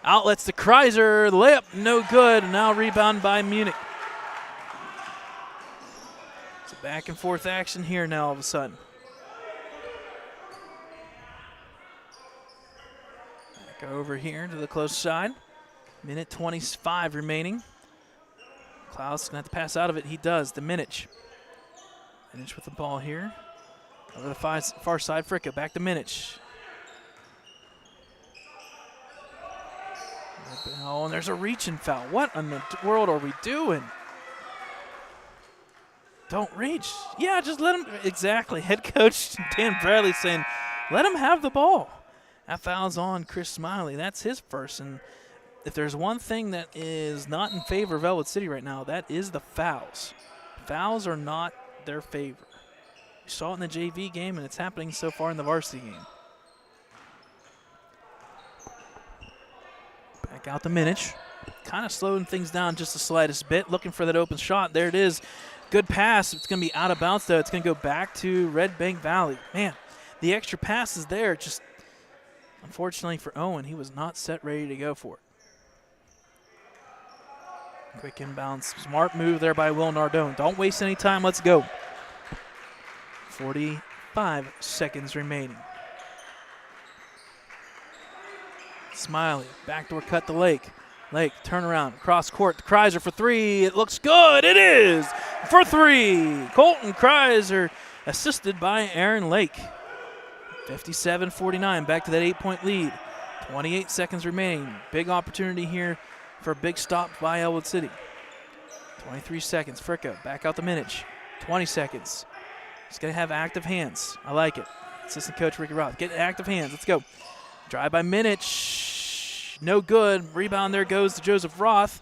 Outlets to Kreiser, the layup, no good. Now rebound by Munich. It's a back and forth action here now all of a sudden. Back over here to the close side. Minute 25 remaining. Klaus gonna have to pass out of it. He does. Minich. Minich with the ball here. Over the far side, Fricka back to Minich. Oh, and there's a reaching foul. What in the world are we doing? Don't reach. Yeah, just let him. Exactly. Head coach Dan Bradley saying, let him have the ball. That foul's on Chris Smiley. That's his first. And if there's one thing that is not in favor of Ellwood City right now, that is the fouls. Fouls are not their favor. We saw it in the JV game, and it's happening so far in the varsity game. Back out to Minich. Kind of slowing things down just the slightest bit. Looking for that open shot. There it is. Good pass. It's going to be out of bounds, though. It's going to go back to Redbank Valley. Man, the extra pass is there. Just unfortunately for Owen, he was not set ready to go for it. Quick inbounds. Smart move there by Will Nardone. Don't waste any time. Let's go. 45 seconds remaining. Smiley, backdoor cut to Lake. Lake, turnaround, cross court to Kreiser for three. It looks good. It is for three. Colton Kreiser, assisted by Aaron Lake. 57-49, back to that 8-point lead. 28 seconds remaining. Big opportunity here for a big stop by Ellwood City. 23 seconds. Fricka, back out the Minich. 20 seconds. He's going to have active hands. I like it. Assistant coach Ricky Roth. Get active hands. Let's go. Drive by Minich. No good. Rebound there goes to Joseph Roth.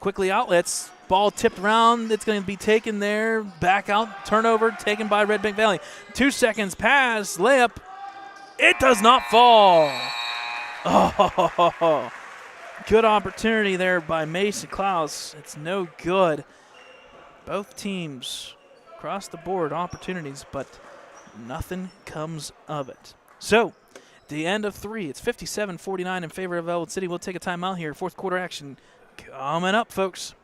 Quickly outlets. Ball tipped around. It's going to be taken there. Back out. Turnover taken by Redbank Valley. 2 seconds pass. Layup. It does not fall. Oh, good opportunity there by Mason Klaus. It's no good. Both teams across the board opportunities, but nothing comes of it. So, the end of three. It's 57-49 in favor of Ellwood City. We'll take a timeout here. Fourth quarter action coming up, folks.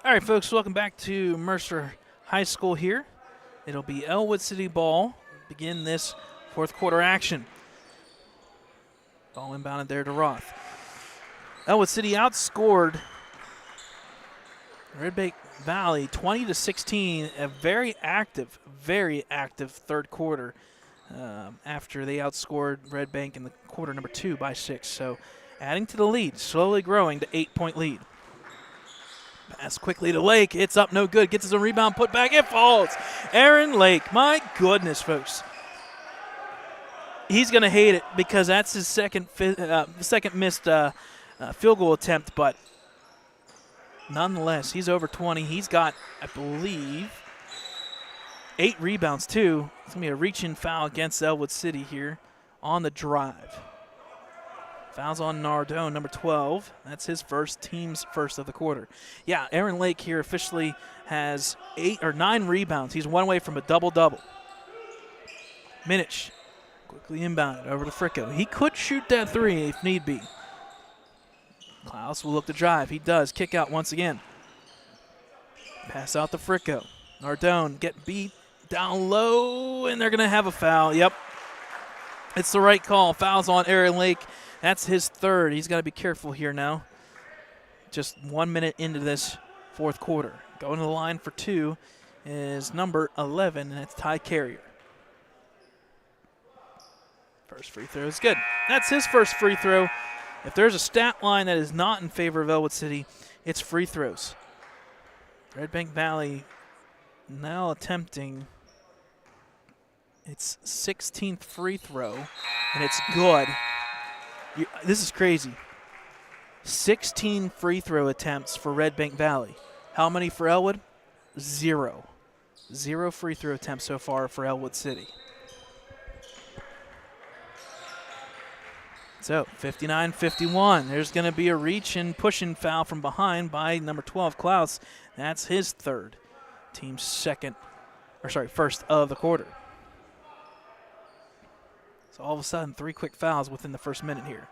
All right, folks, welcome back to Mercer High School here. It'll be Ellwood City ball. Begin this fourth quarter action. Ball inbounded there to Roth. Ellwood City outscored Redbank Valley 20-16. A very active third quarter after they outscored Redbank in the quarter number 2 by 6. So adding to the lead, slowly growing to 8-point lead. Pass quickly to Lake. It's up, no good. Gets his own rebound, put back. It falls. Aaron Lake, my goodness, folks. He's going to hate it because that's his second missed field goal attempt, but nonetheless, he's over 20. He's got, I believe, 8 rebounds, too. It's going to be a reach-in foul against Ellwood City here on the drive. Fouls on Nardone, number 12. That's his first, team's first of the quarter. Yeah, Aaron Lake here officially has 8 or 9 rebounds. He's one away from a double-double. Minich quickly inbounded over to Fricko. He could shoot that 3 if need be. Klaus will look to drive. He does. Kick out once again. Pass out to Fricko. Nardone get beat down low, and they're going to have a foul. Yep. It's the right call. Fouls on Aaron Lake. That's his third. He's got to be careful here now. Just 1 minute into this fourth quarter. Going to the line for 2 is number 11, and it's Ty Carrier. First free throw is good. That's his first free throw. If there's a stat line that is not in favor of Ellwood City, it's free throws. Redbank Valley now attempting its 16th free throw, and it's good. This is crazy. 16 free throw attempts for Redbank Valley. How many for Ellwood? 0. 0 free throw attempts so far for Ellwood City. So 59-51. There's going to be a reach and push-in foul from behind by number 12, Klaus. That's his third. Team's first of the quarter. So all of a sudden, 3 quick fouls within the first minute here.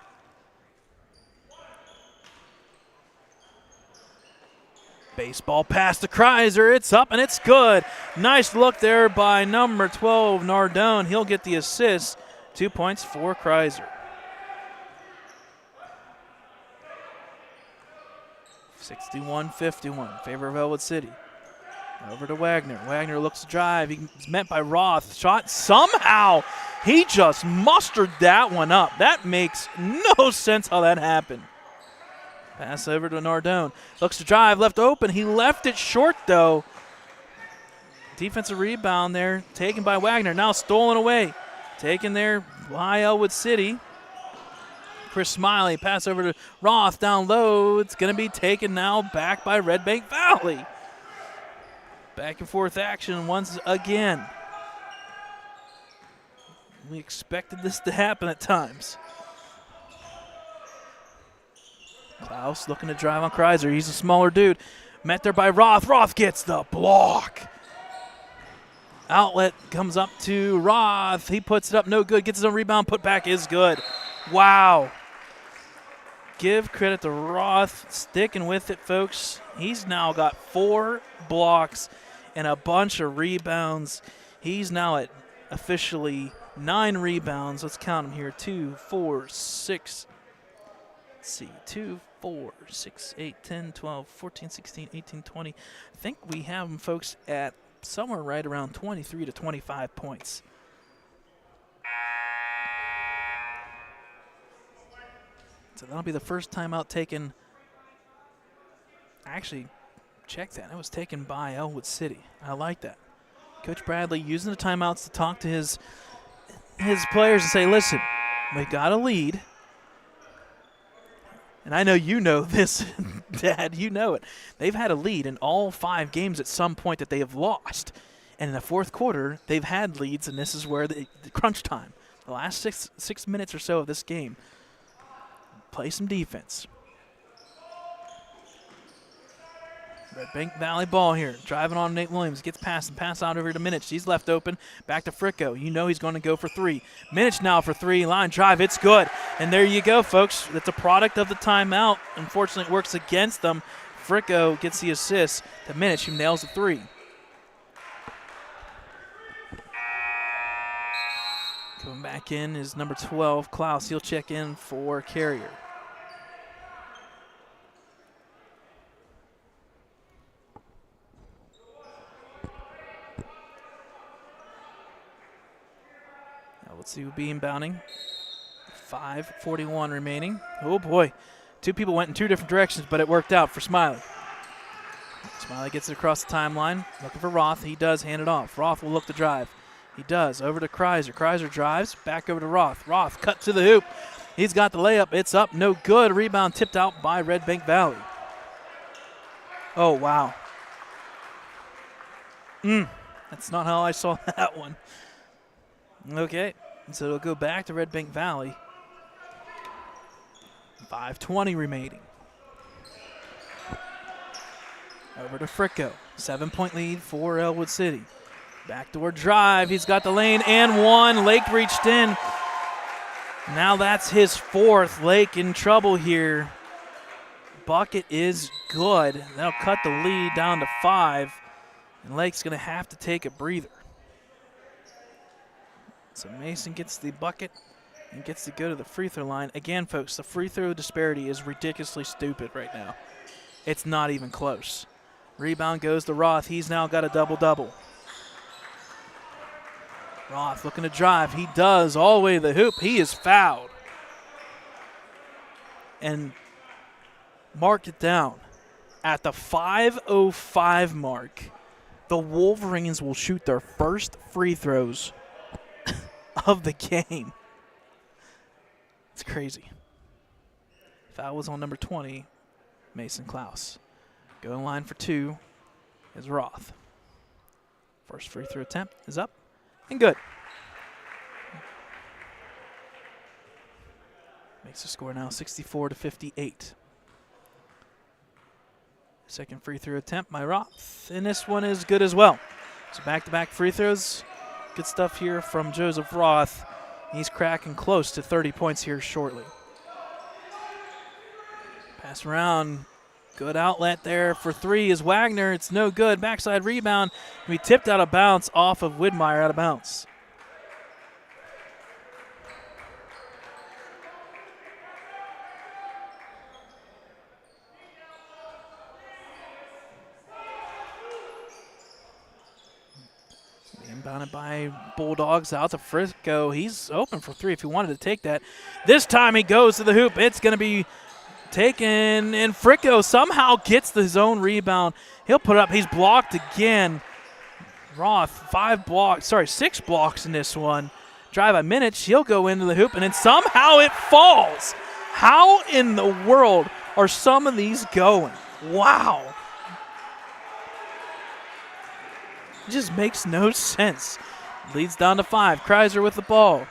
Baseball pass to Kreiser. It's up and it's good. Nice look there by number 12, Nardone. He'll get the assist. 2 points for Kreiser. 61-51, favor of Ellwood City. Over to Wagner. Wagner looks to drive. He's met by Roth. Shot somehow. He just mustered that one up. That makes no sense how that happened. Pass over to Nardone. Looks to drive. Left open. He left it short, though. Defensive rebound there. Taken by Wagner. Now stolen away. Taken there by Ellwood City. Chris Smiley. Pass over to Roth. Down low. It's going to be taken now back by Redbank Valley. Back and forth action once again. We expected this to happen at times. Klaus looking to drive on Kreiser. He's a smaller dude. Met there by Roth. Roth gets the block. Outlet comes up to Roth. He puts it up, no good. Gets his own rebound. Put back is good. Wow. Give credit to Roth. Sticking with it, folks. He's now got 4 blocks and a bunch of rebounds. He's now at officially 9 rebounds. Let's count them here. 2, 4, 6. Let's see. 2, 4, 6, 8, 10, 12, 14, 16, 18, 20. I think we have them, folks, at somewhere right around 23 to 25 points. So that'll be the first timeout taken. Actually, check that. It was taken by Ellwood City. I like that. Coach Bradley using the timeouts to talk to his players and say, listen, we got a lead. And I know you know this, Dad. You know it. They've had a lead in all 5 games at some point that they have lost. And in the fourth quarter, they've had leads, and this is where the crunch time. The last six minutes or so of this game. Play some defense. Redbank Valley ball here. Driving on Nate Williams. Gets past and pass out over to Minich. He's left open. Back to Fricko. You know he's going to go for 3. Minich now for 3. Line drive. It's good. And there you go, folks. That's a product of the timeout. Unfortunately, it works against them. Fricko gets the assist. The minute she nails the three. Coming back in is number 12, Klaus. He'll check in for Carrier. Now let's see who be inbounding. 5:41 remaining. Oh boy, two people went in two different directions, but it worked out for Smiley. Smiley gets it across the timeline, looking for Roth. He does hand it off. Roth will look to drive. He does. Over to Kreiser. Kreiser drives. Back over to Roth. Roth cut to the hoop. He's got the layup. It's up. No good. Rebound tipped out by Redbank Valley. Oh, wow. That's not how I saw that one. Okay. So it'll go back to Redbank Valley. 5:20 remaining. Over to Fricko. 7-point lead for Ellwood City. Backdoor drive. He's got the lane and one. Lake reached in. Now that's his fourth. Lake in trouble here. Bucket is good. That'll cut the lead down to 5. And Lake's going to have to take a breather. So Mason gets the bucket and gets to go to the free throw line. Again, folks, the free throw disparity is ridiculously stupid right now. It's not even close. Rebound goes to Roth. He's now got a double-double. Roth looking to drive. He does all the way to the hoop. He is fouled. And mark it down. At the 5:05 mark, the Wolverines will shoot their first free throws of the game. It's crazy. Foul was on number 20, Mason Klaus. Going line for two is Roth. First free throw attempt is up. And good. Makes the score now 64-58. Second free throw attempt by Roth. And this one is good as well. So back-to-back free throws. Good stuff here from Joseph Roth. He's cracking close to 30 points here shortly. Pass around. Good outlet there for three is Wagner. It's no good. Backside rebound. We tipped out of bounds off of Widmeyer out of bounds. Inbounded by Bulldogs out to Fricko. He's open for three if he wanted to take that. This time he goes to the hoop. It's going to be taken, and Fricko somehow gets his own rebound. He'll put it up. He's blocked again. Roth, 6 blocks in this one. Drive by minutes. He'll go into the hoop, and then somehow it falls. How in the world are some of these going? Wow. It just makes no sense. Leads down to 5. Kreiser with the ball.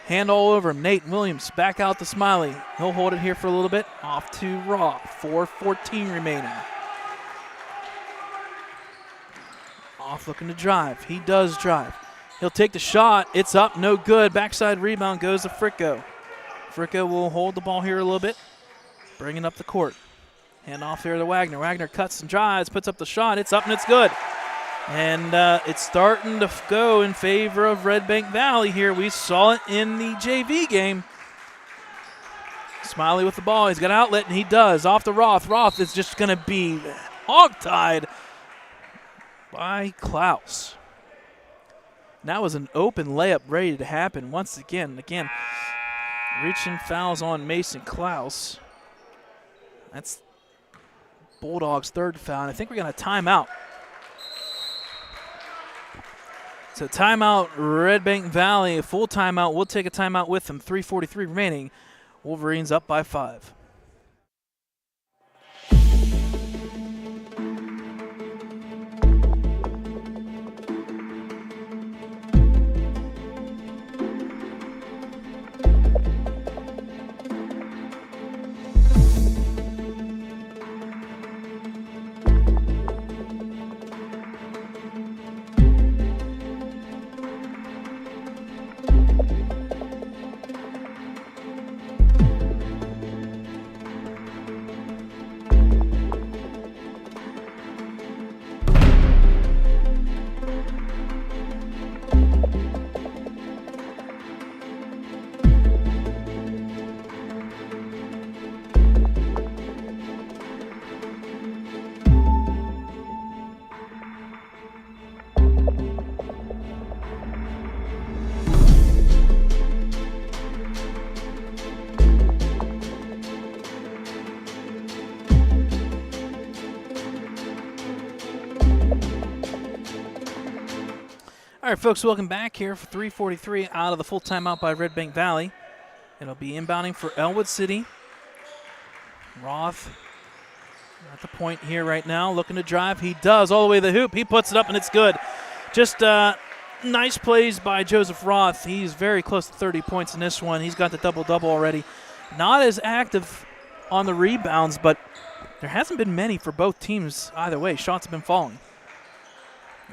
Hand all over him. Nate Williams back out to Smiley. He'll hold it here for a little bit. Off to Roth. 4:14 remaining. Off looking to drive. He does drive. He'll take the shot. It's up. No good. Backside rebound goes to Fricko. Fricko will hold the ball here a little bit. Bringing up the court. Hand off there to Wagner. Wagner cuts and drives. Puts up the shot. It's up and it's good. And it's starting to go in favor of Redbank Valley here. We saw it in the JV game. Smiley with the ball. He's got an outlet, and he does. Off to Roth. Roth is just going to be hog-tied by Klaus. And that was an open layup ready to happen once again. Again, reaching fouls on Mason Klaus. That's Bulldogs' third foul. And I think we're going to timeout. So timeout, Redbank Valley, a full timeout. We'll take a timeout with them. 3:43 remaining. Wolverines up by 5. All right, folks, welcome back here for 3:43 out of the full timeout by Redbank Valley. It'll be inbounding for Ellwood City. Roth at the point here right now, looking to drive. He does all the way to the hoop. He puts it up, and it's good. Just nice plays by Joseph Roth. He's very close to 30 points in this one. He's got the double-double already. Not as active on the rebounds, but there hasn't been many for both teams either way. Shots have been falling.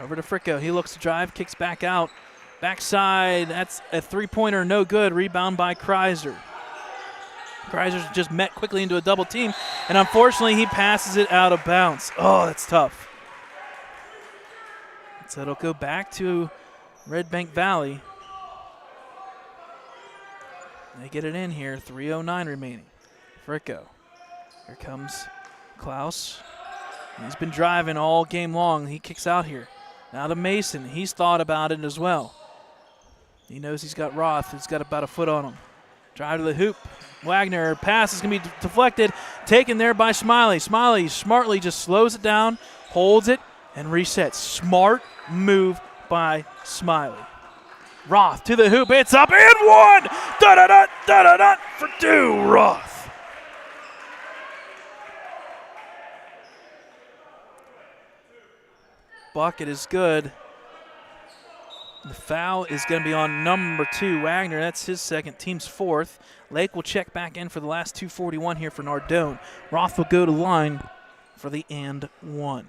Over to Fricko. He looks to drive, kicks back out. Backside, that's a three-pointer, no good. Rebound by Kreiser. Kreiser's just met quickly into a double team, and unfortunately he passes it out of bounds. Oh, that's tough. So it'll go back to Redbank Valley. They get it in here, 3:09 remaining. Fricko. Here comes Klaus. He's been driving all game long. He kicks out here. Now to Mason. He's thought about it as well. He knows he's got Roth. He's got about a foot on him. Drive to the hoop. Wagner. Pass is going to be deflected. Taken there by Smiley. Smiley smartly just slows it down, holds it, and resets. Smart move by Smiley. Roth to the hoop. It's up and one. Da-da-da, da-da-da for two. Roth. Bucket is good. The foul is going to be on number 2, Wagner. That's his second, team's fourth. Lake will check back in for the last 2:41 here for Nardone. Roth will go to line for the and one.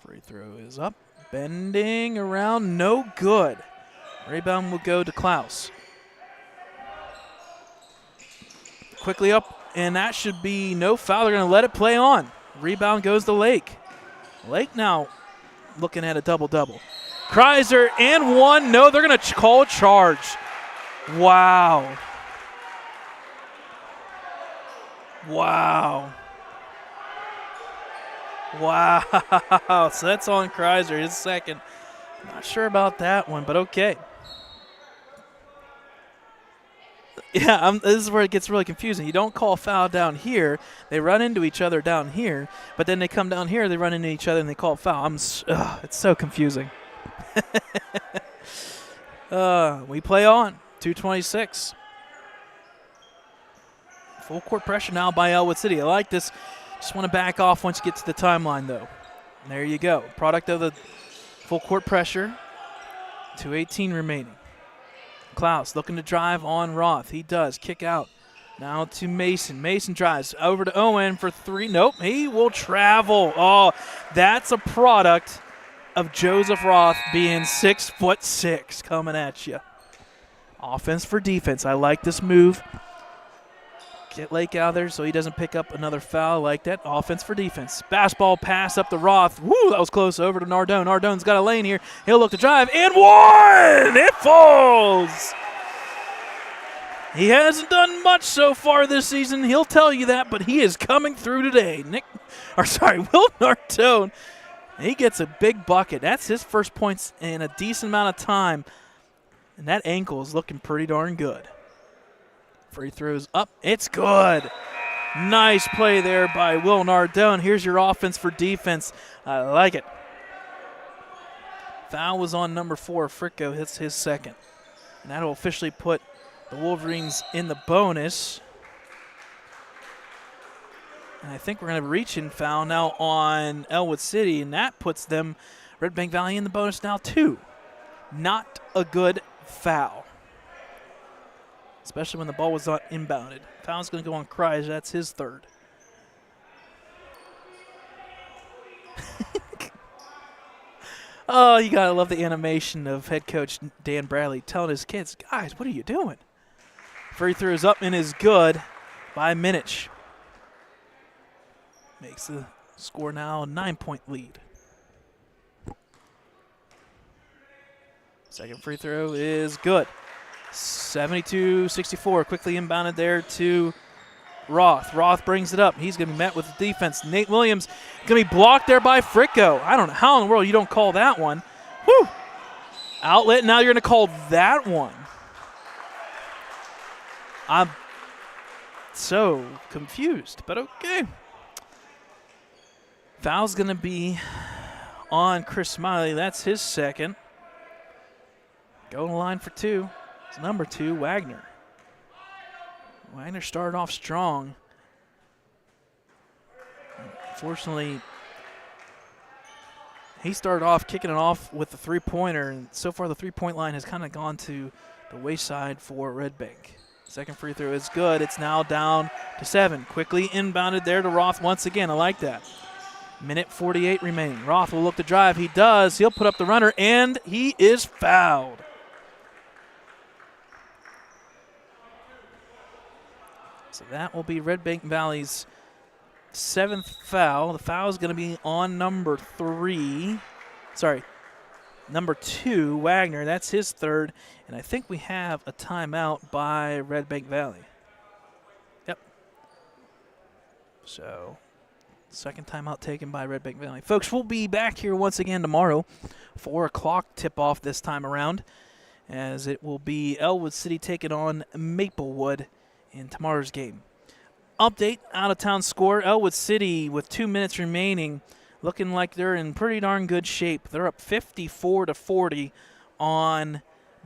Free throw is up. Bending around, no good. Rebound will go to Klaus. Quickly up, and that should be no foul. They're going to let it play on. Rebound goes to Lake. Lake now looking at a double-double. Kreiser and one. No, they're going to call a charge. Wow. Wow. Wow. So that's on Kreiser, his second. Not sure about that one, but okay. Yeah, this is where it gets really confusing. You don't call a foul down here. They run into each other down here, but then they come down here, they run into each other, and they call a foul. It's so confusing. We play on. 2:26. Full court pressure now by Ellwood City. I like this. Just want to back off once you get to the timeline, though. And there you go. Product of the full court pressure. 2:18 remaining. Klaus looking to drive on Roth. He does. Kick out. Now to Mason. Mason drives over to Owen for three. Nope. He will travel. Oh, that's a product of Joseph Roth being 6'6" coming at you. Offense for defense. I like this move. Get Lake out there so he doesn't pick up another foul like that. Offense for defense. Basketball pass up to Roth. Woo, that was close. Over to Nardone. Nardone's got a lane here. He'll look to drive. And one! It falls! He hasn't done much so far this season. He'll tell you that, but he is coming through today. Will Nardone. He gets a big bucket. That's his first points in a decent amount of time. And that ankle is looking pretty darn good. Free throws up. It's good. Nice play there by Will Nardone. Here's your offense for defense. I like it. Foul was on number 4. Fricko hits his second. And that will officially put the Wolverines in the bonus. And I think we're going to reach in foul now on Ellwood City, and that puts them, Redbank Valley, in the bonus now too. Not a good foul. Especially when the ball was not inbounded. Foul's going to go on Kreiser. That's his third. Oh, you got to love the animation of head coach Dan Bradley telling his kids, guys, what are you doing? Free throw is up and is good by Minich. Makes the score now a 9-point lead. Second free throw is good. 72-64, quickly inbounded there to Roth. Roth brings it up. He's going to be met with the defense. Nate Williams going to be blocked there by Fricko. I don't know how in the world you don't call that one. Whew. Outlet, now you're going to call that one. I'm so confused, but okay. Foul's going to be on Chris Smiley. That's his second. Going to line for 2. It's number 2, Wagner. Wagner started off strong. Unfortunately, he started off kicking it off with the three-pointer, and so far the three-point line has kind of gone to the wayside for Redbank. Second free throw is good. It's now down to 7. Quickly inbounded there to Roth once again. I like that. Minute 48 remaining. Roth will look to drive. He does. He'll put up the runner, and he is fouled. So that will be Redbank Valley's 7th foul. The foul is going to be on number 2, Wagner. That's his 3rd. And I think we have a timeout by Redbank Valley. Yep. So, second timeout taken by Redbank Valley. Folks, we'll be back here once again tomorrow. 4 o'clock tip-off this time around, as it will be Ellwood City taking on Maplewood in tomorrow's game. Update, out-of-town score. Ellwood City, with 2 minutes remaining, looking like they're in pretty darn good shape. They're up 54-40 on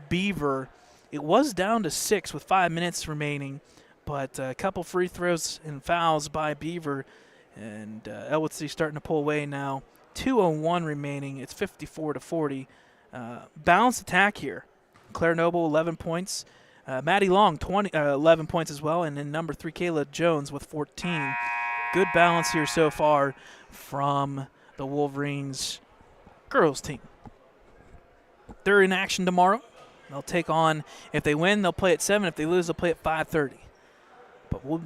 Beaver. It was down to 6 with 5 minutes remaining, but a couple free throws and fouls by Beaver, and Ellwood City starting to pull away now. 2:01 remaining. It's 54-40. Balanced attack here. Claire Noble, 11 points. Maddie Long, 11 points as well, and then number 3, Kayla Jones with 14. Good balance here so far from the Wolverines girls team. They're in action tomorrow. They'll take on, if they win, they'll play at 7. If they lose, they'll play at 5:30. But we'll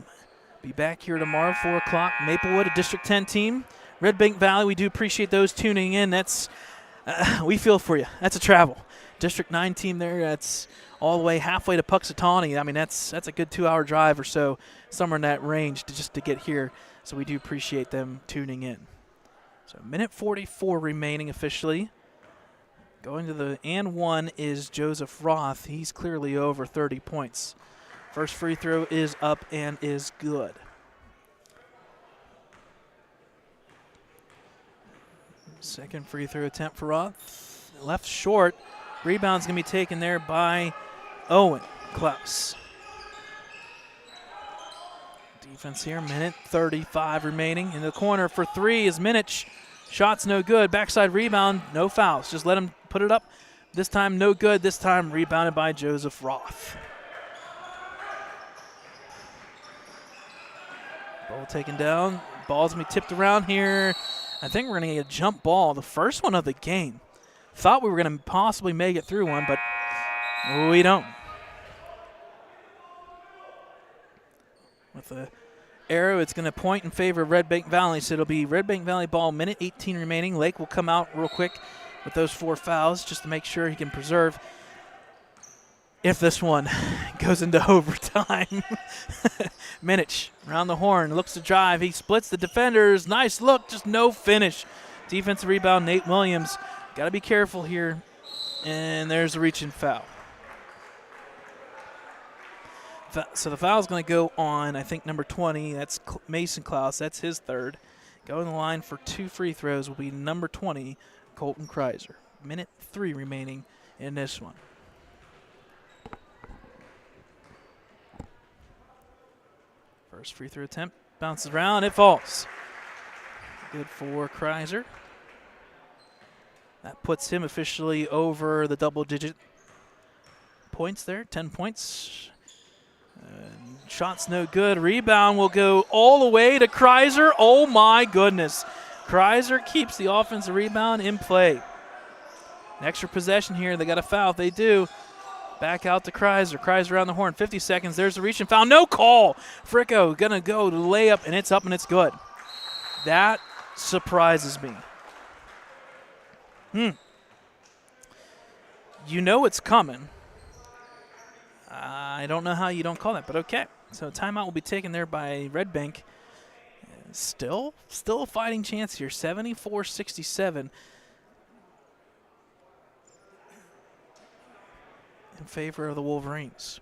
be back here tomorrow, 4 o'clock. Maplewood, a District 10 team. Redbank Valley, we do appreciate those tuning in. That's we feel for you. That's a travel. District 9 team there, that's all the way halfway to Puxatawney. I mean, that's a good 2-hour drive or so, somewhere in that range just to get here. So we do appreciate them tuning in. So minute 44 remaining officially. Going to the and 1 is Joseph Roth. He's clearly over 30 points. First free throw is up and is good. Second free throw attempt for Roth. Left short. Rebound's going to be taken there by Owen Klaus. Defense here, minute 35 remaining. In the corner for 3 is Minich. Shot's no good. Backside rebound, no fouls. Just let him put it up. This time no good. This time rebounded by Joseph Roth. Ball taken down. Ball's going to be tipped around here. I think we're going to get a jump ball. The first one of the game. Thought we were going to possibly make it through one, but we don't. With the arrow, it's going to point in favor of Redbank Valley, so it'll be Redbank Valley ball, minute 18 remaining. Lake will come out real quick with those 4 fouls just to make sure he can preserve if this one goes into overtime. Minich around the horn, looks to drive. He splits the defenders. Nice look, just no finish. Defensive rebound, Nate Williams. Got to be careful here. And there's a reach and foul. So the foul is going to go on, I think, number 20. That's Mason Klaus. That's his 3rd. Going the line for 2 free throws will be number 20, Colton Kreiser. Minute 3 remaining in this one. First free throw attempt. Bounces around. It falls. Good for Kreiser. That puts him officially over the double-digit points there, 10 points. Shot's no good. Rebound will go all the way to Kreiser. Oh, my goodness. Kreiser keeps the offensive rebound in play. An extra possession here. They got a foul. If they do, back out to Kreiser. Kreiser on the horn. 50 seconds. There's the reach and foul. No call. Fricko going to go to layup, and it's up, and it's good. That surprises me. You know it's coming. I don't know how you don't call that, but okay. So timeout will be taken there by Redbank. Still a fighting chance here. 74-67 in favor of the Wolverines.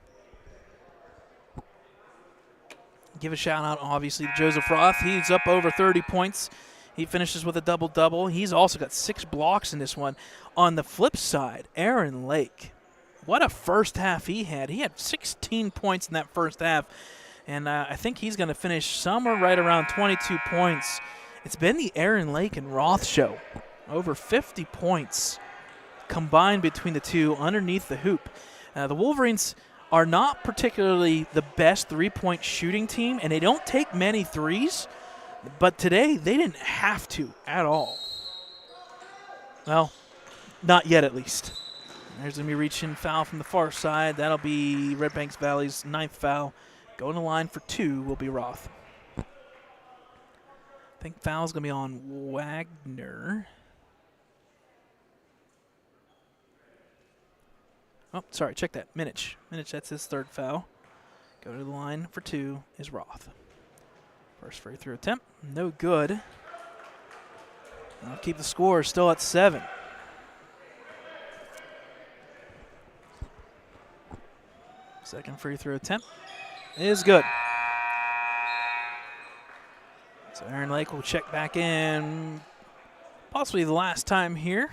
Give a shout out, obviously, to Joseph Roth. He's up over 30 points He finishes with a double-double. He's also got 6 blocks in this one. On the flip side, Aaron Lake, what a first half he had. He had 16 points in that first half, and I think he's going to finish somewhere right around 22 points. It's been the Aaron Lake and Roth show. Over 50 points combined between the two underneath the hoop. The Wolverines are not particularly the best three-point shooting team, and they don't take many threes, but today they didn't have to at all. Well, not yet at least. There's going to be reach-in foul from the far side. That'll be Redbank Valley's 9th foul. Going to line for 2 will be Roth. I think foul's going to be on Wagner. Oh, sorry, check that. Minich, that's his 3rd foul. Go to the line for 2 is Roth. First free throw attempt, no good. I'll keep the score still at 7. Second free throw attempt is good. So Aaron Lake will check back in, possibly the last time here.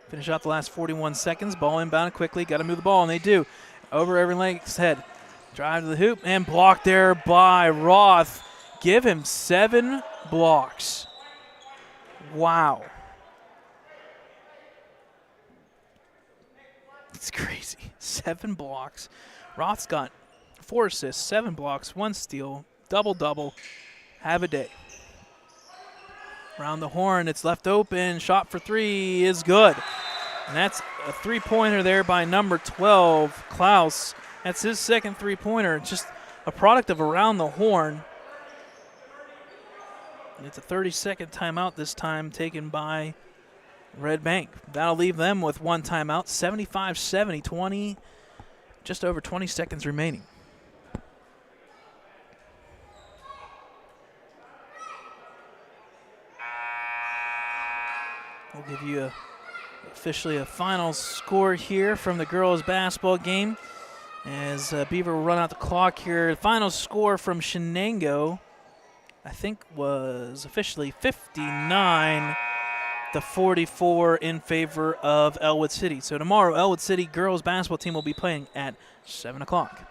Finish out the last 41 seconds. Ball inbound quickly. Got to move the ball, and they do. Over Aaron Lake's head. Drive to the hoop, and blocked there by Roth. Give him 7 blocks. Wow. It's crazy. 7 blocks. Roth's got 4 assists, 7 blocks, 1 steal, double-double. Have a day. Around the horn, it's left open. Shot for 3 is good. And that's a 3-pointer there by number 12, Klaus. That's his 2nd 3-pointer. Just a product of around the horn. And it's a 30-second timeout this time taken by Redbank. That'll leave them with 1 timeout, 75-70, 20, just over 20 seconds remaining. We'll give you officially a final score here from the girls' basketball game as Beaver will run out the clock here. The final score from Shenango, I think, was officially 59-44 in favor of Ellwood City. So tomorrow, Ellwood City girls' basketball team will be playing at 7 o'clock.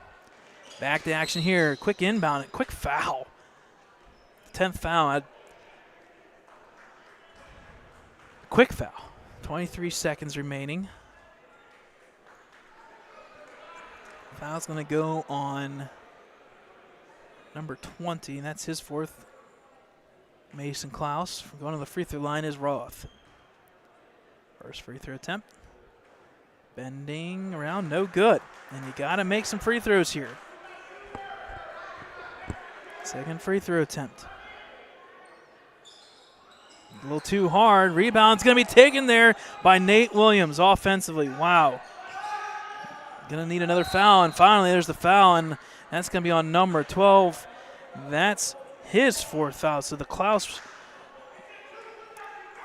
Back to action here. Quick inbound, quick foul. 10th foul. Quick foul. 23 seconds remaining. Foul's going to go on number 20, and that's his 4th. Mason Klaus. Going to the free throw line is Roth. First free throw attempt. Bending around, no good. And you got to make some free throws here. Second free throw attempt. A little too hard. Rebound's going to be taken there by Nate Williams offensively. Wow. Going to need another foul, and finally there's the foul, and that's going to be on number 12. That's his 4th foul. So the Klaus,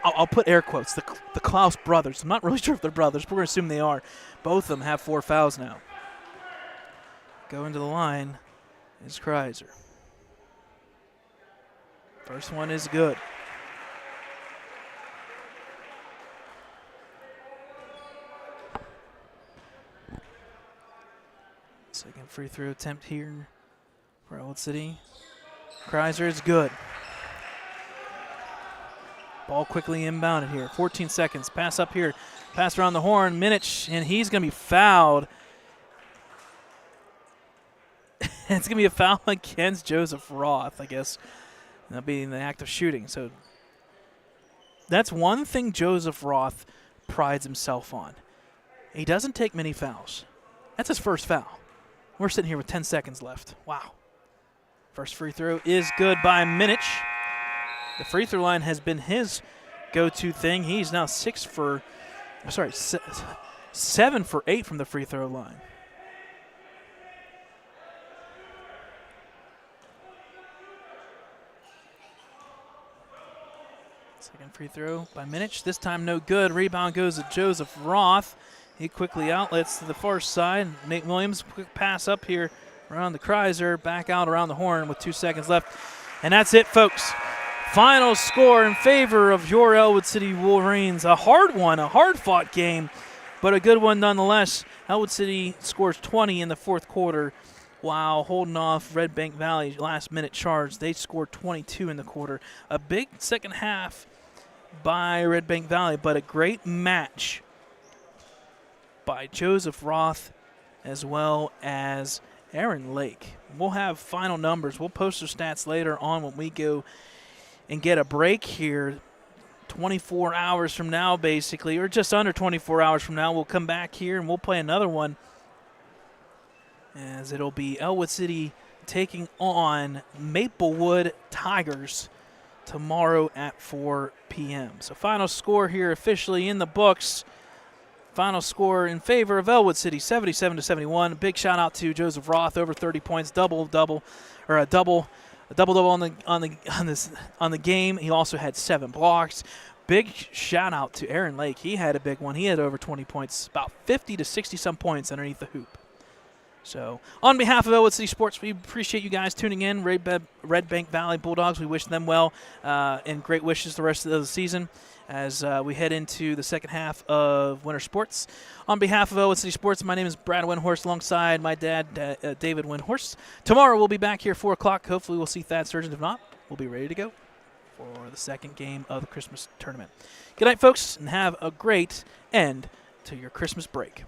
I'll put air quotes, the Klaus brothers. I'm not really sure if they're brothers, but we're going to assume they are. Both of them have 4 fouls now. Going to the line is Kreiser. First one is good. Second free throw attempt here for Ellwood City. Kreiser is good. Ball quickly inbounded here. 14 seconds. Pass up here. Pass around the horn. Minich, and he's going to be fouled. It's going to be a foul against Joseph Roth, I guess. That'll be in the act of shooting. So that's one thing Joseph Roth prides himself on. He doesn't take many fouls. That's his first foul. We're sitting here with 10 seconds left. Wow. First free throw is good by Minich. The free throw line has been his go-to thing. He's now 7 for 8 from the free throw line. Second free throw by Minich. This time no good. Rebound goes to Joseph Roth. He quickly outlets to the far side. Nate Williams, quick pass up here around the Kreiser, back out around the horn with 2 seconds left. And that's it, folks. Final score in favor of your Ellwood City Wolverines. A hard one, a hard-fought game, but a good one nonetheless. Ellwood City scores 20 in the fourth quarter while holding off Redbank Valley last-minute charge. They scored 22 in the quarter. A big second half by Redbank Valley, but a great match by Joseph Roth as well as Aaron Lake. We'll have final numbers. We'll post their stats later on when we go and get a break here 24 hours from now, basically, or just under 24 hours from now. We'll come back here and we'll play another one, as it'll be Ellwood City taking on Maplewood Tigers tomorrow at 4 p.m. So final score here officially in the books. Final score in favor of Ellwood City, 77-71. Big shout out to Joseph Roth, over 30 points, double on the game. He also had 7 blocks. Big shout out to Aaron Lake. He had a big one. He had over 20 points, about 50 to 60 some points underneath the hoop. So on behalf of Ellwood City Sports, we appreciate you guys tuning in. Redbank Valley Bulldogs, we wish them well and great wishes the rest of the season as we head into the second half of winter sports. On behalf of Ellwood City Sports, my name is Brad Windhorst alongside my dad, David Windhorst. Tomorrow we'll be back here 4 o'clock. Hopefully we'll see Thad Surgeon. If not, we'll be ready to go for the second game of the Christmas tournament. Good night, folks, and have a great end to your Christmas break.